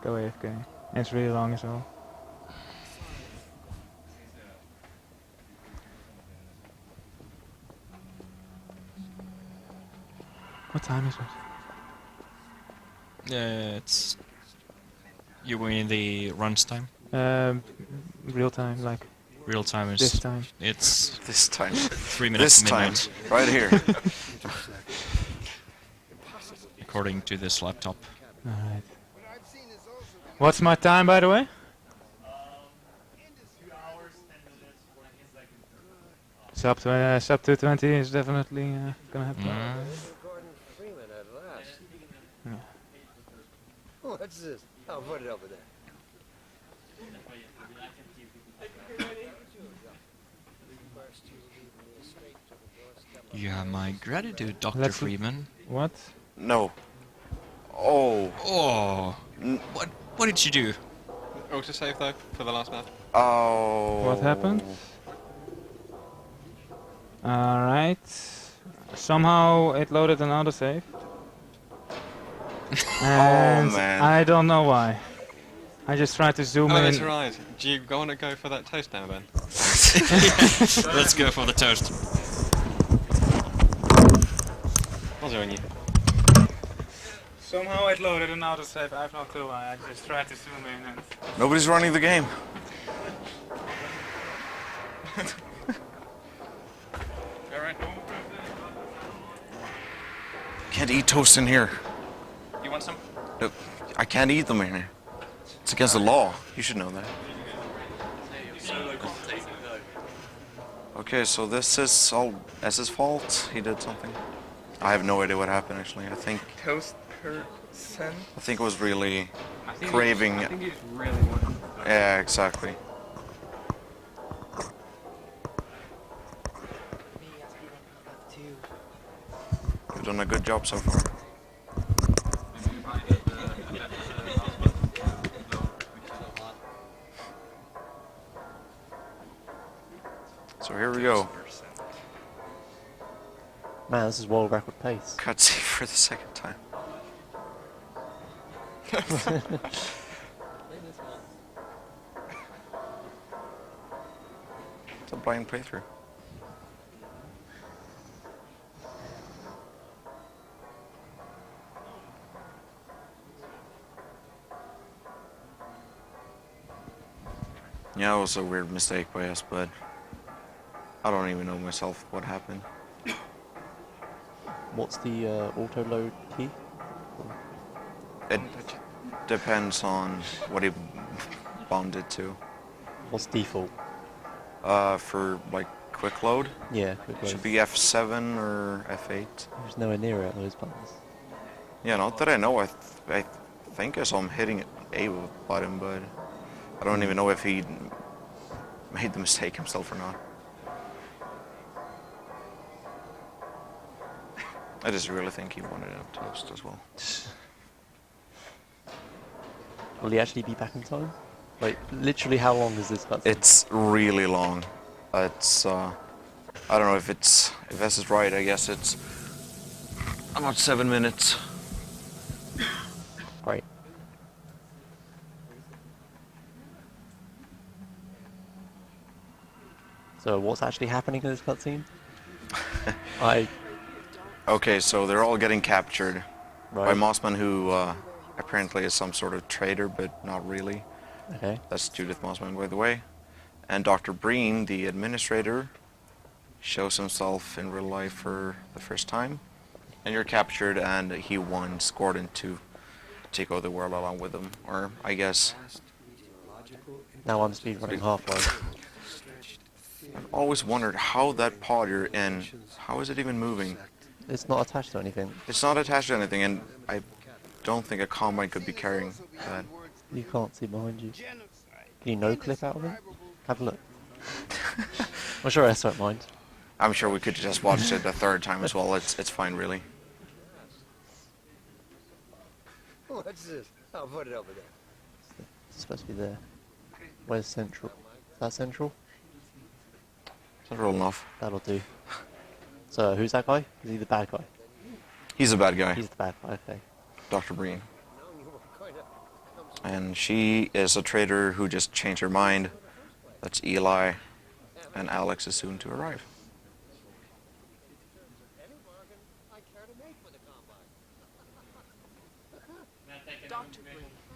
go AFK. And it's really long as well. time is it? It's... You mean the runs time? Real time, like... Real time is... This time. It's... This time. 3 minutes This to midnight. time. Right here. According to this laptop. Alright. What's my time, by the way? Sub 220 is definitely gonna happen. Freeman at last. Yeah. What's this? I'll put it over there. You have my gratitude, Dr. Freeman. What? No. Oh. Oh. What did you do? Autosave though for the last match. Oh. What happened? Alright. Somehow it loaded an autosave. And man. I don't know why. I just tried to zoom in. That's right. Do you want to go for that toast now, Ben? Let's go for the toast. I'll join you. Somehow it loaded an autosave. I have no clue why. I just tried to zoom in and... Nobody's running the game. Can't eat toast in here. You want some? No, I can't eat them in here. It's against the law. You should know that. Okay, so this is all S's fault. He did something. I have no idea what happened actually. I think Toast person? I think it was really craving. I think he just really wanted. Yeah, exactly. You've done a good job so far. So here we go. Man, this is world record pace. Cutscene for the second time. It's a blind playthrough. Yeah, it was a weird mistake by us, but I don't even know myself what happened. What's the auto load key? It depends on what he bounded to. What's default? For like quick load? Yeah, quick load. Should be F7 or F8. There's nowhere near it, those buttons. Yeah, not that I know. I think I saw him hitting A button, but I don't even know if he made the mistake himself or not. I just really think he wanted a toast as well. Will he actually be back in time? Like, literally how long is this cutscene? It's really long. It's, I don't know if S is right, I guess it's about 7 minutes. Right. So what's actually happening in this cutscene? Okay, so they're all getting captured by Right. Mossman, who apparently is some sort of traitor, but not really. Okay. That's Judith Mossman, by the way. And Dr. Breen, the administrator, shows himself in real life for the first time. And you're captured, and he wants Gordon to take over the world along with him. Or, I guess... Now I'm speedrunning Half-Life. I've always wondered how that pod you're in, how is it even moving? It's not attached to anything. It's not attached to anything, and I don't think a combine could be carrying that. You can't see behind you. Can you no-clip out of it? Have a look. I'm sure S won't mind. I'm sure we could just watch it a third time as well. It's fine, really. What's this? I'll put it over there. It's supposed to be there. Where's Central? Is that Central? Central enough. That'll do. So, who's that guy? Is he the bad guy? He's a bad guy. He's the bad guy, okay. Dr. Breen. And she is a traitor who just changed her mind. That's Eli. And Alex is soon to arrive.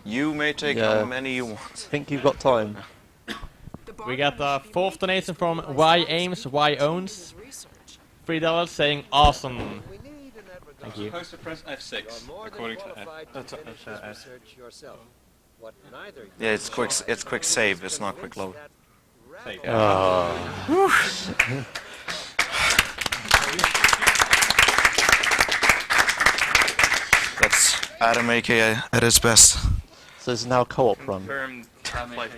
You may take how many you want. Think you've got time? We got the 4th donation from Y Ames Y Owns. $3 saying awesome. Thank you. Supposed to press F6 according to F. Yeah, it's quick save. It's not quick load. Save. That's Adam, aka at his best. So it's now co-op run.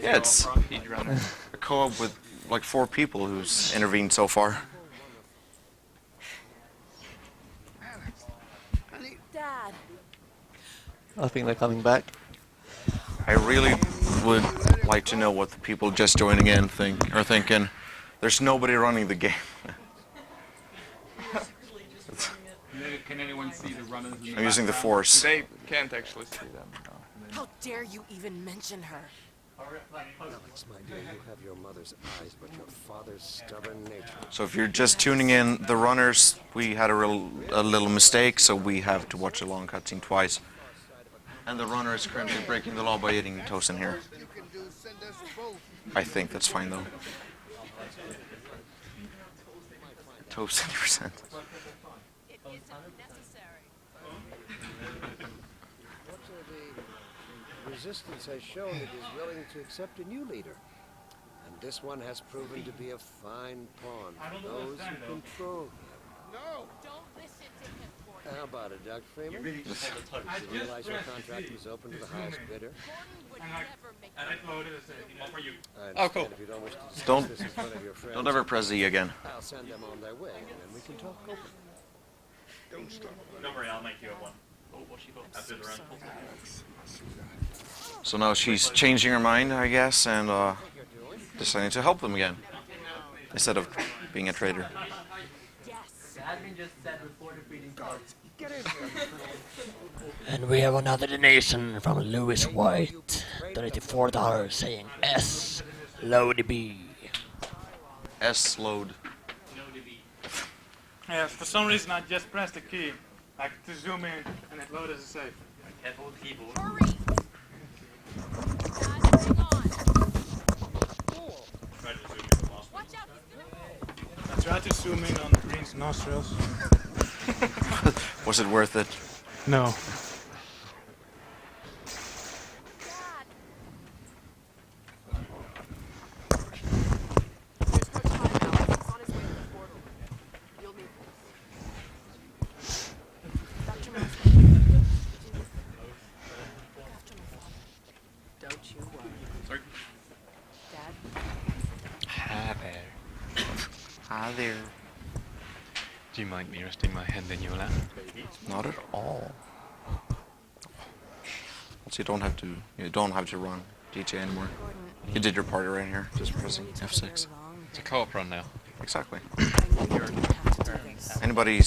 Yeah, it's a co-op with like 4 people who's intervened so far. Dad. I think they're coming back. I really would like to know what the people just joining in are thinking. There's nobody running the game. Can anyone see the runners? I'm using the force. They can't actually see them. No. How dare you even mention her? Alex, my dear, you have your mother's eyes, but your father's stubborn nature. So if you're just tuning in, the runners, we had a little mistake, so we have to watch a long cutscene twice. And the runner is currently breaking the law by eating toast in here. I think that's fine though. Toast 100%. Resistance has shown it is willing to accept a new leader. And this one has proven to be a fine pawn for those who control him. No! Don't listen to him, How about it, Dr. Freeman? You realize your contract was open to the highest bidder? Oh, cool. If you don't wish to Don't discuss this in front of your friends, don't ever press Z again. I'll send them on their way, and then we can talk openly. Don't stop. Don't worry, I'll make you one. After the run. So now she's changing her mind, I guess, and deciding to help them again instead of being a traitor. And we have another donation from Lewis White, donated $4 saying S load B. S load. Yeah, for some reason I just pressed the key, like to zoom in, and it loaded as a save. Careful with the keyboard. Hurry! I tried to zoom in on Green's nostrils. Was it worth it? No. Don't you worry. Sorry. Dad? Hi there. Hi there. Do you mind me resting my hand in your lap? Not at all. Also, you don't have to run GTA anymore. You did your party right here, just pressing F6. It's a co-op run now. Exactly. Anybody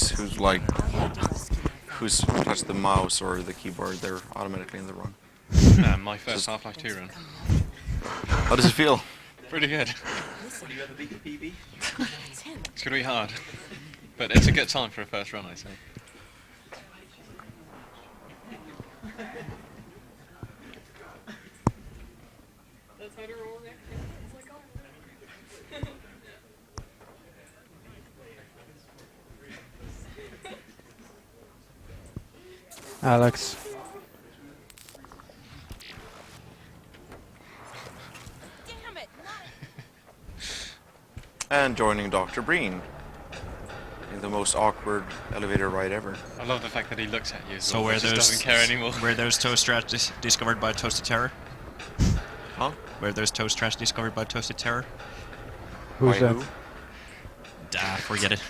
who's touched the mouse or the keyboard, they're automatically in the run. My first Half-Life 2 run. How does it feel? Pretty good. Do you have a big PB? It's gonna be hard, but it's a good time for a first run, I say. Alex. And joining Dr. Breen in the most awkward elevator ride ever. I love the fact that he looks at you. So well, were just those doesn't care anymore. Were those toast trash discovered by Toasted Terror? Huh? Were those toast trash discovered by Toasted Terror? Who's that? Forget it.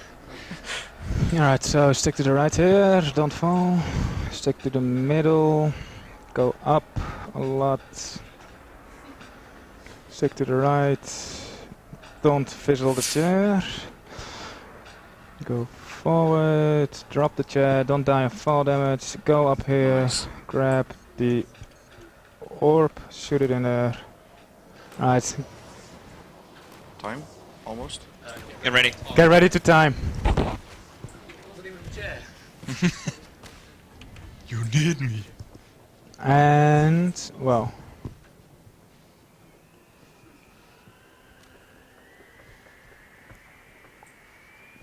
Alright, so stick to the right here, don't fall. Stick to the middle, go up a lot. Stick to the right, don't fizzle the chair. Go forward, drop the chair, don't die of fall damage. Go up here, grab the orb, shoot it in there. Alright. Time? Almost? Get ready. Get ready to time. You need me. And well,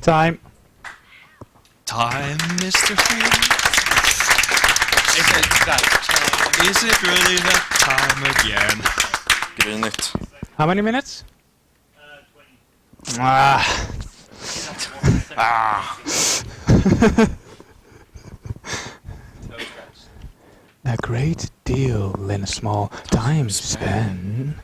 time. Time, Mr. Freeman. Is it really that time again? Give it a minute. How many minutes? 20. Ah. A great deal in a small time span.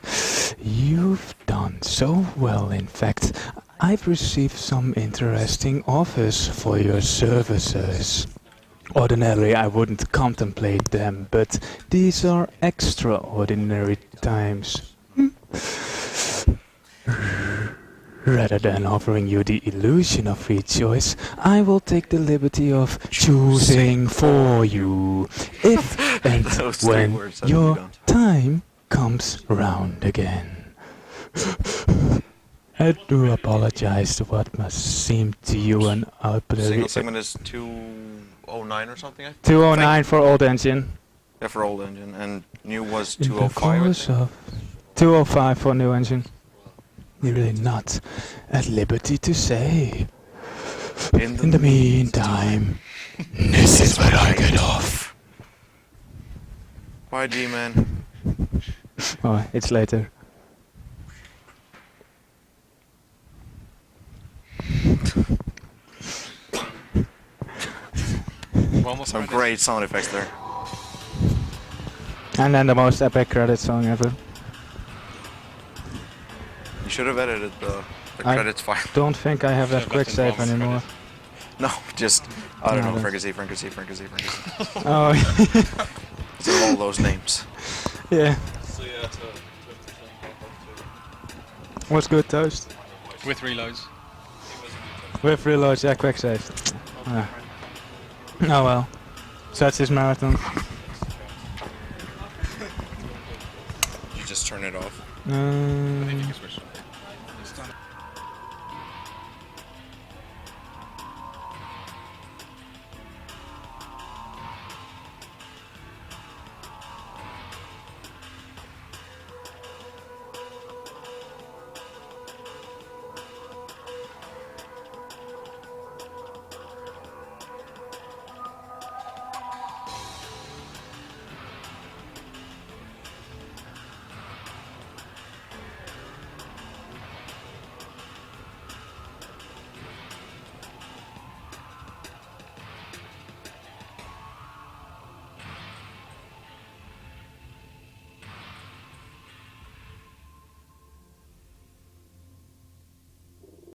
You've done so well, in fact. I've received some interesting offers for your services. Ordinarily, I wouldn't contemplate them, but these are extraordinary times. Rather than offering you the illusion of free choice, I will take the liberty of choosing for you. If and when your time comes round again. I do apologize to what must seem to you an arbitrary... Single segment is 209 or something, I think? 209 for old engine. Yeah, for old engine, and new was In the 205. course of 205 for new engine. You're really not at liberty to say. In the meantime, this is where I get off. Bye, G-Man. Oh, it's later. Some great sound effects there. And then the most epic credit song ever. You should have edited the I credits file. don't think I have that quick save anymore. No, just, I don't No, know, that's- Fricassee. Oh, It's all those names. yeah. What's good, Toast? With reloads. With reloads, yeah, quick save. Ah. Oh well. Such is marathon. You just turn it off.